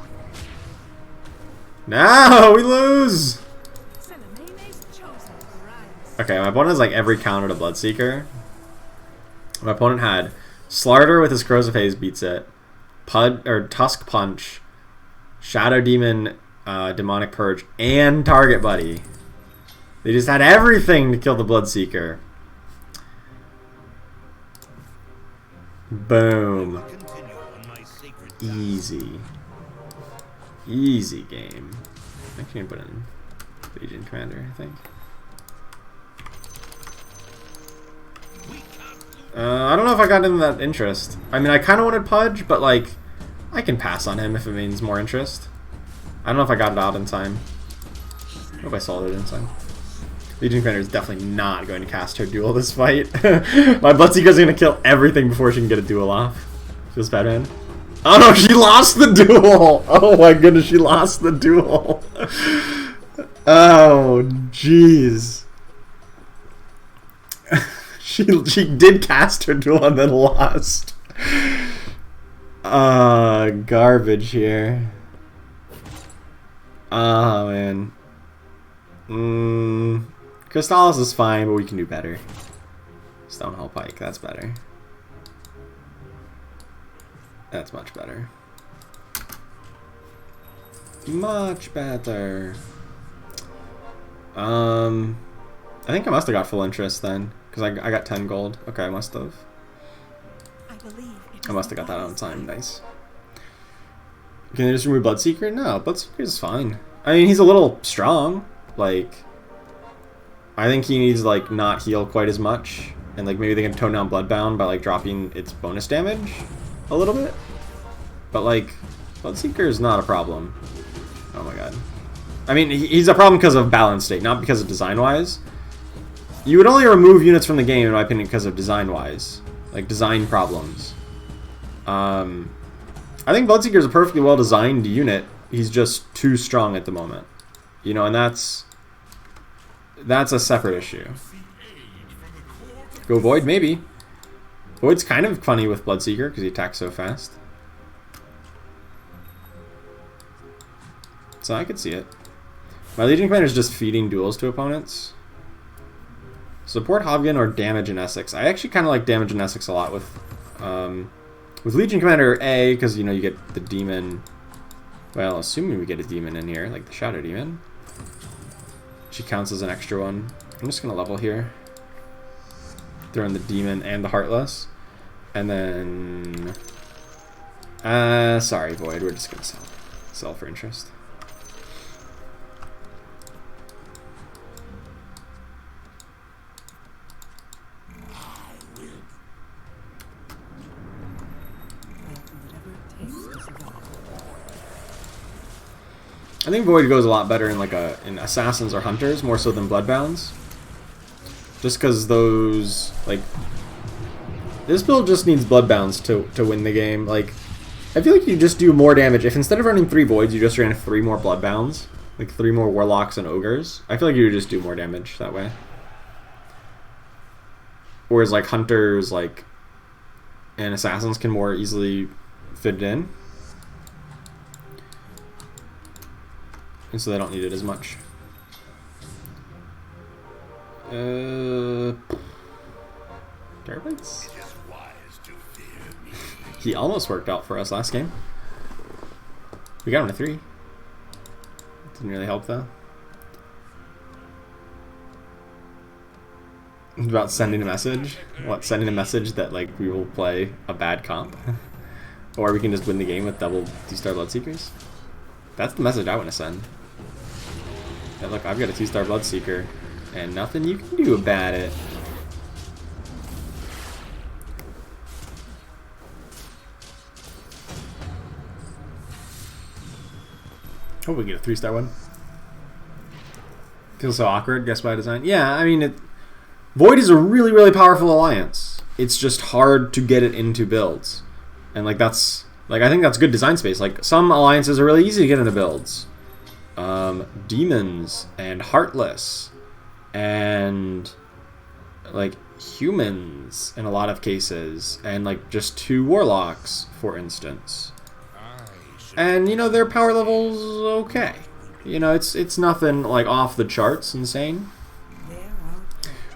No, we lose. Okay, my opponent has like every counter to Bloodseeker. My opponent had Slardar with his Crows of Haze beats it, Tusk Punch, Shadow Demon, Demonic Purge, and Target Buddy. They just had everything to kill the Bloodseeker. Boom. Easy. Easy game. I'm actually gonna put in Legion Commander, I think. I don't know if I got into that interest. I mean, I kind of wanted Pudge, but like, I can pass on him if it means more interest. I don't know if I got it out in time. I hope I solved it in time. Legion Commander is definitely not going to cast her duel this fight. My Bloodseeker's going to kill everything before she can get a duel off. Feels bad, man. Oh no, she lost the duel! Oh my goodness, she lost the duel. Oh, jeez. She did cast her duel and then lost. Garbage here. Oh man. Crystallis is fine, but we can do better. Stonehull Pike, that's better. That's much better. Much better. I think I must have got full interest then, because I got 10 gold. Okay, I must have. I must have got that on time. Nice. Can they just remove Bloodseeker? No, Bloodseeker is fine. I mean, he's a little strong. Like, I think he needs like not heal quite as much, and like maybe they can tone down Bloodbound by like dropping its bonus damage a little bit. But like, Bloodseeker is not a problem. Oh my god. I mean, he's a problem because of balance state, not because of design-wise. You would only remove units from the game, in my opinion, because of design-wise. Like, design problems. I think Bloodseeker is a perfectly well designed unit. He's just too strong at the moment, you know, and that's a separate issue. Go Void, maybe. Void's kind of funny with Bloodseeker because he attacks so fast. So I could see it. My Legion Commander is just feeding duels to opponents. Support Hovgen or Damage in Essex. I actually kind of like Damage in Essex a lot with Legion Commander A, because you know you get the demon. Well, assuming we get a demon in here, like the Shadow Demon. She counts as an extra one. I'm just gonna level here. Throw in the demon and the Heartless, and then sorry, Void. We're just gonna sell for interest. I think Void goes a lot better in like in Assassins or Hunters more so than Bloodbounds. Just because those, like, this build just needs Bloodbounds to win the game. Like, I feel like you just do more damage if instead of running 3 Voids, you just ran 3 more Bloodbounds, like 3 more Warlocks and Ogres. I feel like you would just do more damage that way. Whereas like Hunters, like, and Assassins can more easily fit it in. And so they don't need it as much. Terrorblades? He almost worked out for us last game. We got him to 3. Didn't really help though. About sending a message? What, sending a message that like we will play a bad comp? Or we can just win the game with double 2-star Bloodseekers? That's the message I want to send. That, look, I've got a 2-star Bloodseeker, and nothing you can do about it. Hope we get a 3-star one. Feels so awkward, guess by design. Yeah, I mean, Void is a really, really powerful alliance. It's just hard to get it into builds. And like that's, like I think that's good design space. Like some alliances are really easy to get into builds. Demons and Heartless and like humans in a lot of cases, and like just 2 Warlocks, for instance. And you know their power level's okay. You know it's nothing like off the charts insane.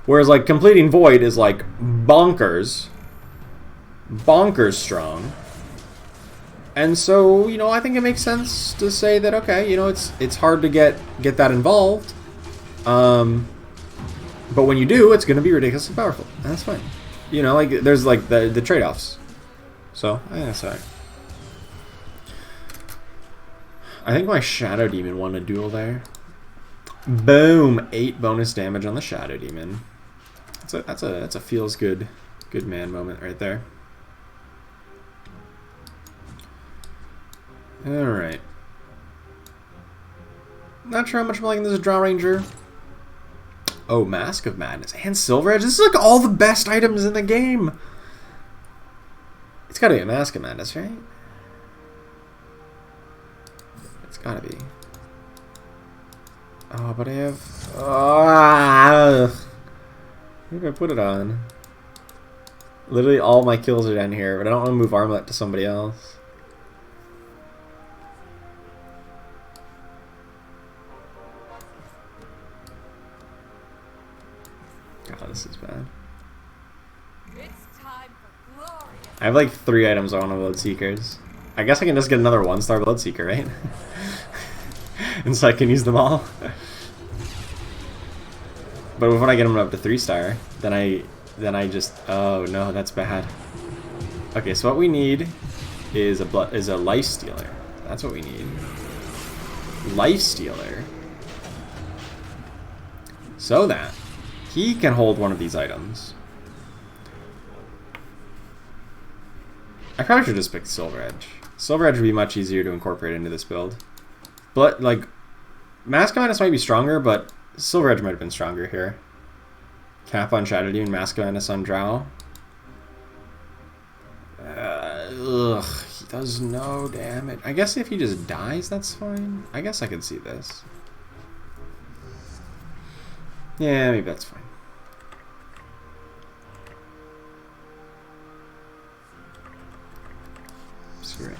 Whereas like completing Void is like bonkers strong. And so, you know, I think it makes sense to say that, okay, you know, it's hard to get that involved. But when you do, it's going to be ridiculously powerful. And that's fine. You know, like, there's, like, the trade-offs. So, that's alright. I think my Shadow Demon won a duel there. Boom! 8 bonus damage on the Shadow Demon. That's a feels good man moment right there. Alright. Not sure how much I'm liking this Draw Ranger. Oh, Mask of Madness and Silver Edge. This is like all the best items in the game. It's gotta be a Mask of Madness, right? It's gotta be. Oh, but I have... who do I put it on? Literally all my kills are down here, but I don't want to move Armlet to somebody else. God, this is bad. It's time for glory. I have like 3 items I want on Bloodseekers. I guess I can just get another 1-star Bloodseeker, right? And so I can use them all. But when I get them up to 3-star, then I just, oh no, that's bad. Okay, so what we need is a Life Stealer. That's what we need. Life Stealer. So that he can hold one of these items. I probably should just pick Silver Edge. Silver Edge would be much easier to incorporate into this build. But, like, Mask of Madness might be stronger, but Silver Edge might have been stronger here. Cap on Shadow Demon, Mask of Madness on Drow. does no damage. I guess if he just dies, that's fine. I guess I could see this. Yeah, maybe that's fine. Screw it.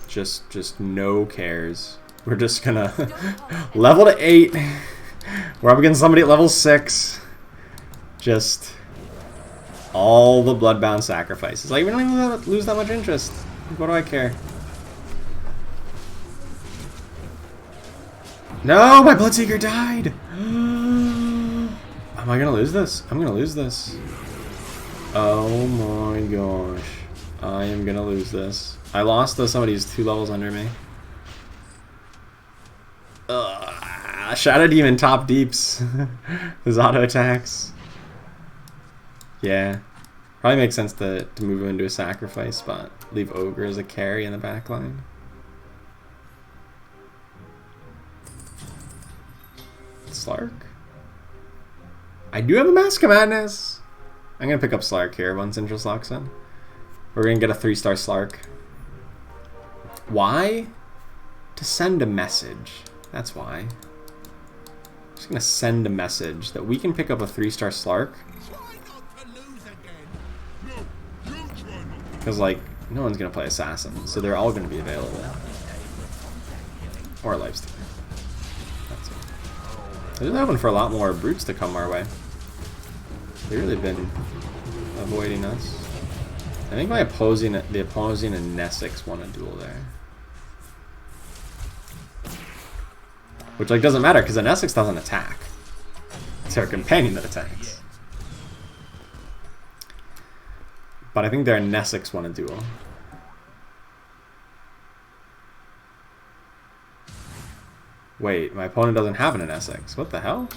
Just no cares. We're just gonna level to 8. We're up against somebody at level 6. Just all the bloodbound sacrifices. Like, we don't even lose that much interest. What do I care? No, my Bloodseeker died. Am I gonna lose this? I'm gonna lose this. Oh my gosh. I am gonna lose this. I lost to somebody's 2 levels under me. Shadow Demon top deeps. His auto attacks. Yeah. Probably makes sense to move him into a sacrifice spot. Leave Ogre as a carry in the back line. Slark? I do have a Mask of Madness. I'm gonna pick up Slark here once interest locks in. We're gonna get a 3-star Slark. Why? To send a message. That's why. I'm just gonna send a message that we can pick up a 3-star Slark. Because, like, no one's gonna play Assassin, so they're all gonna be available. Or Lifestealer. That's it. They're just hoping for a lot more brutes to come our way. They've really been avoiding us. I think the opposing and Nesix won a duel there. Which, like, doesn't matter, because the Nesix doesn't attack. It's her companion that attacks. But I think their Nesix won a duel. Wait, my opponent doesn't have an Nesix. What the hell?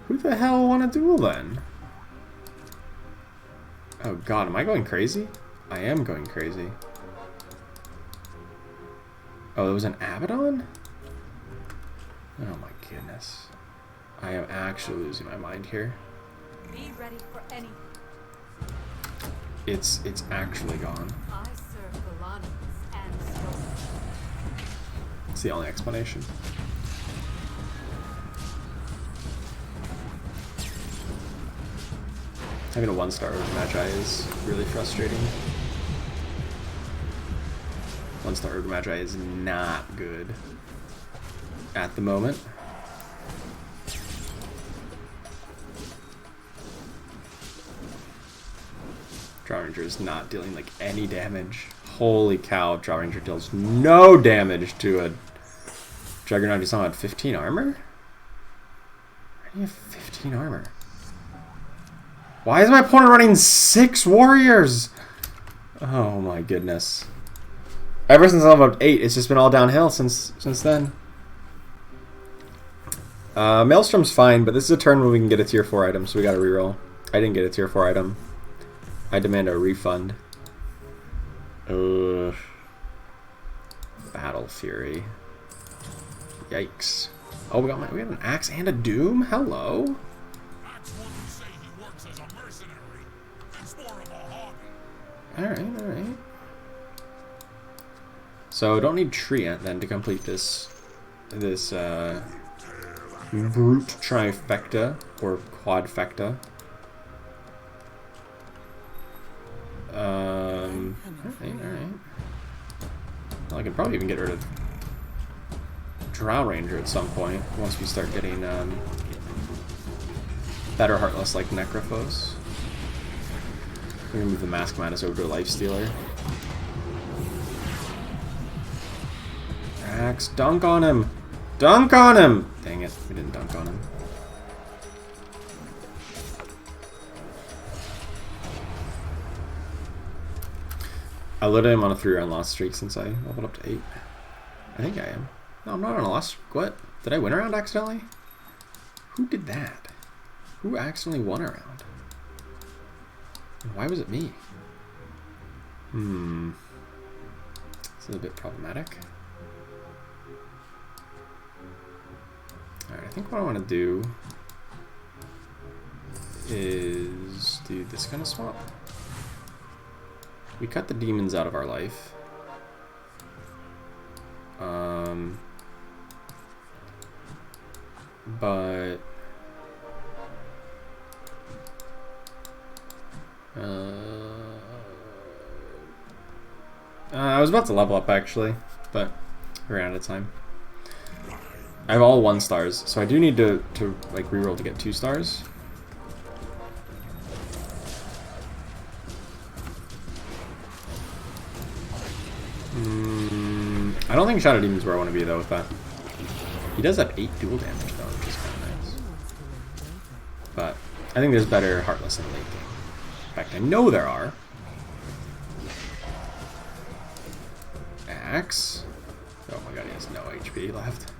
Who the hell won a duel then? Oh god, am I going crazy? I am going crazy. Oh, it was an Abaddon? Oh my goodness. I am actually losing my mind here. Be ready for anything. It's actually gone. I serve Galanians and Stone. It's the only explanation. Having a 1-star Urge Magi is really frustrating. 1-star Urge Magi is not good at the moment. Drow Ranger is not dealing like any damage. Holy cow, Drow Ranger deals no damage to a Juggernaut who's somehow had 15 armor? Why do you have 15 armor? Why is my opponent running 6 warriors? Oh my goodness. Ever since I'm up 8, it's just been all downhill since then. Maelstrom's fine, but this is a turn where we can get a tier 4 item, so we gotta reroll. I didn't get a tier 4 item. I demand a refund. Ugh. Battle Fury. Yikes. Oh, we have an Axe and a Doom? Hello? Alright. So don't need Treant then to complete this brute trifecta or quadfecta. Alright. Well, I could probably even get rid of Drow Ranger at some point once we start getting better Heartless like Necrophos. We're gonna move the Mask Madness over to a Lifestealer. Axe, dunk on him! Dunk on him! Dang it, we didn't dunk on him. I literally am on a 3-round loss streak since I leveled up to 8. I think I am. No, I'm not on a loss streak. What? Did I win a round accidentally? Who did that? Who accidentally won a round? Why was it me? This is a bit problematic. Alright, I think what I want to do is do this kind of swap. We cut the demons out of our life. But I was about to level up actually, but I ran out of time. I have all 1 stars, so I do need to like reroll to get 2 stars. I don't think Shadow Demon's where I want to be though with that. He does have 8 dual damage though, which is kind of nice. But I think there's better Heartless in late game. In fact, I know there are. Axe. Oh my god, he has no HP left.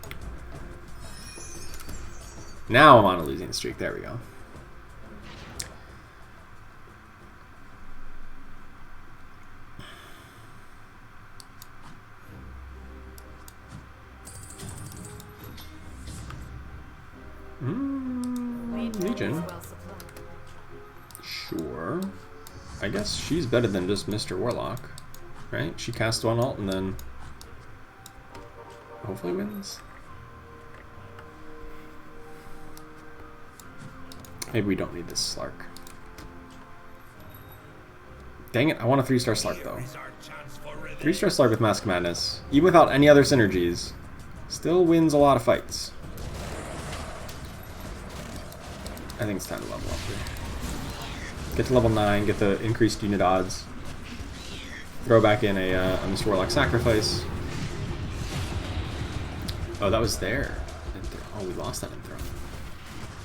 Now I'm on a losing streak. There we go. Legion. Well supplied. Sure. I guess she's better than just Mr. Warlock. Right? She casts 1 ult and then hopefully wins. Maybe we don't need this Slark. Dang it, I want a 3-star Slark though. 3-star Slark with Mask of Madness, even without any other synergies, still wins a lot of fights. I think it's time to level up here. Get to level 9, get the increased unit odds. Throw back in a Mr. Warlock Sacrifice. Oh, that was there. Oh, we lost that enthrone.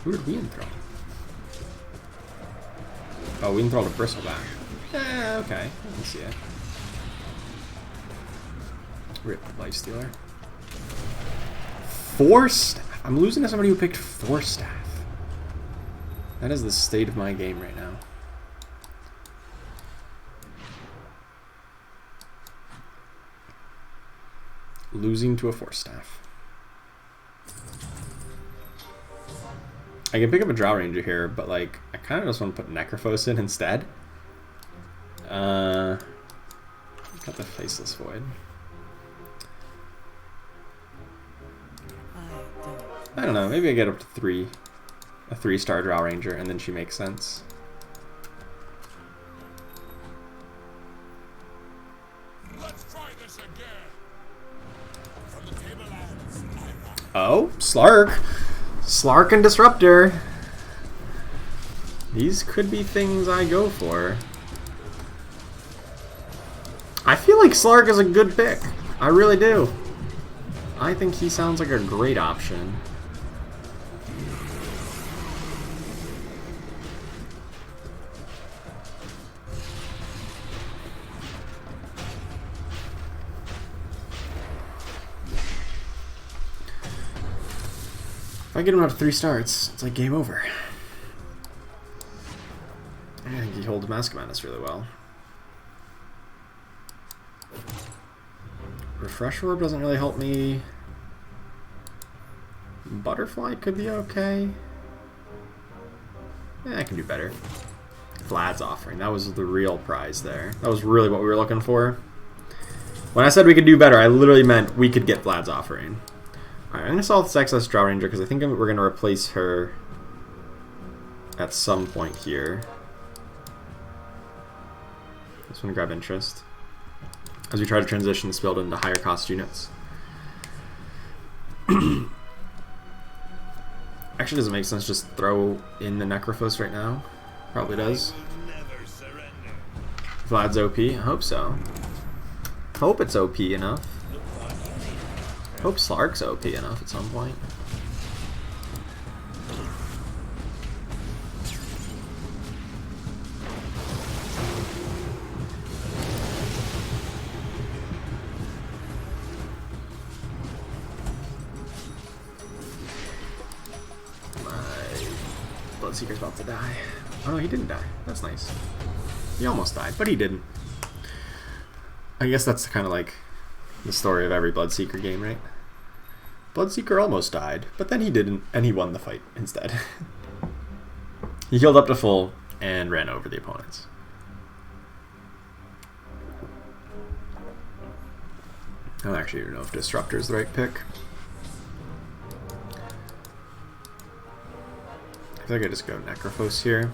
Who did we enthrone? Oh, we enthralled a Bristleback. Okay. I can see it. Rip Lifestealer. 4 staff. I'm losing to somebody who picked 4 staff. That is the state of my game right now. Losing to a 4 staff. I can pick up a Drow Ranger here, but like I kind of just want to put Necrophos in instead. Got the Faceless Void. I don't know. Maybe I get up to 3. A 3-star Drow Ranger, and then she makes sense. Let's try this again. From the Tablelands, Oh, Slark. Slark and Disruptor. These could be things I go for. I feel like Slark is a good pick. I really do. I think he sounds like a great option. If I get him up to 3 stars, it's like game over. I think he holds Mask of Madness really well. Refresh Orb doesn't really help me. Butterfly could be okay. I can do better. Vlad's Offering. That was the real prize there. That was really what we were looking for. When I said we could do better, I literally meant we could get Vlad's Offering. Alright, I'm going to solve this excess Drow Ranger because I think we're going to replace her at some point here. Just want to grab interest as we try to transition this build into higher cost units. Actually, doesn't make sense just throw in the Necrophos right now. Probably does. Vlad's OP. I hope so. Hope it's OP enough. Hope Slark's OP enough at some point. Bloodseeker's about to die. Oh no, he didn't die. That's nice. He almost died, but he didn't. I guess that's kind of like the story of every Bloodseeker game, right? Bloodseeker almost died, but then he didn't, and he won the fight instead. He healed up to full and ran over the opponents. don't actually even know if Disruptor is the right pick. I feel like I just go Necrophos here.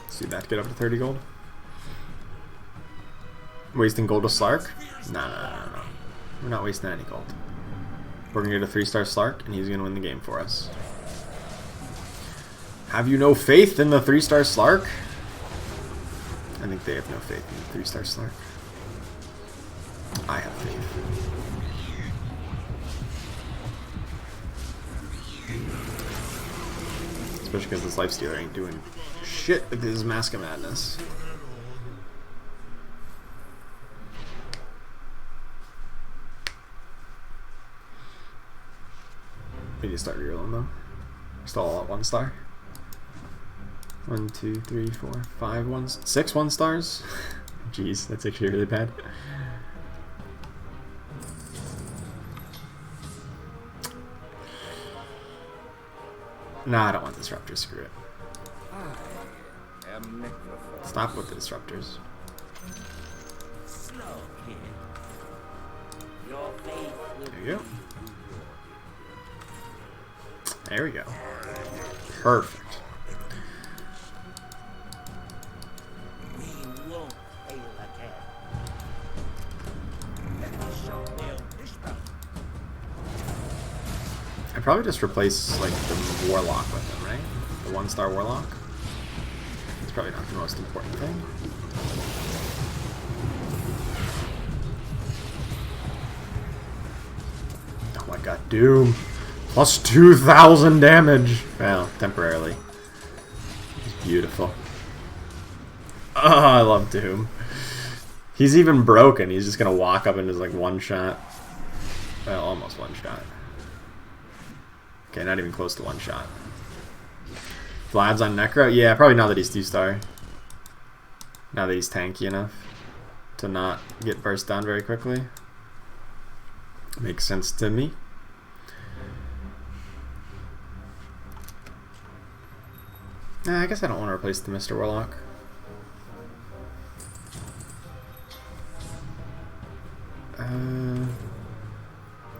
See that get up to 30 gold? Wasting gold to Slark? Nah. We're not wasting any gold. We're gonna get a 3-star Slark, and he's gonna win the game for us. Have you no faith in the 3-star Slark? I think they have no faith in the 3-star Slark. I have faith. Especially because this Lifestealer ain't doing shit with his Mask of Madness. We need to start rerolling though. Still all at 1 star. 1, 2, 3, 4, 5 ones. 6 1-stars? Jeez, that's actually really bad. Nah, I don't want Disruptors, screw it. Stop with the Disruptors. There you go. There we go. Perfect. I'd probably just replace like the Warlock with him, right? The 1-star Warlock. It's probably not the most important thing. Oh my god, Doom! Plus 2,000 damage! Well, temporarily. It's beautiful. Oh, I love Doom. He's even broken. He's just gonna walk up and just like one-shot. Well, almost one-shot. Okay, not even close to 1-shot. Vlad's on Necro? Yeah, probably now that he's 2-star. Now that he's tanky enough to not get burst down very quickly. Makes sense to me. Nah, I guess I don't want to replace the Mr. Warlock.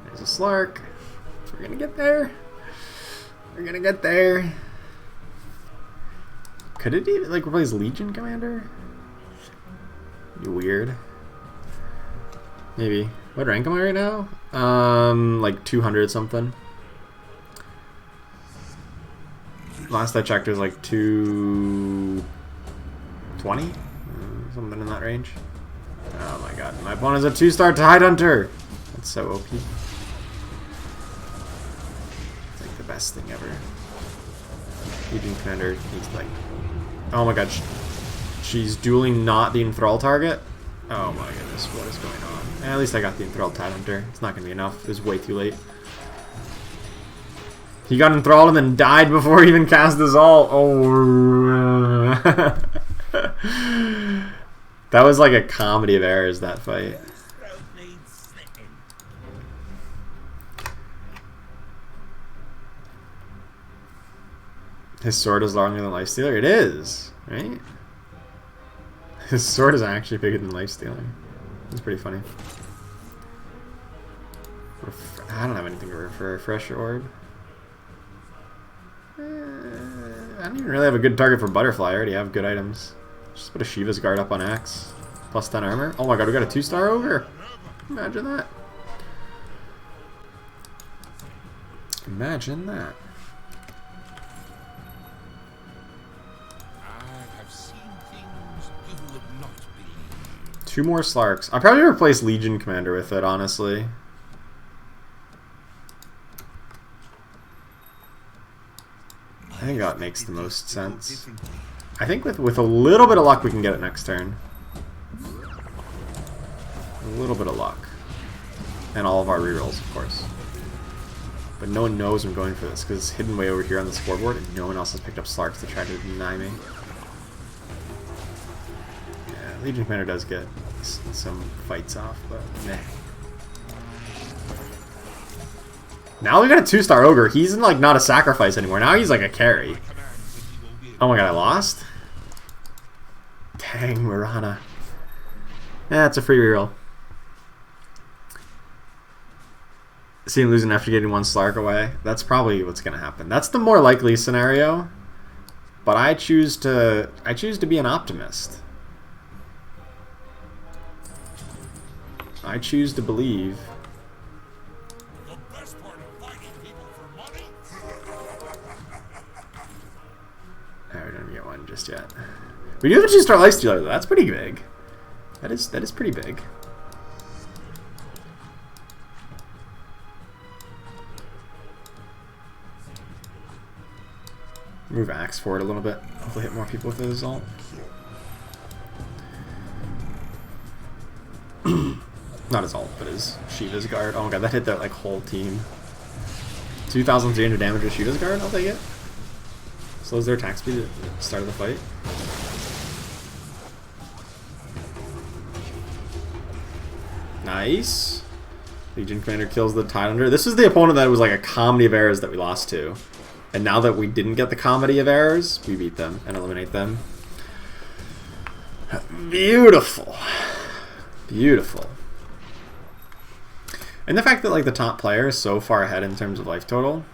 There's a Slark. We're gonna get there. We're gonna get there. Could it even like replace Legion Commander? Be weird. Maybe. What rank am I right now? Like 200 something. Last I checked it was like 220? Something in that range. Oh my god. My opponent's a 2-star Tidehunter! That's so OP. It's like the best thing ever. Legion Commander needs like... Oh my god. She's dueling not the Enthrall target? Oh my goodness. What is going on? At least I got the Enthralled Tidehunter. It's not going to be enough. It was way too late. He got enthralled and then died before he even cast his ult. Oh. That was like a comedy of errors, that fight. His sword is longer than Lifestealer? It is, right? His sword is actually bigger than Lifestealer. That's pretty funny. I don't have anything to refresh your orb. I don't even really have a good target for Butterfly. I already have good items. Just put a Shiva's Guard up on Axe. Plus 10 armor. Oh my god, we got a 2-star ogre. Imagine that. Imagine that. I have seen things you would not believe. 2 more Slarks. I'll probably replace Legion Commander with it, honestly. I think that makes the most sense. I think with a little bit of luck we can get it next turn. A little bit of luck. And all of our rerolls, of course. But no one knows I'm going for this because it's hidden way over here on the scoreboard and no one else has picked up Slarks to try to deny me. Yeah, Legion Commander does get some fights off, but meh. Now we got a 2-star ogre. He's like not a sacrifice anymore. Now he's like a carry. Oh my god, I lost? Dang, Mirana. Yeah, it's a free reroll. See him losing after getting 1 Slark away. That's probably what's gonna happen. That's the more likely scenario. But I choose to be an optimist. I choose to believe. The best part of fighting people for money? I don't get one just yet. We do have a 2-star lifestealer though. That's pretty big. That is pretty big. Move Axe forward a little bit. Hopefully hit more people with his ult. Not his ult, but his Shiva's guard. Oh my god, that hit that like whole team. 2,300 damage with Shiva's guard, I'll take it. Slows their attack speed at the start of the fight. Nice. Legion Commander kills the Tidelander. This was the opponent that was like a comedy of errors that we lost to. And now that we didn't get the comedy of errors, we beat them and eliminate them. Beautiful. Beautiful. And the fact that like the top player is so far ahead in terms of life total,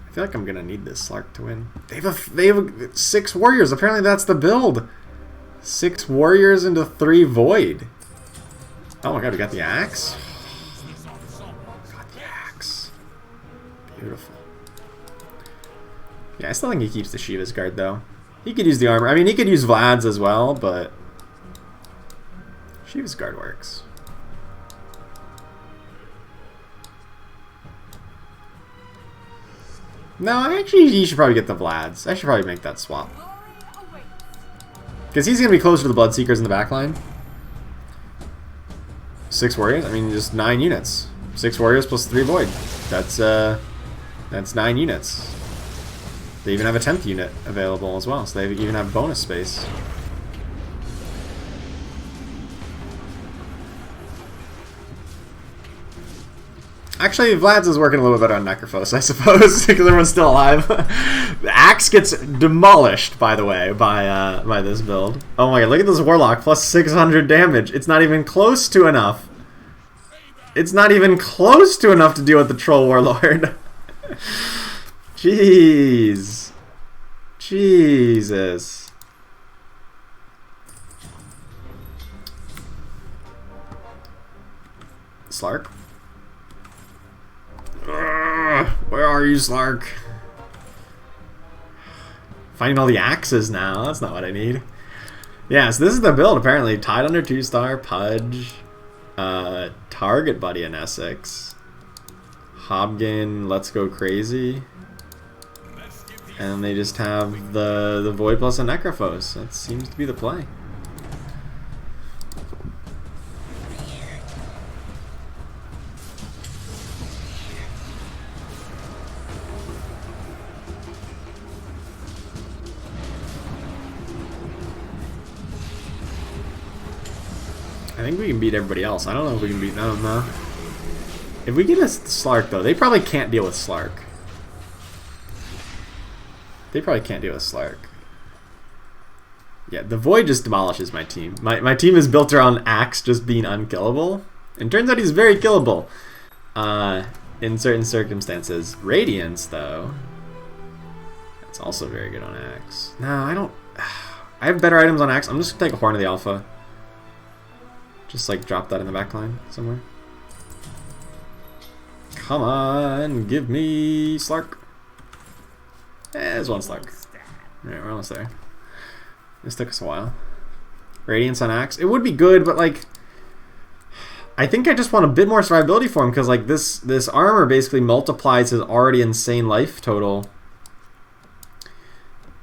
I feel like I'm gonna need this Slark to win. They have 6 warriors. Apparently that's the build. 6 warriors into 3 void. Oh my god, we got the axe. Got the axe. Beautiful. Yeah, I still think he keeps the Shiva's guard though. He could use the armor. I mean, he could use Vlad's as well, but Shiva's guard works. No, actually, he should probably get the Vlad's. I should probably make that swap. Because he's going to be closer to the Bloodseekers in the backline. 6 warriors? I mean, just 9 units. 6 warriors plus 3 void. That's 9 units. They even have a 10th unit available as well, so they even have bonus space. Actually, Vlad's is working a little bit on Necrophos, I suppose, because everyone's still alive. The axe gets demolished, by the way, by this build. Oh my god, look at this Warlock, plus 600 damage. It's not even close to enough. It's not even close to enough to deal with the Troll Warlord. Jeez. Jesus. Slark? Where are you, Slark? Finding all the axes now. That's not what I need. Yeah, so this is the build, apparently. Tidelander 2-star, Pudge, Target Buddy in Essex, Hobgin, Let's Go Crazy, and they just have the Void plus a Necrophos. That seems to be the play. I think we can beat everybody else. I don't know if we can beat them, though. If we get a Slark, though, they probably can't deal with Slark. They probably can't deal with Slark. Yeah, the Void just demolishes my team. My team is built around Axe just being unkillable. And turns out he's very killable. In certain circumstances. Radiance, though. That's also very good on Axe. No, I don't... I have better items on Axe. I'm just going to take a Horn of the Alpha. Just like drop that in the back line somewhere. Come on, give me Slark. There's 1 Slark. Alright, we're almost there. This took us a while. Radiance on Axe. It would be good, but like I think I just want a bit more survivability for him because like this armor basically multiplies his already insane life total.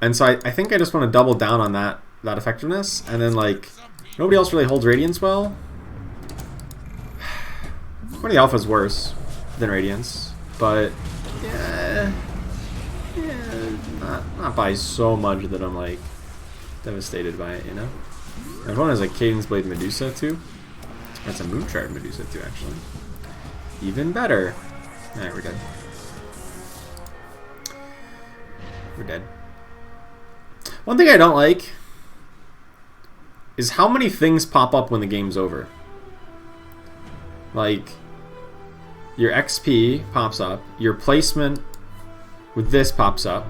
And so I think I just want to double down on that effectiveness, and then like nobody else really holds Radiance well. One of the Alpha's worse than Radiance, but yeah, not by so much that I'm like devastated by it, you know. There's one has a Cadence Blade Medusa too. That's a Moonshard Medusa too, actually. Even better. Alright, we're dead. We're dead. One thing I don't like is how many things pop up when the game's over. Like, your XP pops up, your placement with this pops up.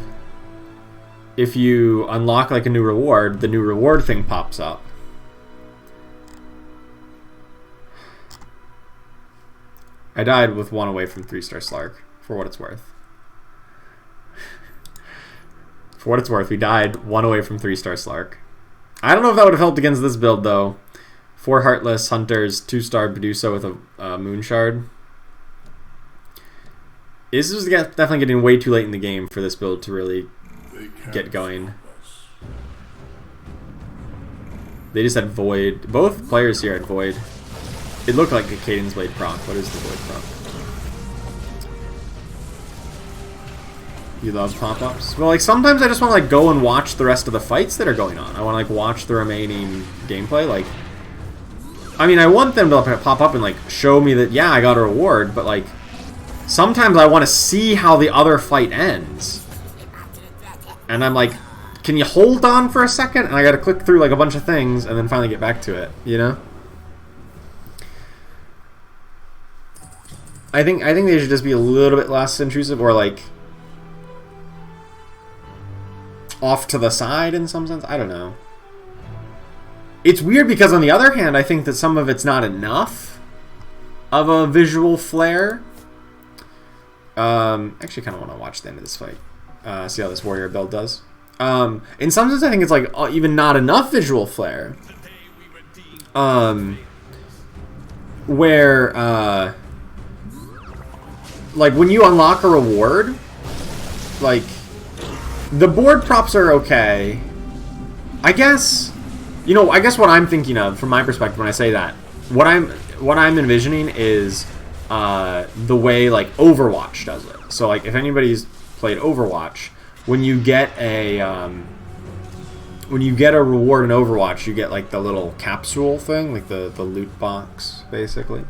If you unlock like a new reward, the new reward thing pops up. I died with 1 away from 3-star Slark, for what it's worth. For what it's worth, we died 1 away from 3-star Slark. I don't know if that would have helped against this build, though. 4 Heartless Hunters, 2-star Medusa with a Moon Shard. This is definitely getting way too late in the game for this build to really get going. They just had Void. Both players here had Void. It looked like a Cadence Blade proc. What is the Void proc? You love pop-ups? Well, like, sometimes I just want to, like, go and watch the rest of the fights that are going on. I want to, like, watch the remaining gameplay. Like, I mean, I want them to pop up and, like, show me that, yeah, I got a reward, but, like, sometimes I want to see how the other fight ends. And I'm like, can you hold on for a second? And I got to click through, like, a bunch of things and then finally get back to it, you know? I think they should just be a little bit less intrusive, or, like, off to the side in some sense. I don't know. It's weird because on the other hand, I think that some of it's not enough of a visual flair. Actually kind of want to watch the end of this fight. See how this warrior build does. In some sense, I think it's like even not enough visual flair. Where like when you unlock a reward, like the board props are okay. I guess, you know, I guess what I'm thinking of from my perspective when I say that, what I'm envisioning is the way like Overwatch does it. So like if anybody's played Overwatch, when you get a reward in Overwatch, you get like the little capsule thing, like the loot box basically.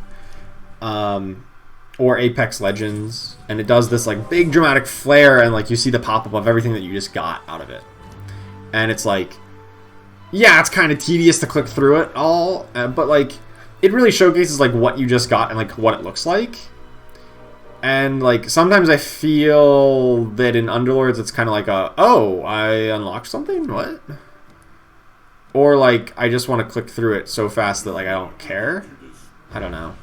Or Apex Legends, and it does this like big dramatic flare, and like you see the pop-up of everything that you just got out of it. And it's like, yeah, it's kind of tedious to click through it all, but like it really showcases like what you just got and like what it looks like. And like sometimes I feel that in Underlords it's kind of like a, oh, I unlocked something? What? Or like I just want to click through it so fast that like I don't care. I don't know.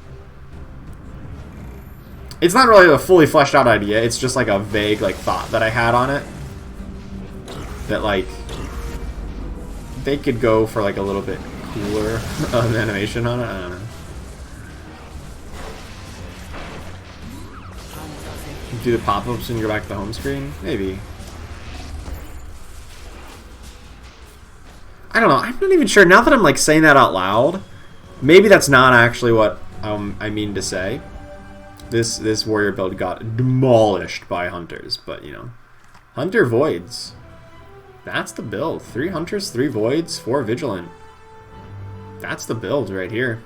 It's not really a fully fleshed out idea, it's just like a vague like thought that I had on it. That like they could go for like a little bit cooler of an animation on it, I don't know. Do the pop-ups when you go back to the home screen? Maybe. I don't know, I'm not even sure. Now that I'm like saying that out loud, maybe that's not actually what I mean to say. This warrior build got demolished by hunters, but you know, hunter voids. That's the build. 3 hunters, 3 voids, 4 vigilant. That's the build right here.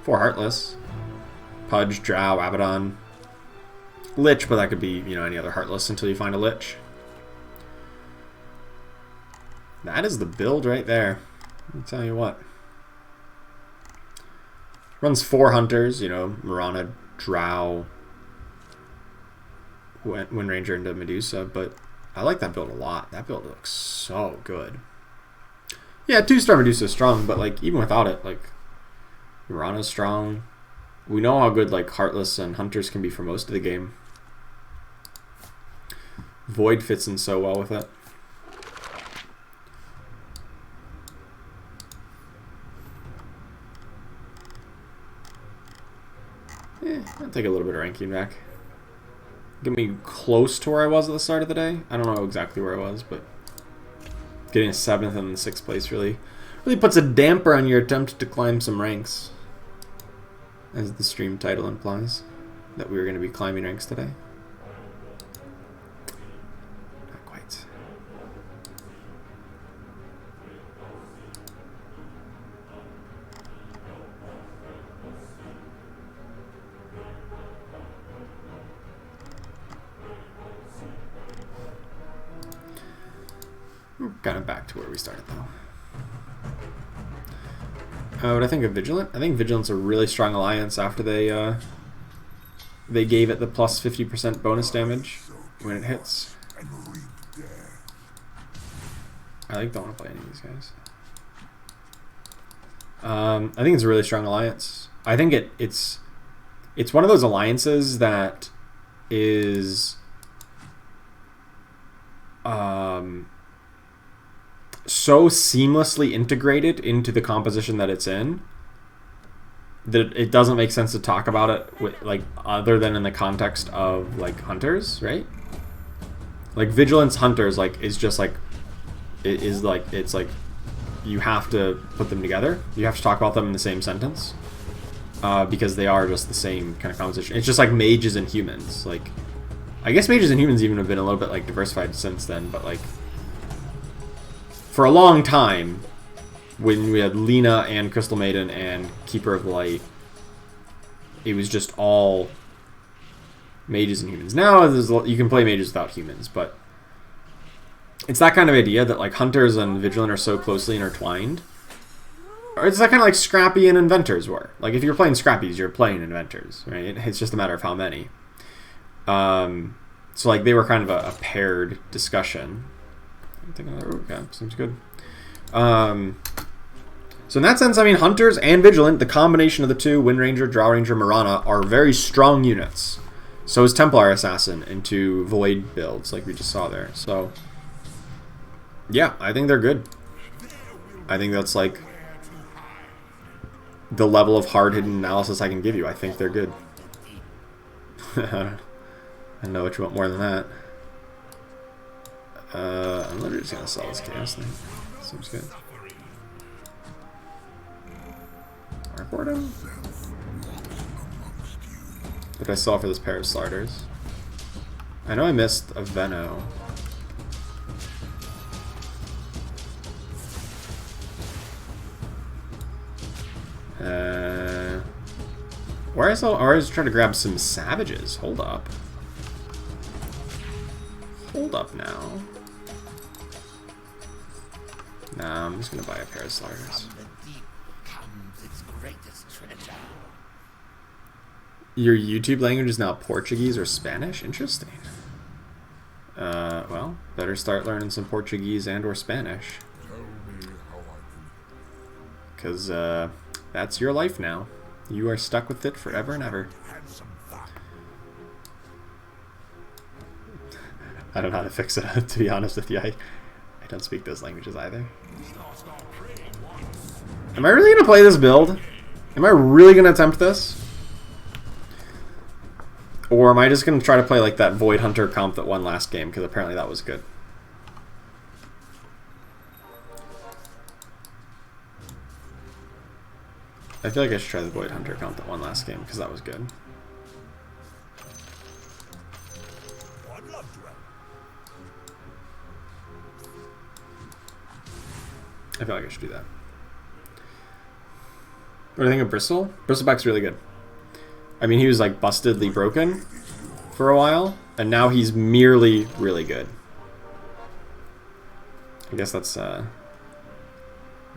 4 heartless, Pudge, Drow, Abaddon, Lich, but that could be, you know, any other heartless until you find a Lich. That is the build right there. I'll tell you what. Runs 4 hunters, you know, Mirana, Drow, Wind Ranger into Medusa, but I like that build a lot. That build looks so good. Yeah, 2-star Medusa is strong, but like even without it, like Mirana's strong. We know how good like Heartless and Hunters can be for most of the game. Void fits in so well with it. I'll take a little bit of ranking back. Get me close to where I was at the start of the day. I don't know exactly where I was, but getting a 7th and 6th place really puts a damper on your attempt to climb some ranks. As the stream title implies, that we were going to be climbing ranks today. Not quite. Kind of back to where we started though. What I think of Vigilant? I think Vigilant's a really strong alliance after they gave it the plus 50% bonus damage when it hits. And reap death. I don't want to play any of these guys. I think it's a really strong alliance. I think it's one of those alliances that is so seamlessly integrated into the composition that it's in that it doesn't make sense to talk about it with, like, other than in the context of like hunters, right? Like Vigilance Hunters, like, is just like it's like you have to put them together. You have to talk about them in the same sentence because they are just the same kind of composition. It's just like mages and humans. Like, I guess mages and humans even have been a little bit like diversified since then, but like for a long time, when we had Lena and Crystal Maiden and Keeper of the Light, it was just all mages and humans. Now you can play mages without humans, but it's that kind of idea that like Hunters and Vigilant are so closely intertwined. Or it's that kind of like Scrappy and Inventors were. Like if you're playing Scrappies, you're playing Inventors, right? It's just a matter of how many. So like they were kind of a paired discussion. I'm thinking, okay, seems good. So in that sense, I mean, Hunters and Vigilant, the combination of the two, Wind Ranger, Drow Ranger, Marana, are very strong units. So is Templar Assassin into Void builds, like we just saw there. So, yeah, I think they're good. I think that's like the level of hard-hitting analysis I can give you. I think they're good. I don't know what you want more than that. I'm literally just gonna sell this chaos thing. Seems good. Report him. What did I sell for this pair of sliders? I know I missed a Veno. Where I saw, or I was trying to grab some savages. Hold up. Hold up now. Nah, I'm just gonna buy a pair of sliders. Your YouTube language is now Portuguese or Spanish? Interesting. Well, better start learning some Portuguese and or Spanish. Tell me how I can. Because, that's your life now. You are stuck with it forever and ever. I don't know how to fix it, to be honest with you. I don't speak those languages either. Am I really going to play this build? Am I really going to attempt this? Or am I just going to try to play like that Void Hunter comp that won last game? Because apparently that was good. I feel like I should try the Void Hunter comp that won last game because that was good. I feel like I should do that. What do you think of Bristle? Bristleback's really good. I mean, he was like bustedly broken for a while, and now he's merely really good. I guess that's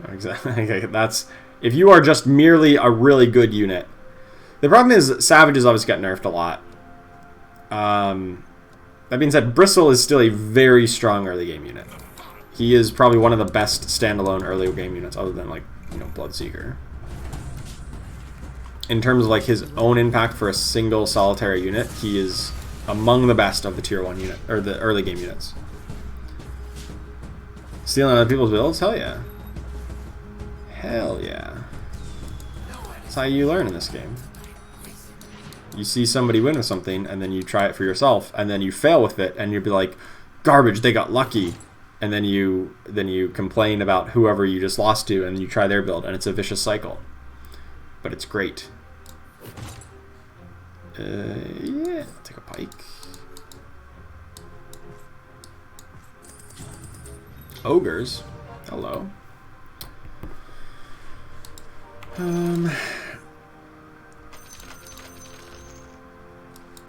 exactly. That's if you are just merely a really good unit. The problem is Savages obviously got nerfed a lot. That being said, Bristle is still a very strong early game unit. He is probably one of the best standalone early game units, other than like Bloodseeker. In terms of like his own impact for a single solitary unit, he is among the best of the tier 1 unit or the early game units. Stealing other people's builds? Hell yeah. Hell yeah. That's how you learn in this game. You see somebody win with something, and then you try it for yourself, and then you fail with it, and you'll be like, garbage, they got lucky. And then you complain about whoever you just lost to, and you try their build, and it's a vicious cycle. But it's great. Yeah, I'll take a pike. Ogres. Hello. I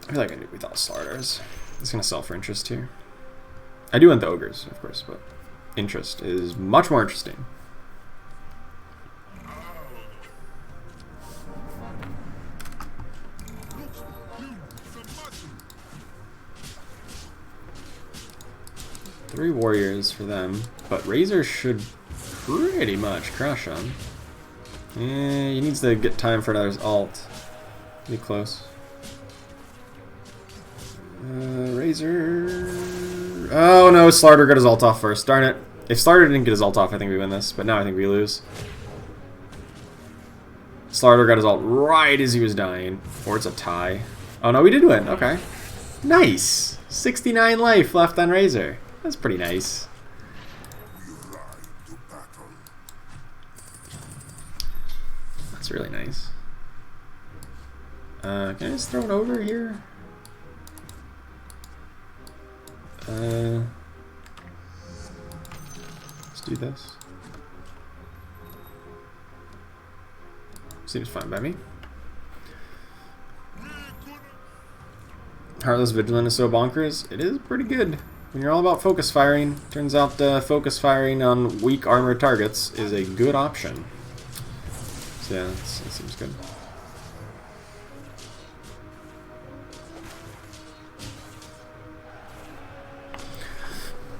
feel like I do without starters. It's gonna sell for interest here. I do want the ogres, of course, but interest is much more interesting. Three warriors for them, but Razor should pretty much crush him. He needs to get time for another ult. Be close. Razor. Oh no, Slardar got his ult off first. Darn it. If Slardar didn't get his ult off, I think we win this, but now I think we lose. Slardar got his ult right as he was dying. Or it's a tie. Oh no, we did win. Okay. Nice. 69 life left on Razor. That's pretty nice. That's really nice. Can I just throw it over here? Let's do this. Seems fine by me. Heartless Vigilant is so bonkers. It is pretty good. When you're all about focus firing, turns out focus firing on weak armored targets is a good option. So yeah, that seems good.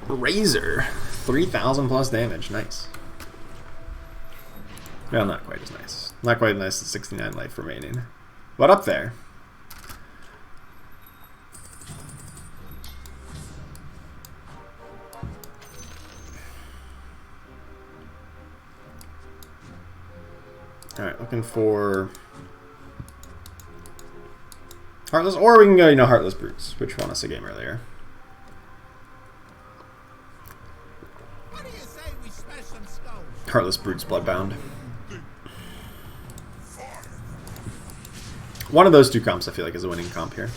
Razor, 3,000 plus damage. Nice. Well, not quite as nice. Not quite as nice as 69 life remaining. But up there. Alright, looking for Heartless, or we can go, you know, Heartless Brutes, which won us a game earlier. What do you say we smash some skulls? Heartless Brutes Bloodbound. One of those two comps I feel like is a winning comp here.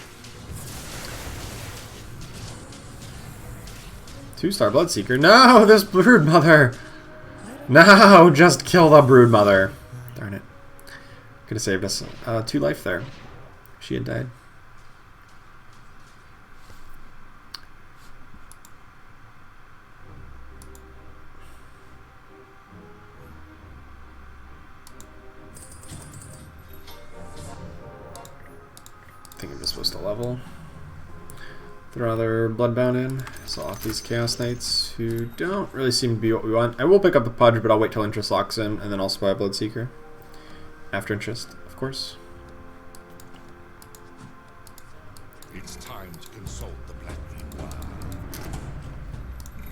2-star Bloodseeker. No, this Broodmother! No, just kill the Broodmother. Darn it. Could have saved us 2 life there. She had died. I think I'm just supposed to level. Throw another Bloodbound in. So off these Chaos Knights, who don't really seem to be what we want. I will pick up the Pudge, but I'll wait till Interest locks in, and then I'll spy a Bloodseeker. After Interest, of course. It's time to consult the Black Grimoire.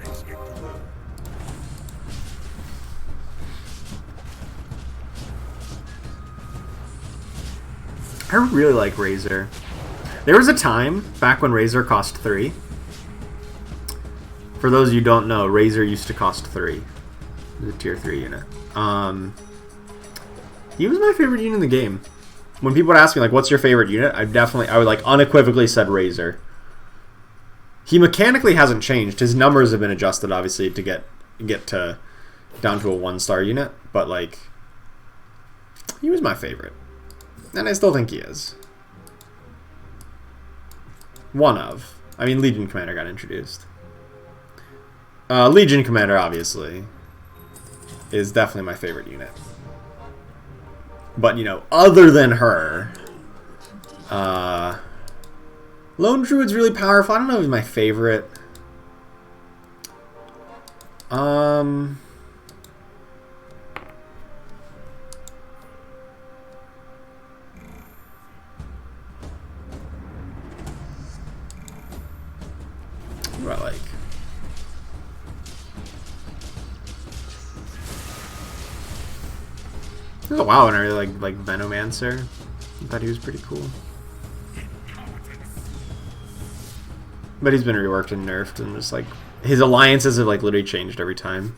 Let's get to work. I really like Razor. There was a time back when Razor cost 3. For those of you who don't know, Razor used to cost 3. It was a tier 3 unit. He was my favorite unit in the game. When people would ask me, like, what's your favorite unit? I would like unequivocally said Razor. He mechanically hasn't changed. His numbers have been adjusted, obviously, to get to down to a 1-star unit. But, like, he was my favorite. And I still think he is. One of. I mean, Legion Commander got introduced. Legion Commander, obviously, is definitely my favorite unit. But, you know, other than her, Lone Druid's really powerful. I don't know if he's my favorite. What do I like? There's a while when I really like Venomancer. I thought he was pretty cool. But he's been reworked and nerfed, and just like his alliances have like literally changed every time.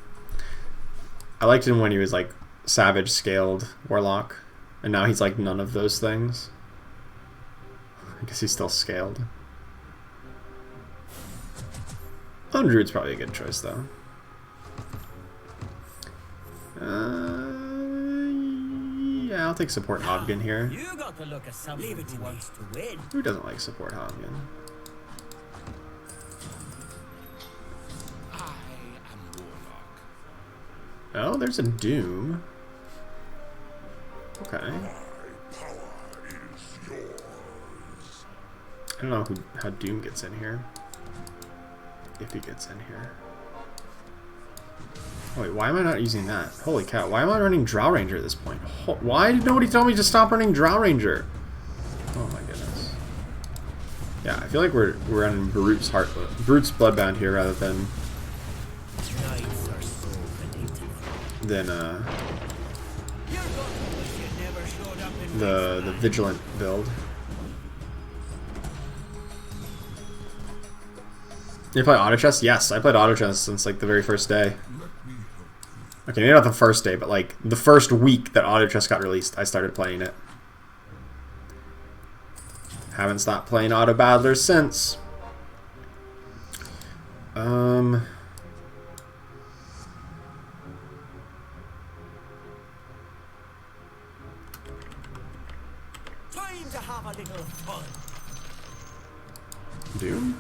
I liked him when he was like Savage scaled Warlock, and now he's like none of those things. I guess he's still scaled. Lone Druid's probably a good choice though. Yeah, I'll take support Hobgen here. You got to look at somebody who wants to win. Who doesn't like support Hobgen? I am warning Oh, there's a Doom. Okay. My power is yours. I don't know how Doom gets in here. If he gets in here. Oh, wait, why am I not using that? Holy cow, why am I running Drow Ranger at this point? Why did nobody tell me to stop running Drow Ranger? Oh my goodness. Yeah, I feel like we're running Brutes Bloodbound here rather than Knights are so vindictive. than You're going to wish you never showed up in the Vigilant build. You play Auto Chess? Yes, I played Auto Chess since like the very first day. Okay, maybe not the first day, but like the first week that Auto Chess got released, I started playing it. Haven't stopped playing Auto Battlers since. time to have a little fun. Doom?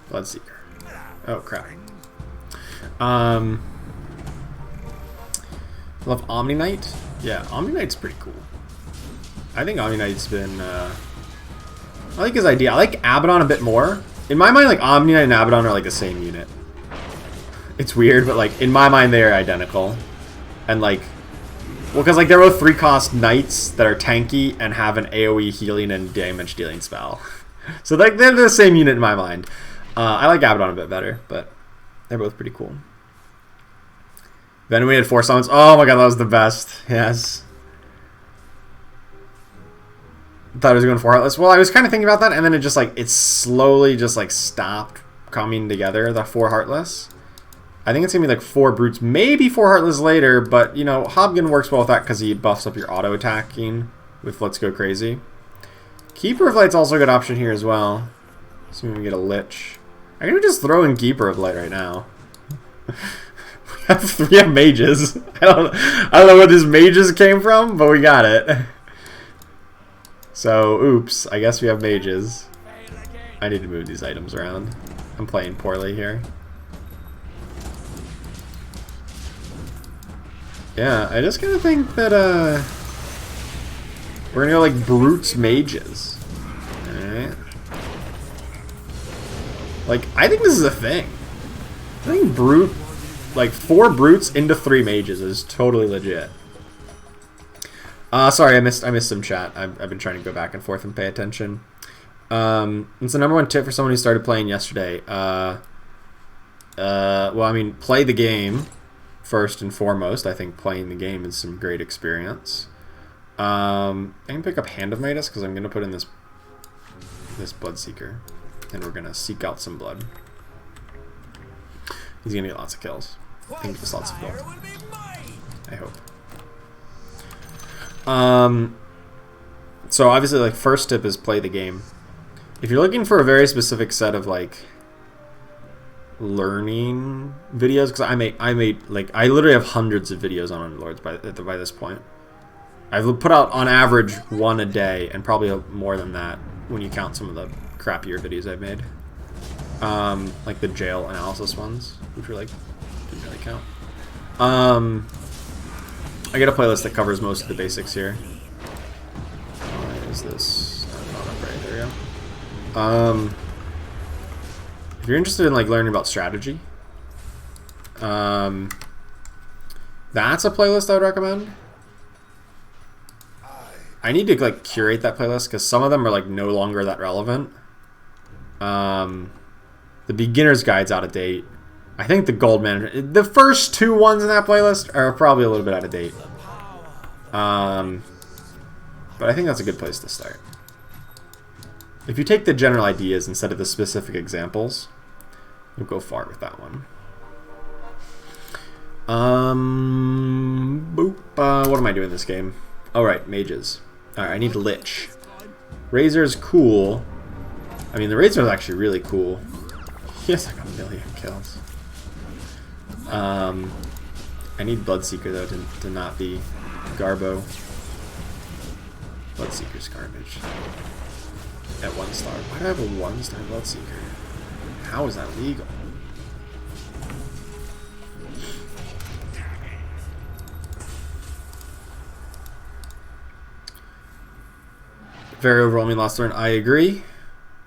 Bloodseeker. Oh crap. Love Omni Knight? Yeah, Omni Knight's pretty cool. I think Omni Knight's been I like his idea. I like Abaddon a bit more. In my mind, like Omni Knight and Abaddon are like the same unit. It's weird, but like in my mind they are identical. And like well, because like they're both 3-cost knights that are tanky and have an AoE healing and damage dealing spell. So like they're the same unit in my mind. I like Abaddon a bit better, but they're both pretty cool. Then we had 4 summons. Oh my god, that was the best. Yes. Thought I was going 4 Heartless. Well, I was kind of thinking about that, and then it just like it slowly just like stopped coming together. The 4 Heartless. I think it's gonna be like 4 Brutes, maybe 4 Heartless later. But you know, Hobgun works well with that because he buffs up your auto attacking with Let's Go Crazy. Keeper of Light's also a good option here as well. Assuming we get a Lich. I can just throw in Keeper of Light right now. We have mages. I don't know where these mages came from, but we got it. So, oops. I guess we have mages. I need to move these items around. I'm playing poorly here. Yeah, I just kind of think that we're gonna go like Brutes mages. Alright. Like, I think this is a thing. I think like 4 Brutes into 3 mages is totally legit. Sorry, I missed some chat. I've been trying to go back and forth and pay attention. It's the #1 tip for someone who started playing yesterday. Well, I mean, play the game first and foremost. I think playing the game is some great experience. I can pick up Hand of Midas because I'm going to put in this Bloodseeker. And we're going to seek out some blood. He's going to get lots of kills. I think just lots of blood. I hope. So obviously, like, first tip is play the game. If you're looking for a very specific set of, like, learning videos, because I made like, I literally have hundreds of videos on Underlords by this point. I've put out, on average, 1 a day, and probably more than that when you count some of the crappier videos I've made. Like the jail analysis ones, which were like, didn't really count. I get a playlist that covers most of the basics here. Why is this not up right? There we go. If you're interested in like learning about strategy, that's a playlist I would recommend. I need to like curate that playlist because some of them are like no longer that relevant. The beginner's guide's out of date. I think the gold manager, the first 2 ones in that playlist are probably a little bit out of date. But I think that's a good place to start. If you take the general ideas instead of the specific examples, you'll go far with that one. What am I doing this game? Alright, mages. Alright, I need Lich. Razor's cool. I mean, the Razor is actually really cool. He has like 1,000,000 kills. I need Bloodseeker though to not be Garbo. Bloodseeker's garbage. At 1 star. Why do I have a 1-star Bloodseeker? How is that legal? Very overwhelming lost turn. I agree.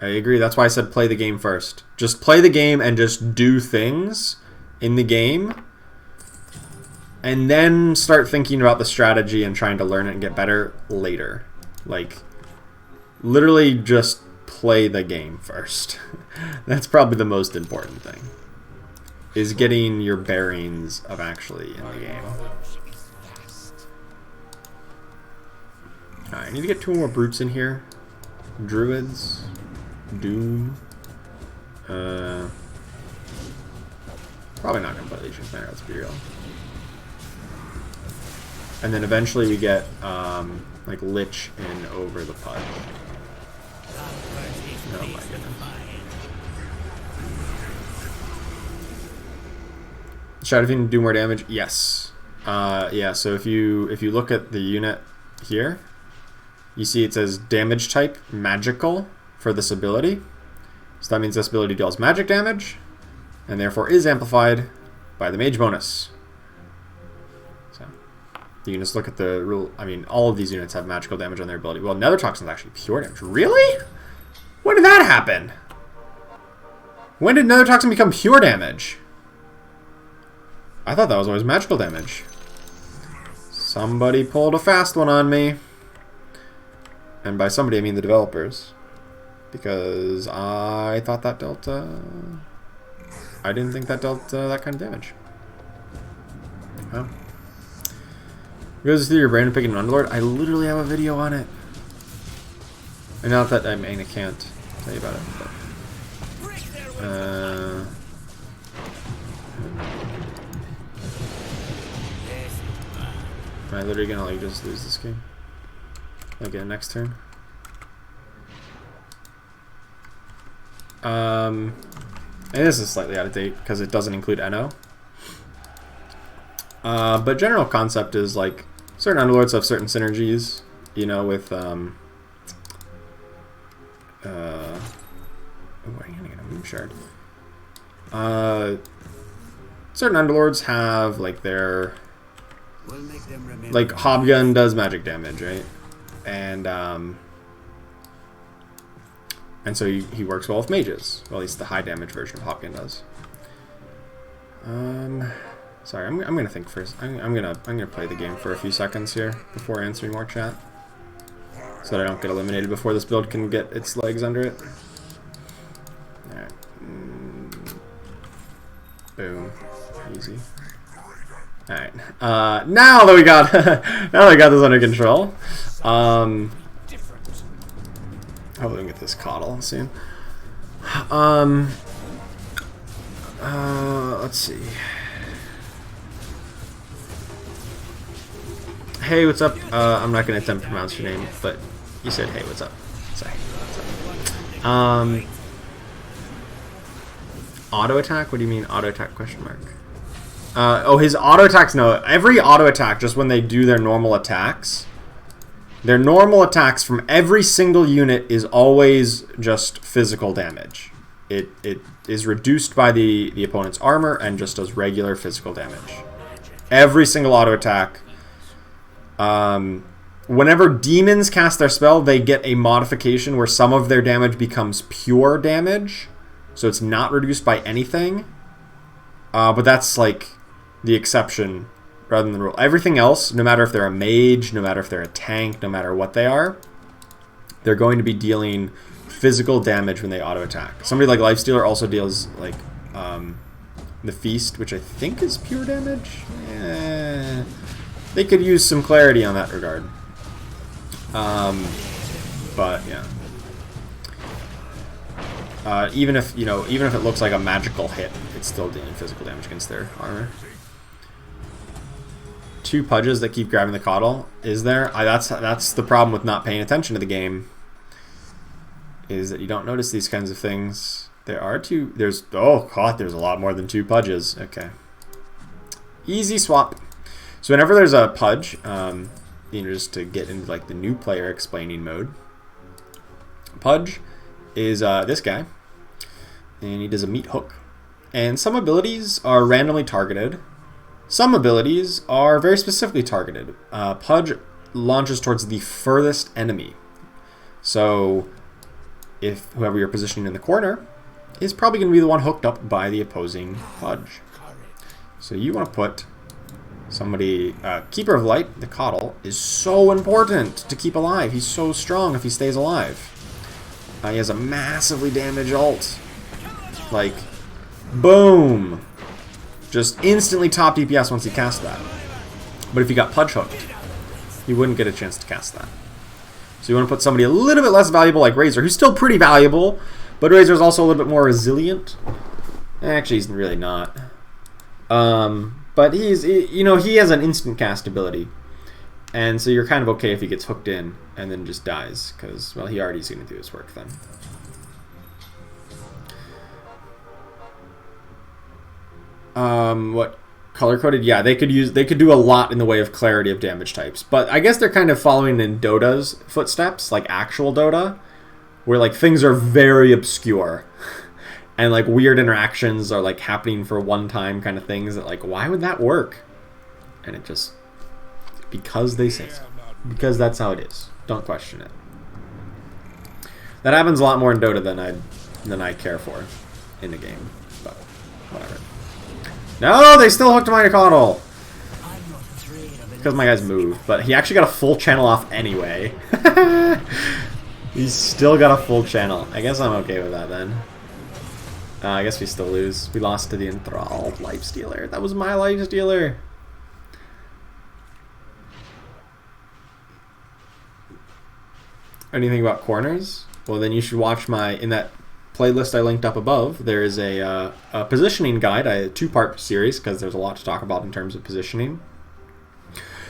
I agree. That's why I said play the game first. Just play the game and just do things in the game. And then start thinking about the strategy and trying to learn it and get better later. Like, literally just play the game first. That's probably the most important thing. Is getting your bearings of actually in the game. Alright, I need to get 2 more brutes in here. Druids. Doom. Probably not gonna play Legion Commander, let's be real. And then eventually we get like Lich in over the Pudge. Oh my goodness. Shadow Fiend do more damage? Yes. Yeah, so if you look at the unit here, you see it says damage type magical for this ability. So that means this ability deals magic damage and therefore is amplified by the mage bonus. So you can just look at the rule. I mean, all of these units have magical damage on their ability. Well, Nether Toxin is actually pure damage. Really? When did that happen? When did Nether Toxin become pure damage? I thought that was always magical damage. Somebody pulled a fast one on me. And by somebody, I mean the developers. Because I thought that dealt... I didn't think that dealt that kind of damage. Well. Goes through your brain and picking an Underlord. I literally have a video on it. And not that I mean, I can't tell you about it. But, am I literally gonna like just lose this game? Okay, next turn. And this is slightly out of date because it doesn't include NO. But general concept is like certain underlords have certain synergies, you know, with oh, why am I gonna move shard? Certain underlords have like their like Hobgun does magic damage, right? And so he works well with mages. Well, at least the high damage version of Hopkin does. Sorry, I'm gonna think first. I'm gonna play the game for a few seconds here before answering more chat, so that I don't get eliminated before this build can get its legs under it. All right. Boom. Easy. All right. Now that we got this under control. Hopefully we can get this coddle soon. Let's see. Hey, what's up? I'm not gonna attempt to pronounce your name, but you said hey, what's up? Sorry. What's up? Auto attack? What do you mean auto attack question mark? Oh, his auto attacks, no. Every auto attack, just when they do their normal attacks, from every single unit is always just physical damage. It is reduced by the opponent's armor and just does regular physical damage. Every single auto attack. Whenever demons cast their spell, they get a modification where some of their damage becomes pure damage. So it's not reduced by anything. But that's like the exception rather than the rule. Everything else, no matter if they're a mage, no matter if they're a tank, no matter what they are, they're going to be dealing physical damage when they auto attack. Somebody like Lifestealer also deals like the Feast, which I think is pure damage. They could use some clarity on that regard. But yeah. Even if it looks like a magical hit, it's still dealing physical damage against their armor. 2 pudges that keep grabbing the coddle. Is there? That's the problem with not paying attention to the game. Is that you don't notice these kinds of things. There are 2. There's oh god, there's a lot more than 2 pudges. Okay. Easy swap. So whenever there's a pudge, just to get into like the new player explaining mode. Pudge is this guy, and he does a meat hook. And some abilities are randomly targeted. Some abilities are very specifically targeted. Pudge launches towards the furthest enemy. So if whoever you're positioning in the corner is probably going to be the one hooked up by the opposing Fudge. So you want to put somebody... Keeper of Light, the Coddle, is so important to keep alive. He's so strong if he stays alive. He has a massively damaged ult. Like, boom! Just instantly top DPS once he casts that. But if you got Pudge hooked, you wouldn't get a chance to cast that. So you want to put somebody a little bit less valuable like Razor, who's still pretty valuable, but Razor's also a little bit more resilient. Actually, he's really not. But he's, you know, he has an instant cast ability. And so you're kind of okay if he gets hooked in and then just dies, because, well, he already is going to do his work then. What color coded? Yeah, they could do a lot in the way of clarity of damage types. But I guess they're kind of following in Dota's footsteps, like actual Dota, where like things are very obscure. And like weird interactions are like happening for one time kind of things that like, why would that work? And it just, because they say so. Because that's how it is. Don't question it. That happens a lot more in Dota than I care for in the game. But whatever. No, they still hooked my Coddle. Because my guys moved, but he actually got a full channel off anyway. He's still got a full channel. I guess I'm okay with that then. I guess we still lose. We lost to the Enthralled Lifestealer. That was my Lifestealer. Anything about corners? Well, then you should watch in that playlist I linked up above. There is a positioning guide, a two-part series, because there's a lot to talk about in terms of positioning.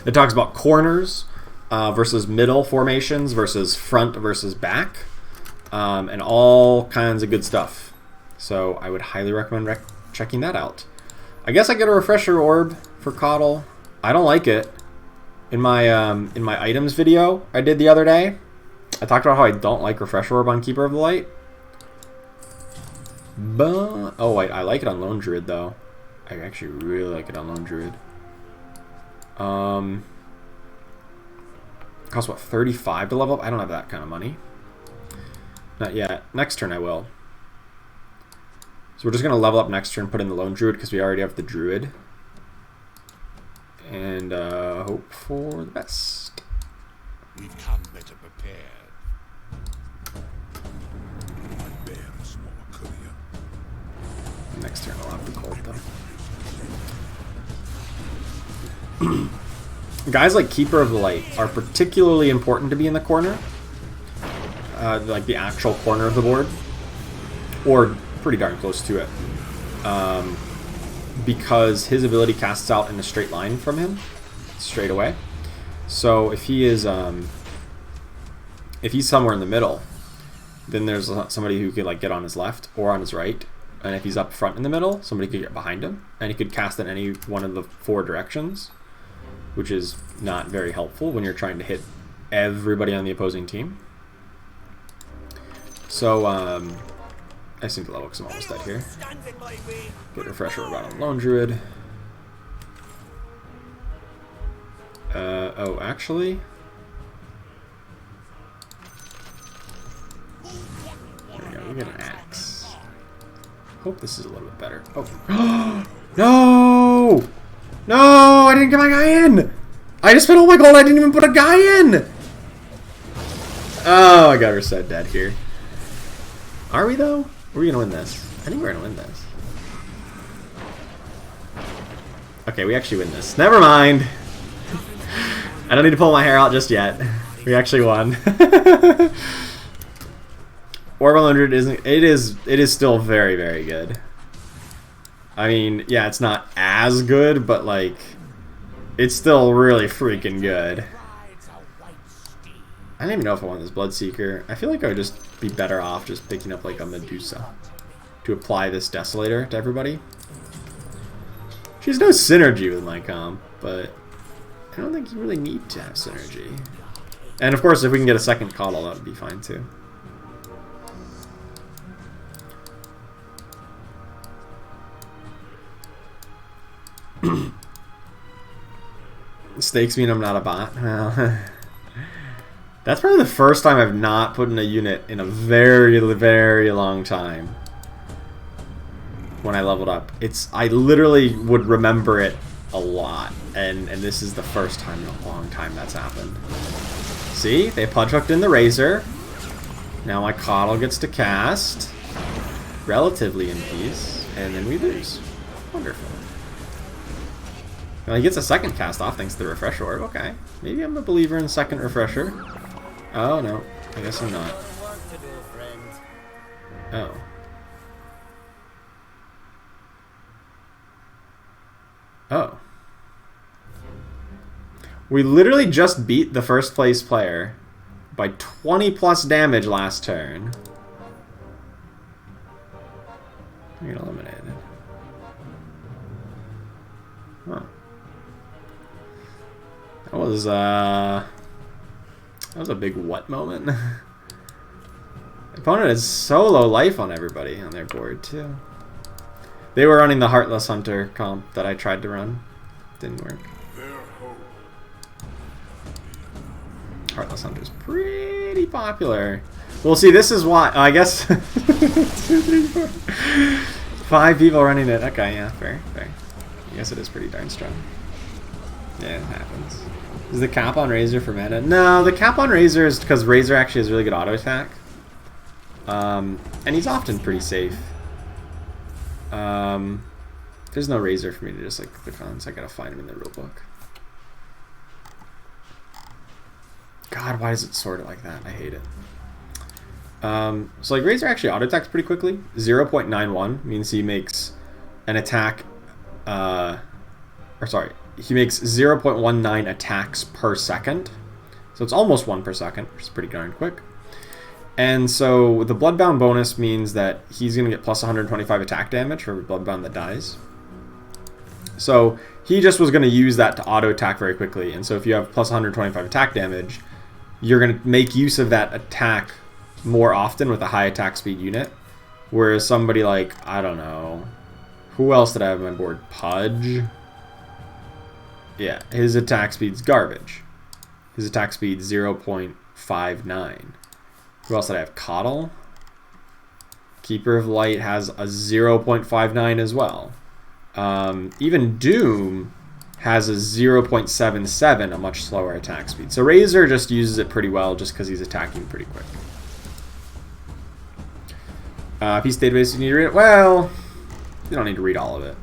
It talks about corners versus middle formations versus front versus back, and all kinds of good stuff. So I would highly recommend checking that out. I guess I get a refresher orb for Coddle. I don't like it. In my items video I did the other day, I talked about how I don't like refresher orb on Keeper of the Light. But oh, I like it on Lone Druid though. I actually really like it on Lone Druid. Costs what, 35 to level up? I don't have that kind of money. Not yet. Next turn I will. So we're just going to level up next turn, put in the Lone Druid because we already have the Druid. And hope for the best. We've come better prepared. My bear's more courier. Next turn I'll have the Colt though. Guys like Keeper of the Light are particularly important to be in the corner. Like the actual corner of the board. Or pretty darn close to it. Because his ability casts out in a straight line from him. Straight away. So if he is if he's somewhere in the middle, then there's somebody who could like get on his left or on his right. And if he's up front in the middle, somebody could get behind him. And he could cast in any one of the 4 directions, which is not very helpful when you're trying to hit everybody on the opposing team. So, I just need to level because I'm almost dead here. Get a refresher about a Lone Druid. Oh, actually... There we go, we get an axe. Hope this is a little bit better. Oh. No! No! I didn't get my guy in! I just spent all my gold, I didn't even put a guy in! Oh, I got her so dead here. Are we though? Are we gonna win this? I think we're gonna win this. Okay, we actually win this. Never mind. I don't need to pull my hair out just yet. We actually won. Orb 100 isn't. It is still very, very good. I mean, yeah, it's not as good, but like, it's still really freaking good. I don't even know if I want this Bloodseeker. I feel like I would just be better off just picking up like a Medusa to apply this Desolator to everybody. She's no synergy with my comp, but I don't think you really need to have synergy. And of course, if we can get a second Coddle, that would be fine too. Stakes mean I'm not a bot. Well, That's probably the first time I've not put in a unit in a very, very long time. When I leveled up. I literally would remember it a lot. And this is the first time in a long time that's happened. See? They pudge hooked in the Razor. Now my Coddle gets to cast. Relatively in peace. And then we lose. Wonderful. Well, he gets a second cast off thanks to the Refresh Orb. Okay. Maybe I'm a believer in second Refresher. Oh, no. I guess I'm not. Oh. Oh. We literally just beat the first place player by 20 plus damage last turn. We get eliminated. Huh. That was a big what moment. Opponent has so low life on everybody on their board too. They were running the Heartless Hunter comp that I tried to run. Didn't work. Heartless Hunter's pretty popular. Well, see, this is why. I guess 2, 3, 4, 5 people running it. Okay, yeah, fair, fair. I guess it is pretty darn strong. Yeah, it happens. Is the cap on Razor for mana? No, the cap on Razor is because Razor actually has really good auto attack. And he's often pretty safe. There's no Razor for me to just like click on, so I gotta find him in the rule book. God, why does it sort it like that? I hate it. So like Razor actually auto attacks pretty quickly. 0.91 means he makes an attack, he makes 0.19 attacks per second. So it's almost 1 per second, which is pretty darn quick. And so the Bloodbound bonus means that he's going to get plus 125 attack damage for every Bloodbound that dies. So he just was going to use that to auto attack very quickly. And so if you have plus 125 attack damage, you're going to make use of that attack more often with a high attack speed unit. Whereas somebody like, I don't know, who else did I have on my board? Pudge? Yeah, his attack speed's garbage. His attack speed's 0.59. Who else did I have? Coddle? Keeper of Light has a 0.59 as well. Even Doom has a 0.77, a much slower attack speed. So Razor just uses it pretty well just because he's attacking pretty quick. Piece database, you need to read it? Well, you don't need to read all of it.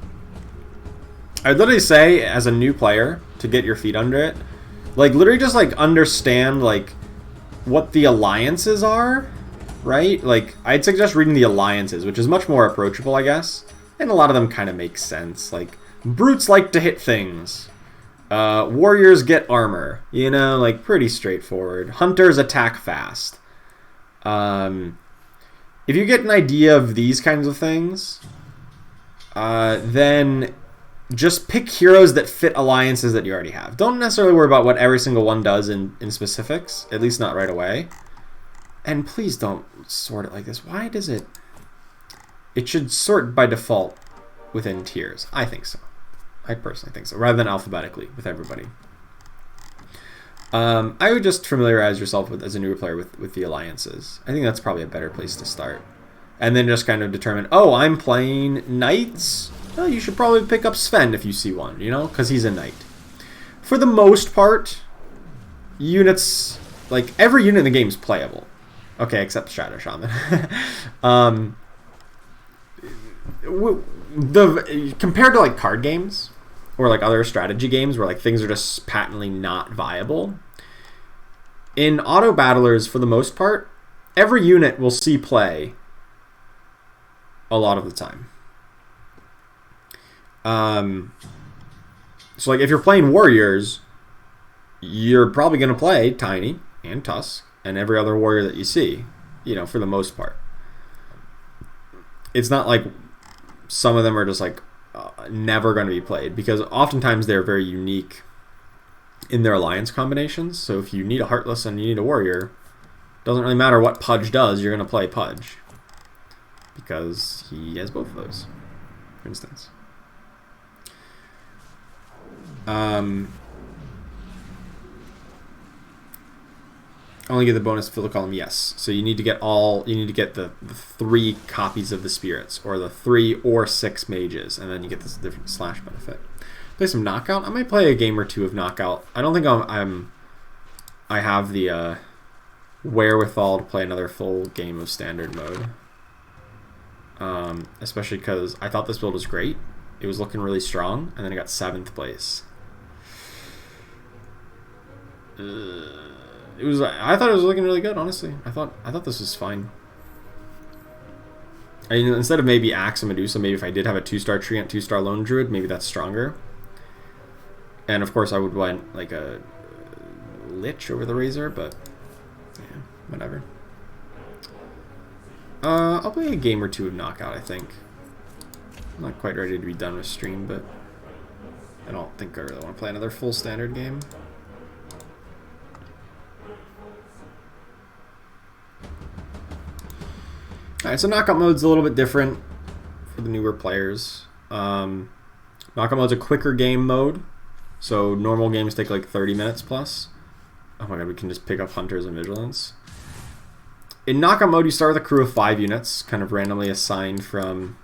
I'd literally say, as a new player, to get your feet under it, like, literally just, like, understand, like, what the alliances are, right? Like, I'd suggest reading the alliances, which is much more approachable, I guess. And a lot of them kind of make sense. Like, brutes like to hit things. Warriors get armor. You know, like, pretty straightforward. Hunters attack fast. If you get an idea of these kinds of things, then just pick heroes that fit alliances that you already have. Don't necessarily worry about what every single one does in specifics, at least not right away. And please don't sort it like this. Why does it... It should sort by default within tiers. I think so. I personally think so, rather than alphabetically with everybody. I would just familiarize yourself with, as a newer player, with the alliances. I think that's probably a better place to start. And then just kind of determine, oh, I'm playing knights. Well, you should probably pick up Sven if you see one, you know, because he's a knight. For the most part, units, like, every unit in the game is playable. Okay, except Shadow Shaman. Compared to, like, card games, or, like, other strategy games where, like, things are just patently not viable, in auto battlers, for the most part, every unit will see play a lot of the time. So, like, if you're playing Warriors, you're probably going to play Tiny and Tusk and every other Warrior that you see, you know, for the most part. It's not like some of them are just, like, never going to be played, because oftentimes they're very unique in their alliance combinations. So if you need a Heartless and you need a Warrior, doesn't really matter what Pudge does, you're going to play Pudge, because he has both of those, for instance. Only get the bonus fill the column, yes. So you need to get the 3 copies of the spirits, or the 3 or 6 mages, and then you get this different slash benefit. Play some knockout. I might play a game or 2 of knockout. I don't think I have the wherewithal to play another full game of standard mode. Especially because I thought this build was great. It was looking really strong, and then I got 7th place. I thought it was looking really good, honestly. I thought this was fine. I mean, instead of maybe Axe and Medusa, maybe if I did have a 2-star Treant, 2-star Lone Druid, maybe that's stronger. And of course I would want like a Lich over the Razor, but yeah, whatever. I'll play a game or 2 of Knockout, I think. I'm not quite ready to be done with stream, but I don't think I really want to play another full standard game. Alright, so Knockout mode's a little bit different for the newer players. Knockout mode's a quicker game mode, so normal games take like 30 minutes plus. Oh my god, we can just pick up Hunters and Vigilance. In Knockout mode, you start with a crew of 5 units, kind of randomly assigned from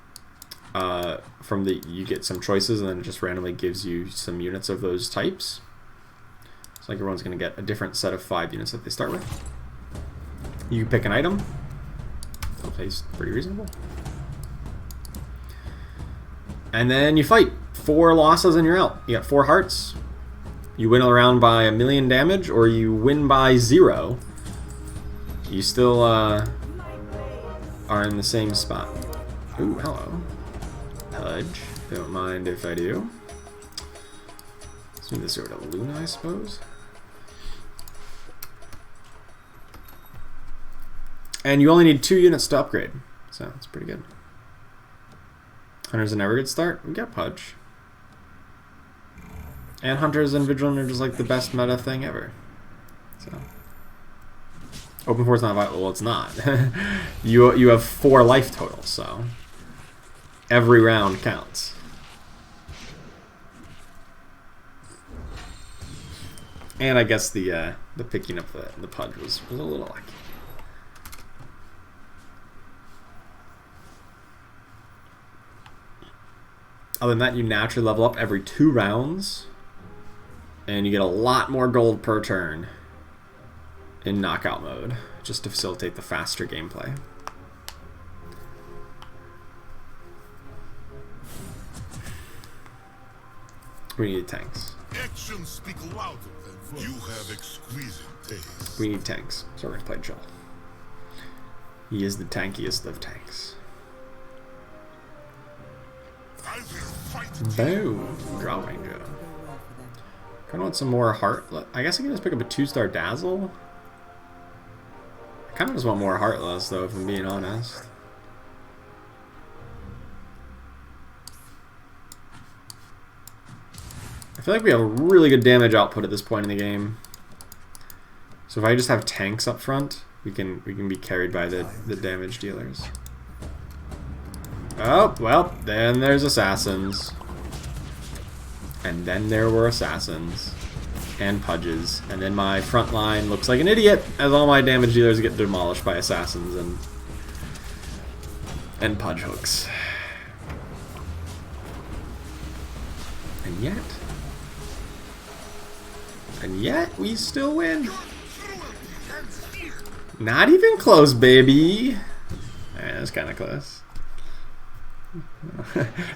you get some choices, and then it just randomly gives you some units of those types. It's like everyone's going to get a different set of 5 units that they start with. You pick an item. That plays pretty reasonable. And then you fight. 4 losses and you're out. You got 4 hearts. You win around by 1,000,000 damage, or you win by 0. You still are in the same spot. Ooh, hello. Pudge. Don't mind if I do. Let's move this over to Luna, I suppose. And you only need 2 units to upgrade, so that's pretty good. Hunters are never a good start. We got Pudge. And Hunters and Vigilant are just like the best meta thing ever. So Open 4 is not vital. Well, it's not. you have 4 life total, so every round counts. And I guess the picking up the Pudge was a little lucky. Other than that, you naturally level up every 2 rounds, and you get a lot more gold per turn in Knockout mode, just to facilitate the faster gameplay. We need tanks. Actions speak louder than words. You have exquisite taste. We need tanks, so we're going to play Joel. He is the tankiest of tanks. I will fight. Boom! Draw Ranger. Kind of want some more heart. I guess I can just pick up a 2-star Dazzle. I kind of just want more Heartless, though, if I'm being honest. I feel like we have a really good damage output at this point in the game. So if I just have tanks up front, we can be carried by the damage dealers. Oh, well, then there's assassins. And then there were assassins. And Pudges. And then my front line looks like an idiot as all my damage dealers get demolished by assassins and Pudge hooks. And yet, we still win. Not even close, baby. That's kind of close.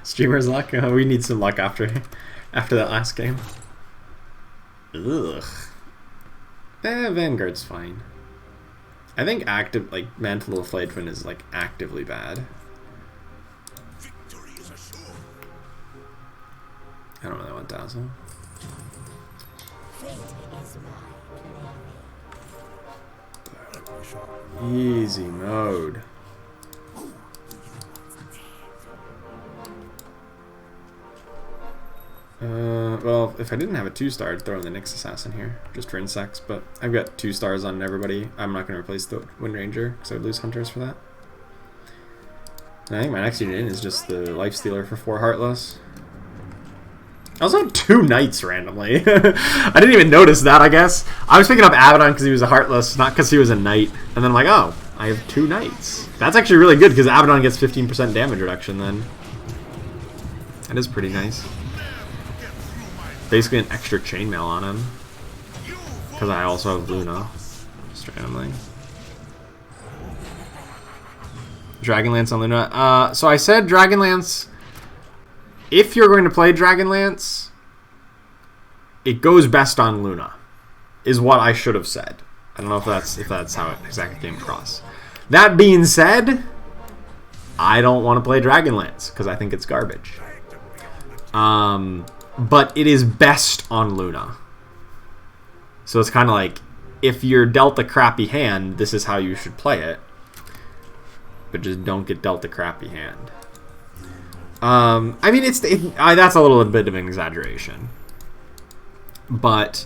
Streamer's luck. We need some luck after that last game. Ugh. Vanguard's fine. I think Mantle of Flayed Twin is like actively bad. Victory is assured. I don't really want Dazzle. Easy mode. Well, if I didn't have a 2-star, I'd throw in the Nyx Assassin here, just for insects, but I've got 2 stars on everybody. I'm not going to replace the Wind Ranger, because I would lose Hunters for that. And I think my next unit in is just the Life Stealer for 4 Heartless. I also had 2 knights randomly. I didn't even notice that, I guess. I was picking up Abaddon because he was a Heartless, not because he was a knight. And then I'm like, oh, I have 2 knights. That's actually really good because Abaddon gets 15% damage reduction then. That is pretty nice. Basically an extra chainmail on him. Because I also have Luna. Just randomly. Dragonlance on Luna. So I said Dragonlance. If you're going to play Dragonlance, it goes best on Luna, is what I should have said. I don't know if that's how it exactly came across. That being said, I don't want to play Dragonlance because I think it's garbage. But it is best on Luna. So it's kind of like, if you're dealt a crappy hand, this is how you should play it. But just don't get dealt a crappy hand. I mean, that's a little bit of an exaggeration. But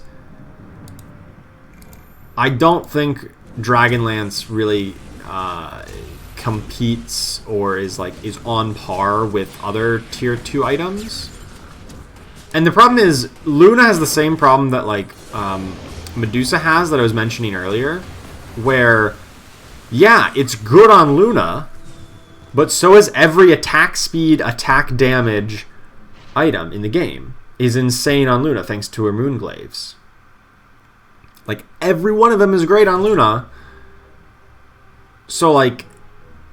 I don't think Dragonlance really competes or is on par with other tier 2 items. And the problem is, Luna has the same problem that Medusa has that I was mentioning earlier, where, yeah, it's good on Luna, but so is every attack speed, attack damage item in the game is insane on Luna thanks to her Moonglaves. Like, every one of them is great on Luna. So,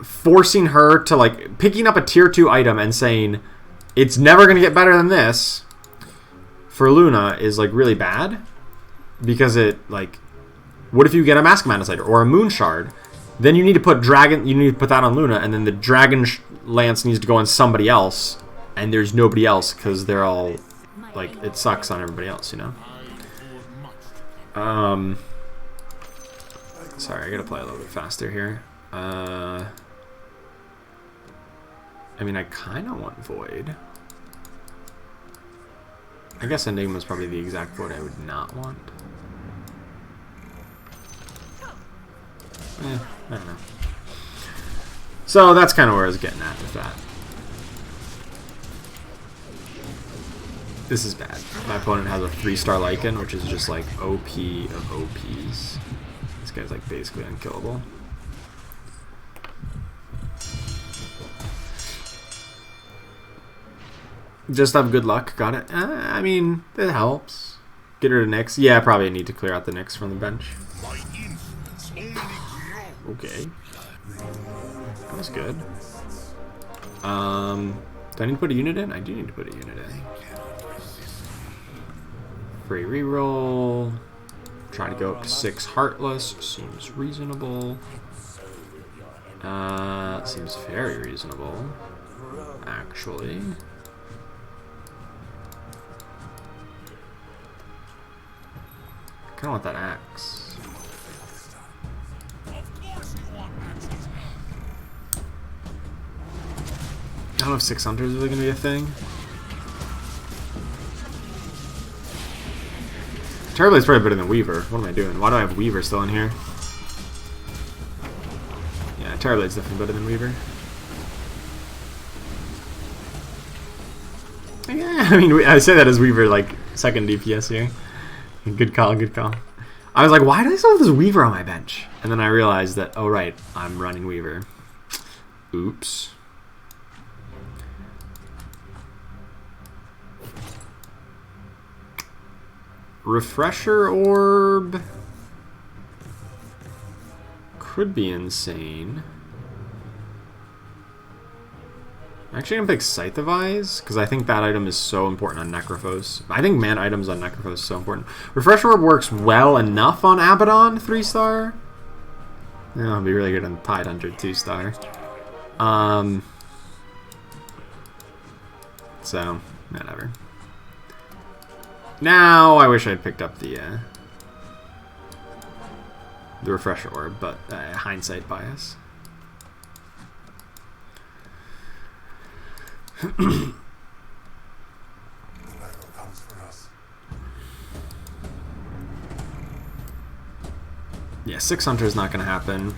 forcing her to, picking up a tier 2 item and saying, it's never going to get better than this, for Luna is, really bad. Because it, what if you get a Mask Manicizer or a Moon Shard? Then you need to put that on Luna, and then the Dragon Lance needs to go on somebody else, and there's nobody else because they're all it sucks on everybody else, you know. Sorry, I gotta play a little bit faster here. I mean, I kind of want Void. I guess Enigma is probably the exact Void I would not want. I don't know. So that's kind of where I was getting at with that. This is bad. My opponent has a 3-star Lycan, which is just OP of OPs. This guy's basically unkillable. Just have good luck. Got it. I mean, it helps. Get rid of Nyx. Yeah, probably need to clear out the Nyx from the bench. Okay. That was good. Do I need to put a unit in? I do need to put a unit in. Free reroll. Try to go up to 6 Heartless. Seems reasonable. Seems very reasonable. Actually. I kinda want that axe. I don't know if 6 Hunters is really going to be a thing. Terrorblade's probably better than Weaver. What am I doing? Why do I have Weaver still in here? Yeah, Terrorblade's definitely better than Weaver. Yeah, I mean, I say that as Weaver, 2nd DPS here. Good call, good call. I was like, why do I still have this Weaver on my bench? And then I realized that, oh right, I'm running Weaver. Oops. Refresher Orb could be insane. Actually, I'm gonna pick Scythe of Eyes because I think that item is so important on Necrophos. I think man items on Necrophos is so important. Refresher Orb works well enough on Abaddon 3-star. Yeah, it'll be really good on Tide Hunter 2-star. So whatever. Now, I wish I'd picked up the Refresher Orb, but hindsight bias. Yeah, 6 Hunter is not going to happen.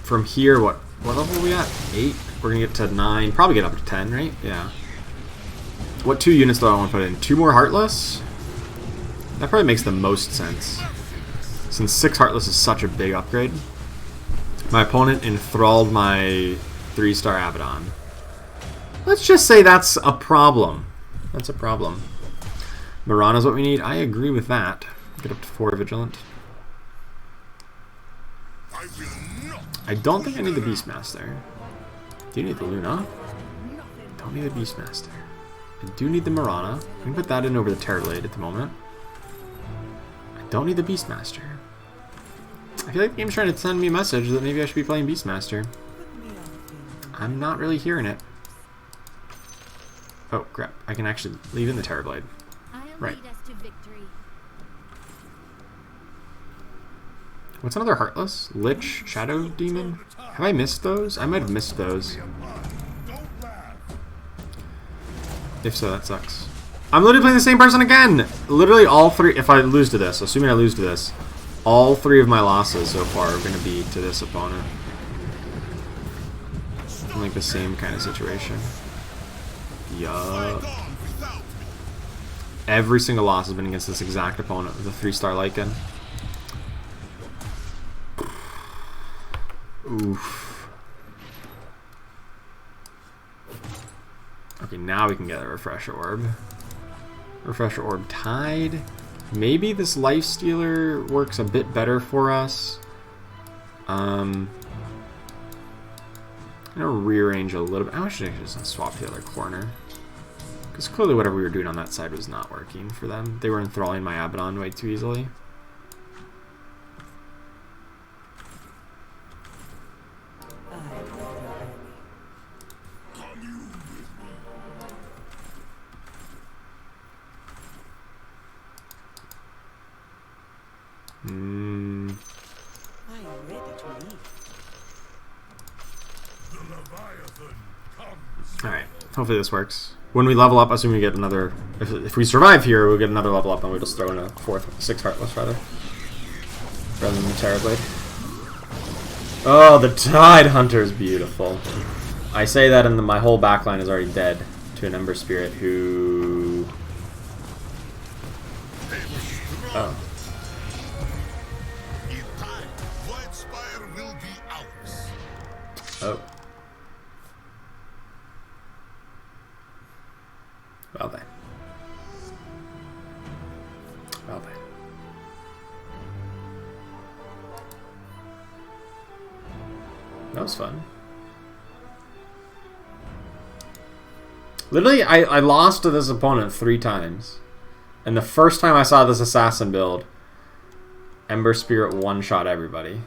From here, what level are we at? 8? We're going to get to 9, probably get up to 10, right? Yeah. What 2 units do I want to put in? 2 more Heartless? That probably makes the most sense. Since 6 Heartless is such a big upgrade. My opponent enthralled my 3-star Abaddon. Let's just say that's a problem. That's a problem. Mirana's what we need. I agree with that. Get up to 4 Vigilant. I don't think I need the Beastmaster. Do you need the Luna? Don't need the Beastmaster. I do need the Mirana. I can put that in over the Terrorblade at the moment. I don't need the Beastmaster. I feel like the game's trying to send me a message that maybe I should be playing Beastmaster. I'm not really hearing it. Oh, crap. I can actually leave in the Terrorblade. Right. What's another Heartless? Lich? Shadow Demon? Have I missed those? I might have missed those. If so, that sucks. I'm literally playing the same person again! Literally all 3, if I lose to this, assuming I lose to this, all 3 of my losses so far are going to be to this opponent. In like the same kind of situation. Yup. Every single loss has been against this exact opponent with a 3-star Lycan. Oof. Okay, now we can get a Refresher Orb. Refresher Orb Tide. Maybe this Lifestealer works a bit better for us. I'm gonna rearrange a little bit. I should just swap the other corner. Because clearly whatever we were doing on that side was not working for them. They were enthralling my Abaddon way too easily. Alright, hopefully this works. When we level up, assuming we get another... If we survive here, we'll get another level up and we'll just throw in a 6 Heartless rather than the Terrorblade. Oh, the Tide Hunter is beautiful. I say that and my whole backline is already dead to an Ember Spirit who... Oh. Oh. Well then. Well then. That was fun. Literally, I lost to this opponent 3 times. And the first time I saw this assassin build, Ember Spirit one-shot everybody.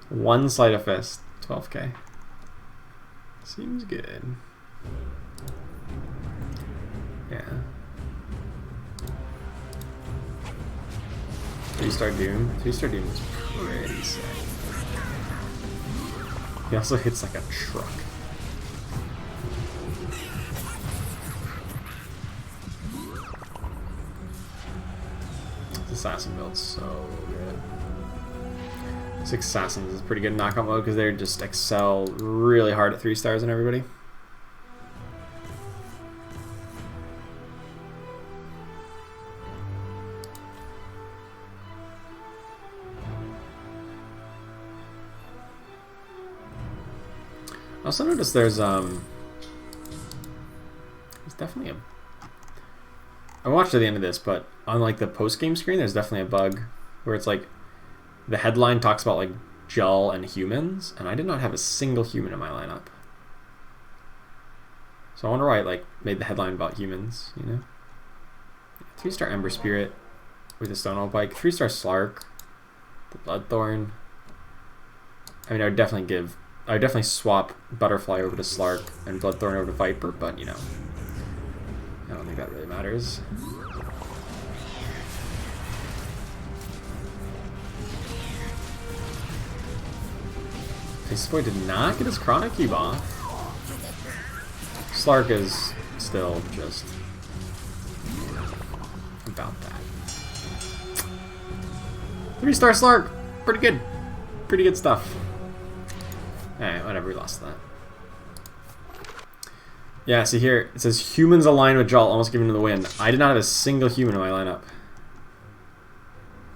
One Sleight of Fist, 12k. Seems good. Yeah. 3-star Doom. 3-star Doom is pretty sick. He also hits like a truck. This assassin build's so good. 6 Assassins is pretty good in knockout mode because they just excel really hard at 3 stars on everybody. I also noticed there's definitely a... I watched at the end of this, but on like the post-game screen there's definitely a bug where it's like the headline talks about like Jull and humans, and I did not have a single human in my lineup. So I wonder why it like made the headline about humans, you know? 3-star Ember Spirit with a Stonewall Pike, 3-star Slark, the Bloodthorn. I mean, I would definitely swap Butterfly over to Slark and Bloodthorn over to Viper, but you know, I don't think that really matters. This boy did not get his Chronic Cube off. Slark is still just about that. 3-star Slark! Pretty good. Pretty good stuff. Alright, whatever, we lost that. Yeah, see here, it says humans aligned with Jolt, almost given to the wind. I did not have a single human in my lineup.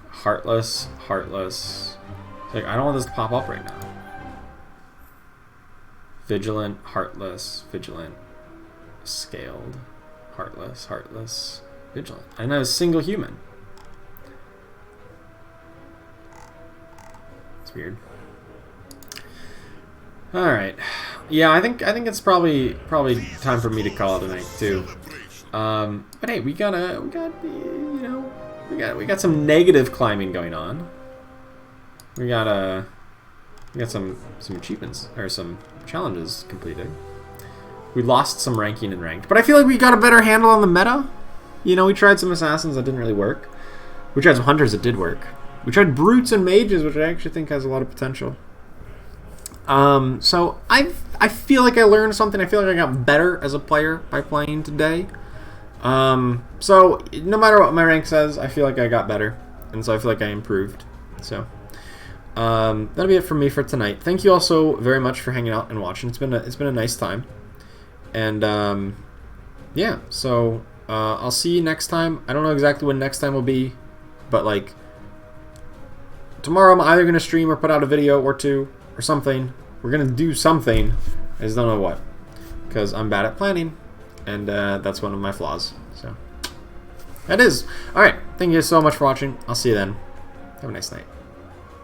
Heartless, heartless. It's like, I don't want this to pop up right now. Vigilant, heartless, vigilant, scaled, heartless, heartless, vigilant. I didn't have a single human. It's weird. All right, yeah, I think it's probably time for me to call it a night too. But hey, we got some negative climbing going on. We got some achievements or some challenges completed. We lost some ranking in ranked, but I feel like we got a better handle on the meta. You know, we tried some assassins that didn't really work. We tried some hunters that did work. We tried brutes and mages, which I actually think has a lot of potential. So I feel like I learned something. I feel like I got better as a player by playing today. So no matter what my rank says, I feel like I got better, and so I feel like I improved. So that'll be it from me for tonight. Thank you all so very much for hanging out and watching. It's been a nice time, and yeah. So I'll see you next time. I don't know exactly when next time will be, but like tomorrow I'm either gonna stream or put out a video or two or something. We're gonna do something. I just don't know what, because I'm bad at planning, and that's one of my flaws. So that is all right. Thank you so much for watching. I'll see you then. Have a nice night.